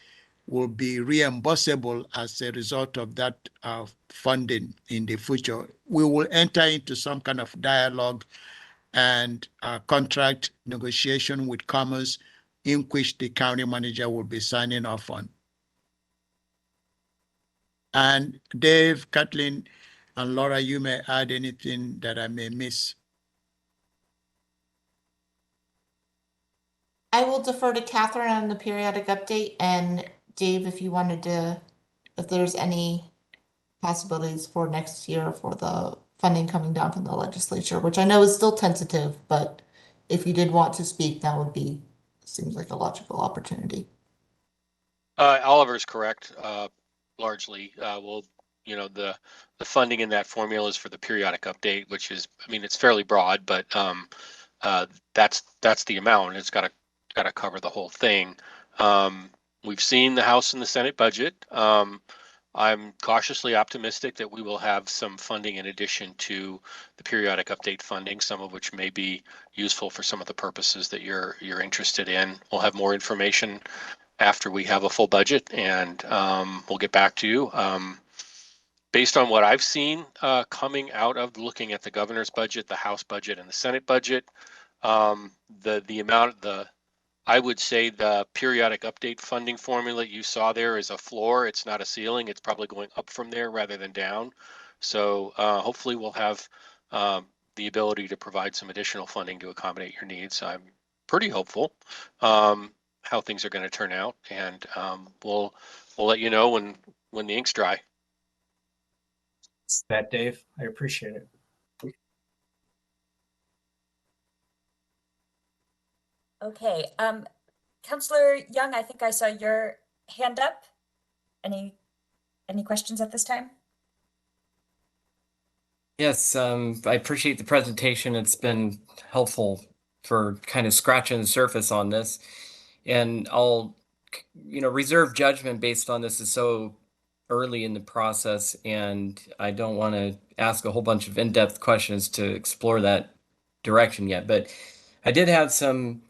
will be reimbursable as a result of that funding in the future. We will enter into some kind of dialogue and contract negotiation with Commerce, in which the county manager will be signing off on. And Dave, Kathleen, and Laura, you may add anything that I may miss. I will defer to Catherine on the periodic update, and Dave, if you wanted to, if there's any possibilities for next year for the funding coming down from the legislature, which I know is still tentative, but if you did want to speak, that would be, seems like a logical opportunity. Oliver's correct, largely. The funding in that formula is for the periodic update, which is, I mean, it's fairly broad, but that's the amount. It's got to cover the whole thing. We've seen the House and the Senate budget. I'm cautiously optimistic that we will have some funding in addition to the periodic update funding, some of which may be useful for some of the purposes that you're interested in. We'll have more information after we have a full budget, and we'll get back to you. Based on what I've seen coming out of looking at the governor's budget, the House budget, and the Senate budget, I would say the periodic update funding formula you saw there is a floor. It's not a ceiling. It's probably going up from there rather than down. So hopefully we'll have the ability to provide some additional funding to accommodate your needs. I'm pretty hopeful how things are going to turn out, and we'll let you know when the ink's dry. That, Dave, I appreciate it. Okay, Councillor Young, I think I saw your hand up. Any questions at this time? Yes, I appreciate the presentation. It's been helpful for kind of scratching the surface on this. And I'll, reserve judgment based on this is so early in the process, and I don't want to ask a whole bunch of in-depth questions to explore that direction yet. But I did have some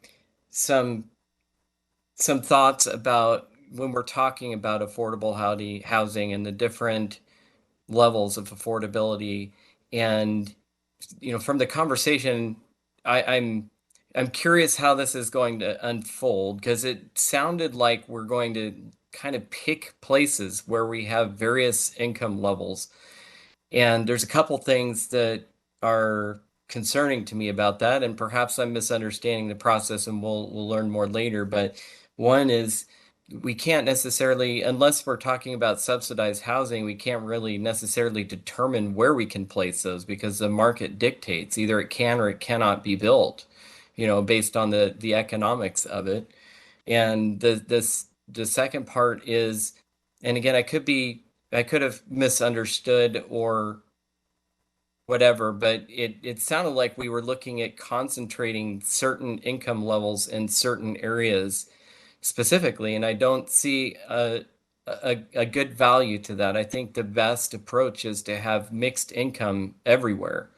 thoughts about when we're talking about affordable housing and the different levels of affordability. And from the conversation, I'm curious how this is going to unfold, because it sounded like we're going to kind of pick places where we have various income levels. And there's a couple things that are concerning to me about that, and perhaps I'm misunderstanding the process, and we'll learn more later. But one is, we can't necessarily, unless we're talking about subsidized housing, we can't really necessarily determine where we can place those, because the market dictates either it can or it cannot be built, based on the economics of it. And the second part is, and again, I could have misunderstood or whatever, but it sounded like we were looking at concentrating certain income levels in certain areas specifically, and I don't see a good value to that. I think the best approach is to have mixed income everywhere.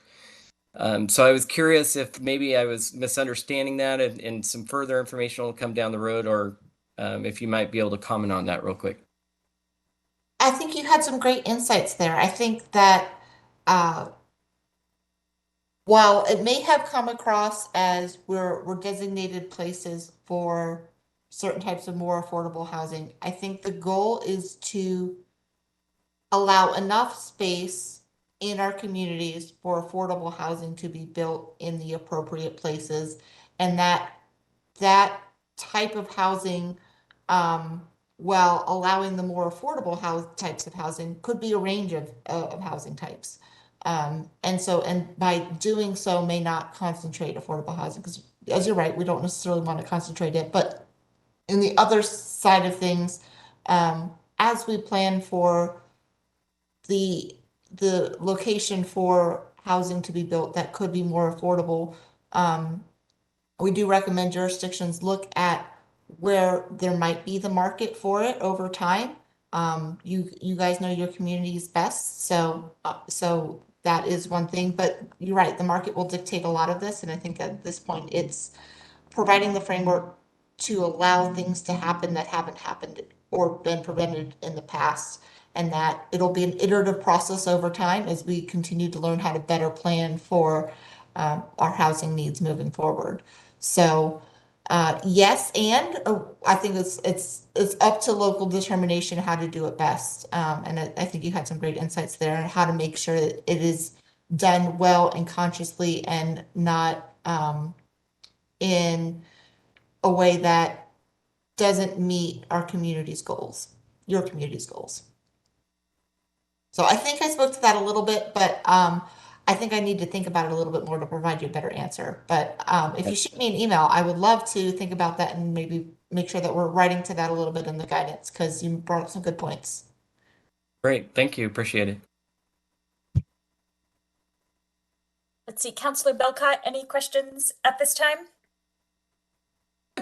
So I was curious if maybe I was misunderstanding that, and some further information will come down the road, or if you might be able to comment on that real quick. I think you had some great insights there. I think that while it may have come across as we're designated places for certain types of more affordable housing, I think the goal is to allow enough space in our communities for affordable housing to be built in the appropriate places, and that type of housing, while allowing the more affordable types of housing, could be a range of housing types. And by doing so may not concentrate affordable housing, because as you're right, we don't necessarily want to concentrate it. But in the other side of things, as we plan for the location for housing to be built that could be more affordable, we do recommend jurisdictions look at where there might be the market for it over time. You guys know your communities best, so that is one thing. But you're right, the market will dictate a lot of this, and I think at this point it's providing the framework to allow things to happen that haven't happened or been prevented in the past, and that it'll be an iterative process over time as we continue to learn how to better plan for our housing needs moving forward. So yes, and I think it's up to local determination how to do it best. And I think you had some great insights there on how to make sure that it is done well and consciously, and not in a way that doesn't meet our community's goals, your community's goals. So I think I spoke to that a little bit, but I think I need to think about it a little bit more to provide you a better answer. But if you shoot me an email, I would love to think about that and maybe make sure that we're writing to that a little bit in the guidance, because you brought up some good points. Great, thank you, appreciate it. Let's see, Councillor Belcott, any questions at this time?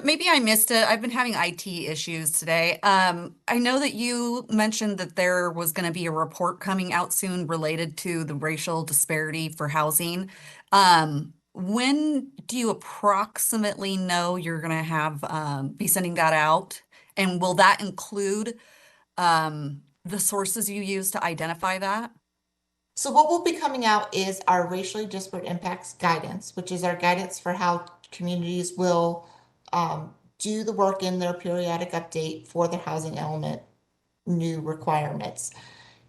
Maybe I missed it. I've been having IT issues today. I know that you mentioned that there was going to be a report coming out soon related to the racial disparity for housing. When do you approximately know you're going to have be sending that out? And will that include the sources you use to identify that? So what will be coming out is our racially disparate impacts guidance, which is our guidance for how communities will do the work in their periodic update for their housing element new requirements.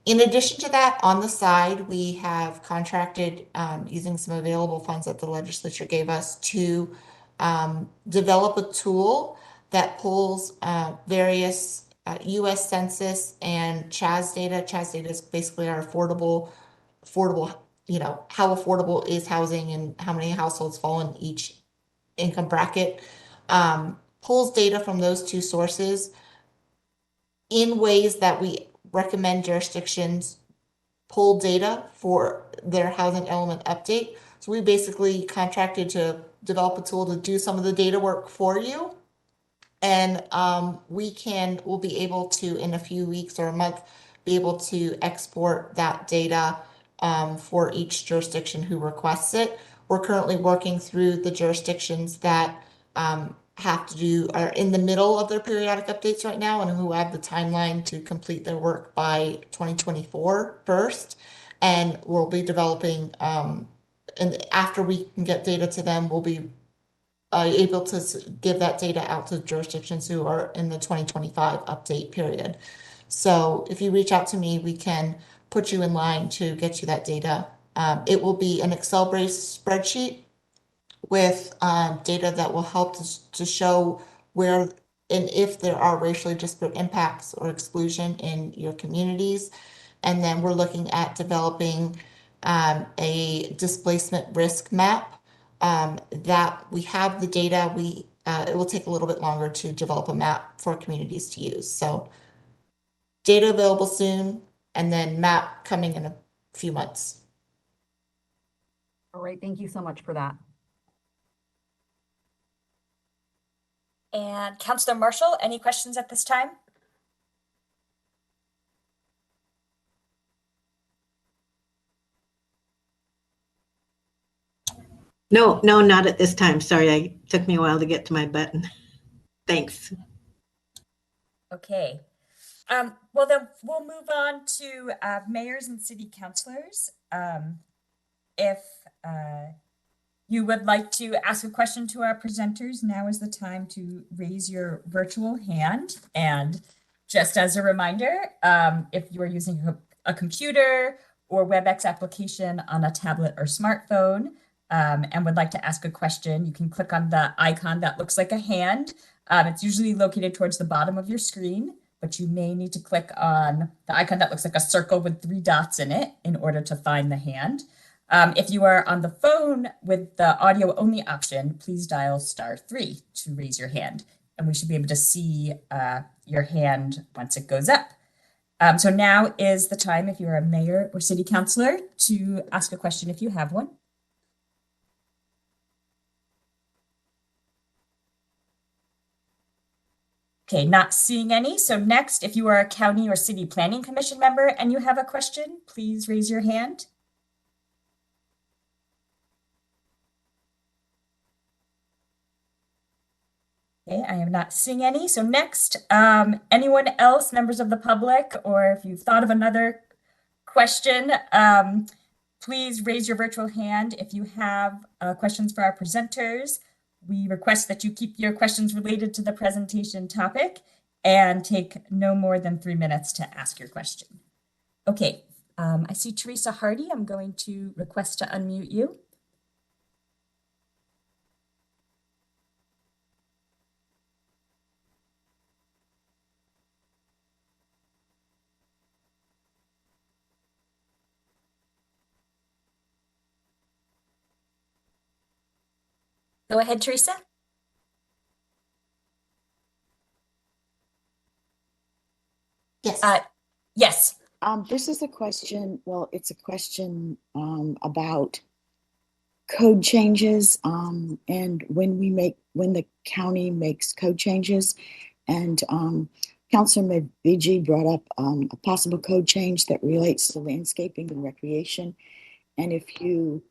In addition to that, on the side, we have contracted using some available funds that the legislature gave us to develop a tool that pulls various US Census and CHAZ data. CHAZ data is basically our affordable, you know, how affordable is housing and how many households fall in each income bracket. Pulls data from those two sources in ways that we recommend jurisdictions pull data for their housing element update. So we basically contracted to develop a tool to do some of the data work for you. And we'll be able to, in a few weeks or a month, be able to export that data for each jurisdiction who requests it. We're currently working through the jurisdictions that are in the middle of their periodic updates right now and who have the timeline to complete their work by 2024 first. And we'll be developing, and after we can get data to them, we'll be able to give that data out to jurisdictions who are in the 2025 update period. So if you reach out to me, we can put you in line to get you that data. It will be an Excel-based spreadsheet with data that will help to show where and if there are racially disparate impacts or exclusion in your communities. And then we're looking at developing a displacement risk map that we have the data. It will take a little bit longer to develop a map for communities to use. So data available soon, and then map coming in a few months. All right, thank you so much for that. And Councillor Marshall, any questions at this time? No, not at this time. Sorry, it took me a while to get to my button. Thanks. Okay. Well, then we'll move on to mayors and city councilors. If you would like to ask a question to our presenters, now is the time to raise your virtual hand. And just as a reminder, if you are using a computer or WebEx application on a tablet or smartphone and would like to ask a question, you can click on the icon that looks like a hand. It's usually located towards the bottom of your screen, but you may need to click on the icon that looks like a circle with 3 dots in it in order to find the hand. If you are on the phone with the audio only option, please dial *3 to raise your hand, and we should be able to see your hand once it goes up. So now is the time, if you're a mayor or city councilor, to ask a question if you have one. Okay, not seeing any. So next, if you are a county or city planning commission member and you have a question, please raise your hand. Okay, I am not seeing any. So next, anyone else, members of the public, or if you've thought of another question, please raise your virtual hand if you have questions for our presenters. We request that you keep your questions related to the presentation topic and take no more than 3 minutes to ask your question. Okay, I see Teresa Hardy. I'm going to request to unmute you. Go ahead, Teresa. Yes. Yes. This is a question, well, it's a question about code changes and when the county makes code changes. And Councilor Medvigi brought up a possible code change that relates to landscaping and recreation. And if you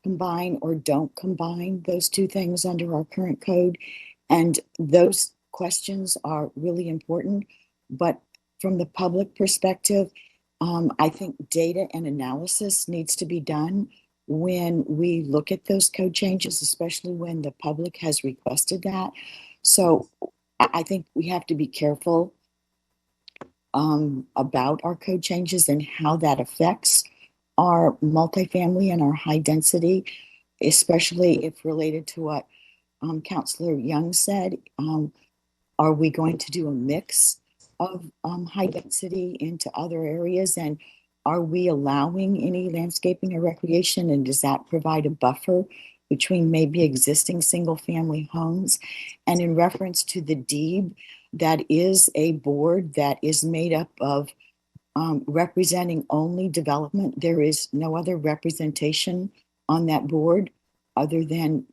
combine or don't combine those two things under our current code, and those questions are really important, but from the public perspective, I think data and analysis needs to be done when we look at those code changes, especially when the public has requested that. So I think we have to be careful about our code changes and how that affects our multifamily and our high density, especially if related to what Councilor Young said. Are we going to do a mix of high density into other areas? And are we allowing any landscaping or recreation? And does that provide a buffer between maybe existing single family homes? And in reference to the DEEB, that is a board that is made up of representing only development. There is no other representation on that board other than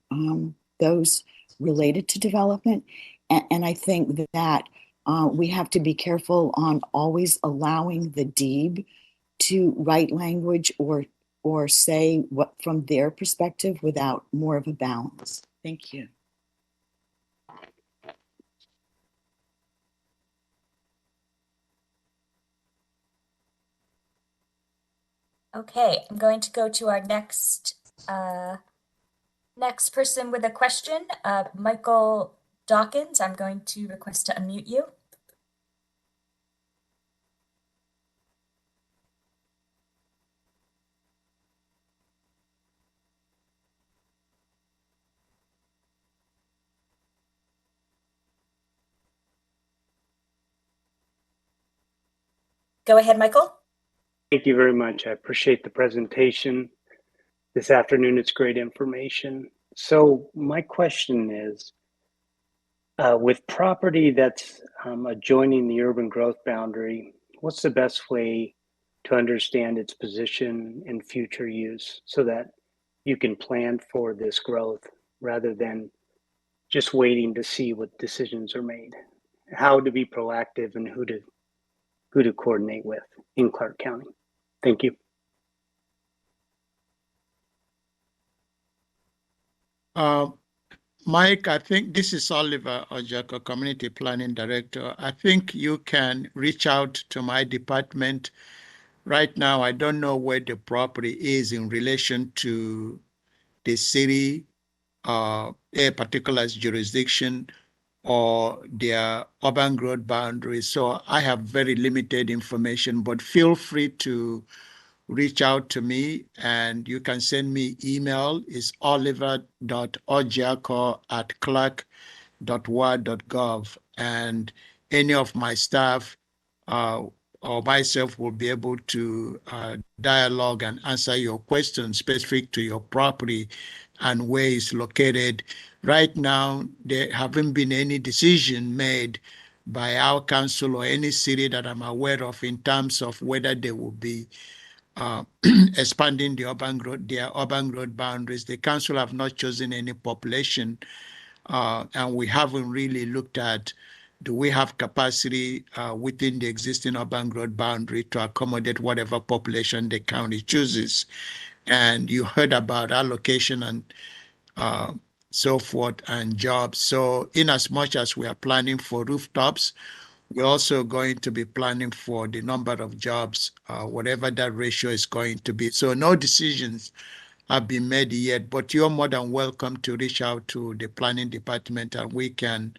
those related to development. And I think that we have to be careful on always allowing the DEEB to write language or say what from their perspective without more of a balance. Thank you. Okay, I'm going to go to our next person with a question, Michael Dawkins. I'm going to request to unmute you. Go ahead, Michael. Thank you very much. I appreciate the presentation this afternoon. It's great information. So my question is, with property that's adjoining the urban growth boundary, what's the best way to understand its position and future use so that you can plan for this growth rather than just waiting to see what decisions are made? How to be proactive and who to coordinate with in Clark County. Thank you. Mike, I think this is Oliver Ojako, Community Planning Director. I think you can reach out to my department. Right now, I don't know where the property is in relation to the city, a particular jurisdiction, or their urban growth boundaries. So I have very limited information, but feel free to reach out to me, and you can send me email. It's oliver.ojako@clark.wa.gov, and any of my staff or myself will be able to dialogue and answer your questions specific to your property and where it's located. Right now, there haven't been any decision made by our council or any city that I'm aware of in terms of whether they will be expanding their urban growth boundaries. The council have not chosen any population, and we haven't really looked at, do we have capacity within the existing urban growth boundary to accommodate whatever population the county chooses. And you heard about allocation and so forth, and jobs. So in as much as we are planning for rooftops, we're also going to be planning for the number of jobs, whatever that ratio is going to be. So no decisions have been made yet, but you're more than welcome to reach out to the planning department, and we can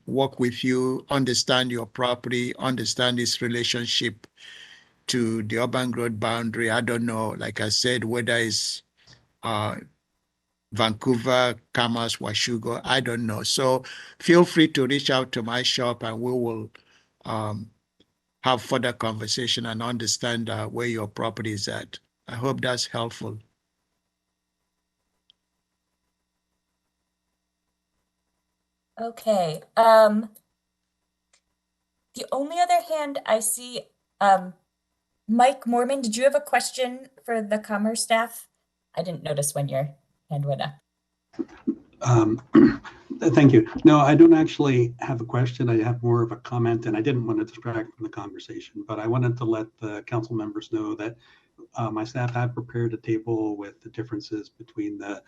work with you, understand your property, understand its relationship to the urban growth boundary. I don't know, like I said, whether it's Vancouver, Commerce, Washougal, I don't know. So feel free to reach out to my shop, and we will have further conversation and understand where your property is at. I hope that's helpful. Okay. The only other hand I see, Mike Mormon, did you have a question for the Commerce staff? I didn't notice when your hand went up. Thank you. No, I don't actually have a question. I have more of a comment, and I didn't want to distract from the conversation, but I wanted to let the council members know that my staff have prepared a table with the differences between the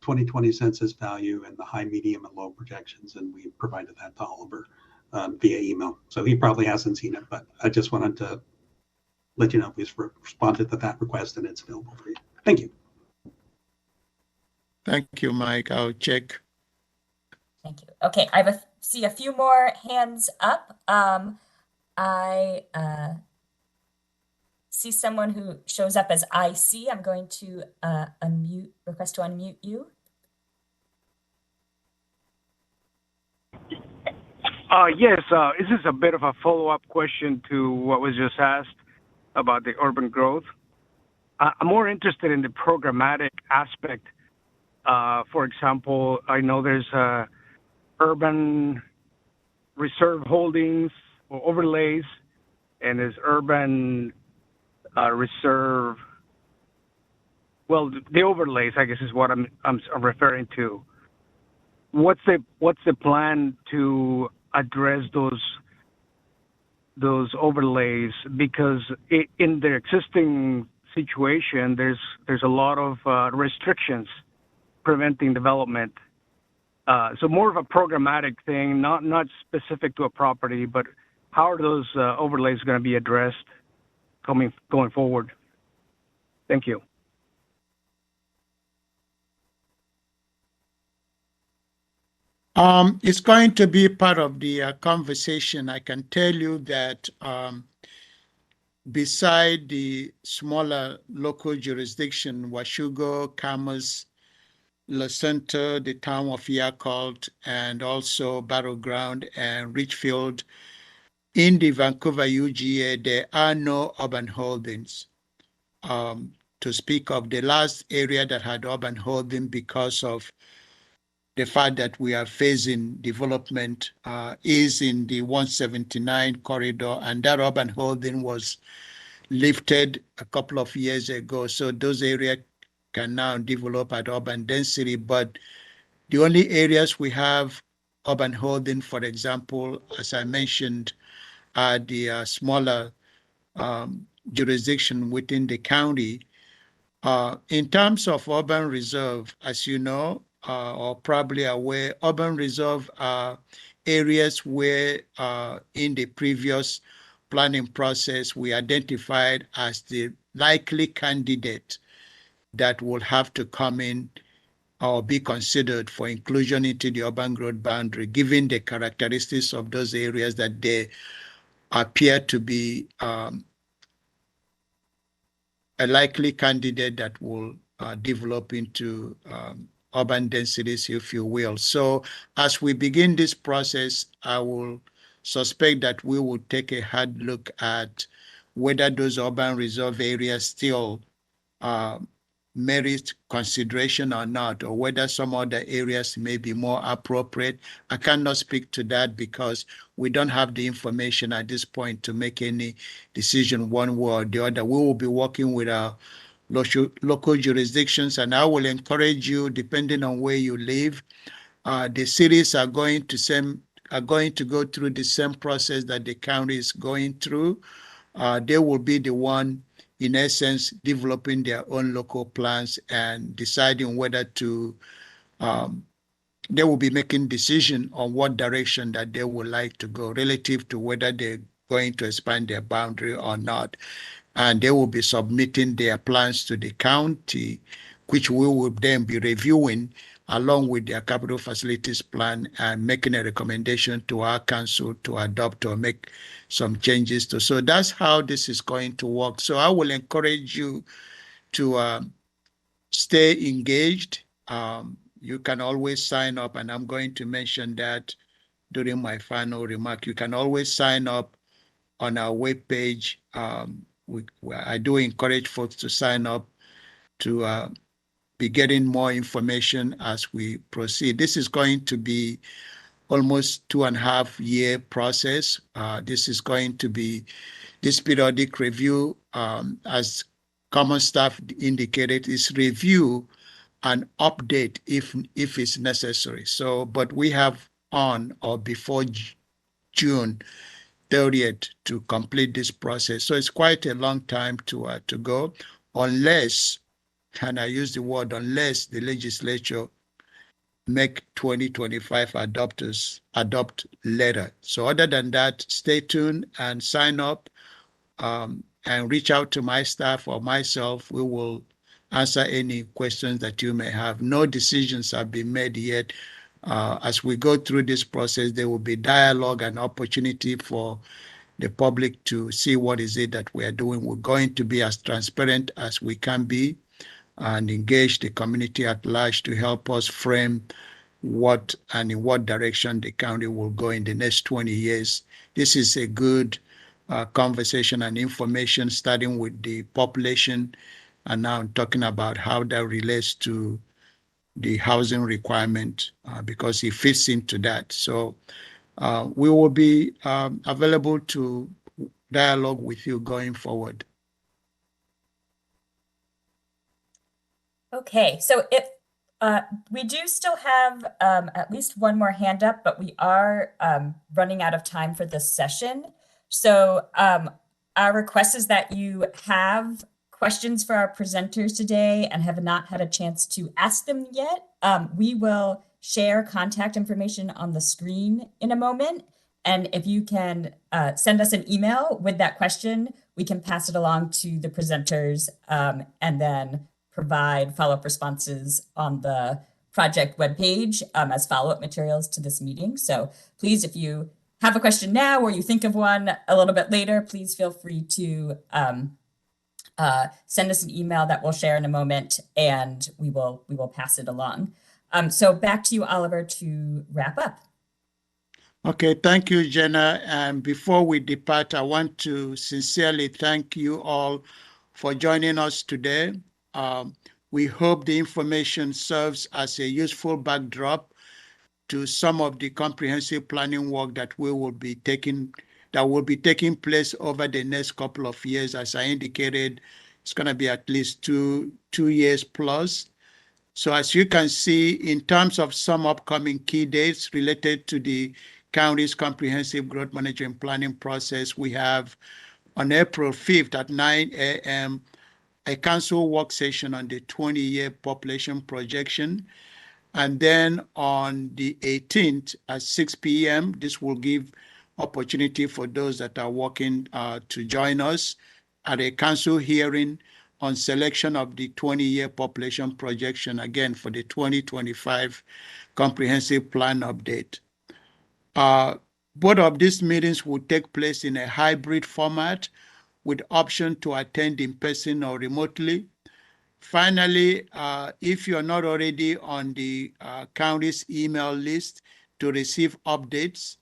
2020 census value and the high, medium, and low projections, and we provided that to Oliver via email. So he probably hasn't seen it, but I just wanted to let you know he's responded to that request and it's available for you. Thank you. Thank you, Mike. I'll check. Thank you. Okay, I see a few more hands up. I see someone who shows up as IC. I'm going to request to unmute you. Yes, this is a bit of a follow-up question to what was just asked about the urban growth. I'm more interested in the programmatic aspect. For example, I know there's urban reserve holdings or overlays, and there's urban reserve. Well, the overlays, I guess, is what I'm referring to. What's the plan to address those overlays? Because in the existing situation, there's a lot of restrictions preventing development. So more of a programmatic thing, not specific to a property, but how are those overlays going to be addressed going forward? Thank you. It's going to be part of the conversation. I can tell you that beside the smaller local jurisdiction, Washougal, Commerce, La Center, the town of Yakult, and also Battleground and Richfield, in the Vancouver UGA, there are no urban holdings. To speak of, the last area that had urban holding because of the fact that we are facing development is in the 179 corridor, and that urban holding was lifted a couple of years ago. So those areas can now develop at urban density, but the only areas we have urban holding, for example, as I mentioned, are the smaller jurisdiction within the county. In terms of urban reserve, as you know, or probably aware, urban reserve are areas where in the previous planning process, we identified as the likely candidate that will have to come in or be considered for inclusion into the urban growth boundary, given the characteristics of those areas that they appear to be a likely candidate that will develop into urban densities, if you will. So as we begin this process, I will suspect that we will take a hard look at whether those urban reserve areas still merit consideration or not, or whether some other areas may be more appropriate. I cannot speak to that because we don't have the information at this point to make any decision one way or the other. We will be working with our local jurisdictions, and I will encourage you, depending on where you live, the cities are going to go through the same process that the county is going through. They will be the one, in essence, developing their own local plans and deciding whether to they will be making decision on what direction that they would like to go relative to whether they're going to expand their boundary or not. And they will be submitting their plans to the county, which we will then be reviewing along with their capital facilities plan and making a recommendation to our council to adopt or make some changes to. So that's how this is going to work. So I will encourage you to stay engaged. You can always sign up, and I'm going to mention that during my final remark. You can always sign up on our webpage. I do encourage folks to sign up to be getting more information as we proceed. This is going to be almost 2.5-year process. This is going to be this periodic review, as common staff indicated, is review and update if it's necessary. So, but we have on or before June 30th to complete this process. So it's quite a long time to go, unless, and I use the word unless, the legislature make 2025 adopt later. So other than that, stay tuned and sign up and reach out to my staff or myself. We will answer any questions that you may have. No decisions have been made yet. As we go through this process, there will be dialogue and opportunity for the public to see what is it that we are doing. We're going to be as transparent as we can be and engage the community at large to help us frame what and in what direction the county will go in the next 20 years. This is a good conversation and information, starting with the population, and now I'm talking about how that relates to the housing requirement, because it fits into that. So we will be available to dialogue with you going forward. Okay, so if we do still have at least one more hand up, but we are running out of time for this session. So our request is that you have questions for our presenters today and have not had a chance to ask them yet. We will share contact information on the screen in a moment. And if you can send us an email with that question, we can pass it along to the presenters and then provide follow-up responses on the project webpage as follow-up materials to this meeting. So please, if you have a question now or you think of one a little bit later, please feel free to send us an email that we'll share in a moment, and we will pass it along. So back to you, Oliver, to wrap up. Okay, thank you, Jenna. And before we depart, I want to sincerely thank you all for joining us today. We hope the information serves as a useful backdrop to some of the comprehensive planning work that will be taking place over the next couple of years. As I indicated, it's going to be at least two years plus. So as you can see, in terms of some upcoming key dates related to the county's comprehensive growth management planning process, we have on April 5th at 9 a.m. a council work session on the 20-year population projection. And then on the 18th at 6 p.m., this will give opportunity for those that are working to join us at a council hearing on selection of the 20-year population projection, again, for the 2025 comprehensive plan update. Both of these meetings will take place in a hybrid format with option to attend in person or remotely. Finally, if you're not already on the county's email list to receive updates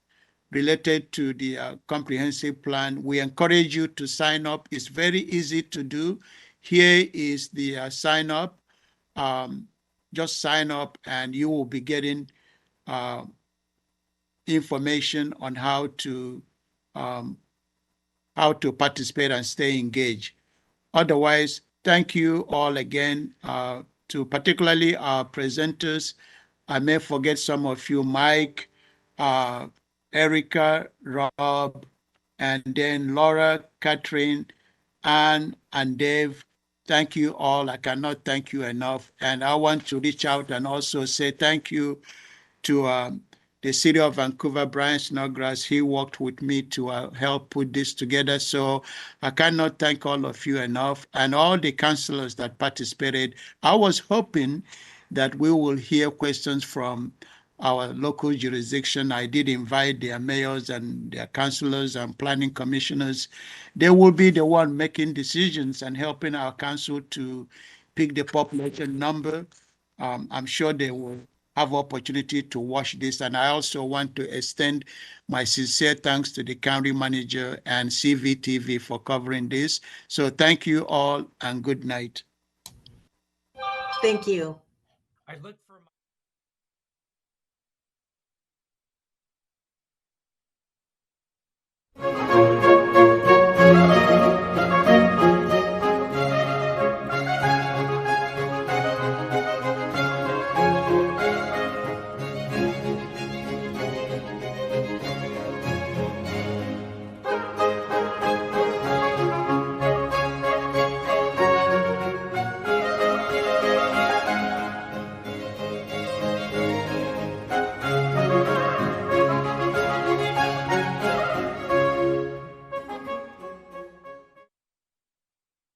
related to the comprehensive plan, we encourage you to sign up. It's very easy to do. Here is the sign up. Just sign up and you will be getting information on how to participate and stay engaged. Otherwise, thank you all again, to particularly our presenters. I may forget some of you, Mike, Erica, Rob, and then Laura, Catherine, Anne, and Dave, thank you all. I cannot thank you enough. And I want to reach out and also say thank you to the City of Vancouver, Brian Snodgrass. He worked with me to help put this together. So I cannot thank all of you enough, and all the councillors that participated. I was hoping that we will hear questions from our local jurisdiction. I did invite their mayors and their councillors and planning commissioners. They will be the one making decisions and helping our council to pick the population number. I'm sure they will have opportunity to watch this. And I also want to extend my sincere thanks to the county manager and CVTV for covering this. So thank you all and good night. Thank you. I look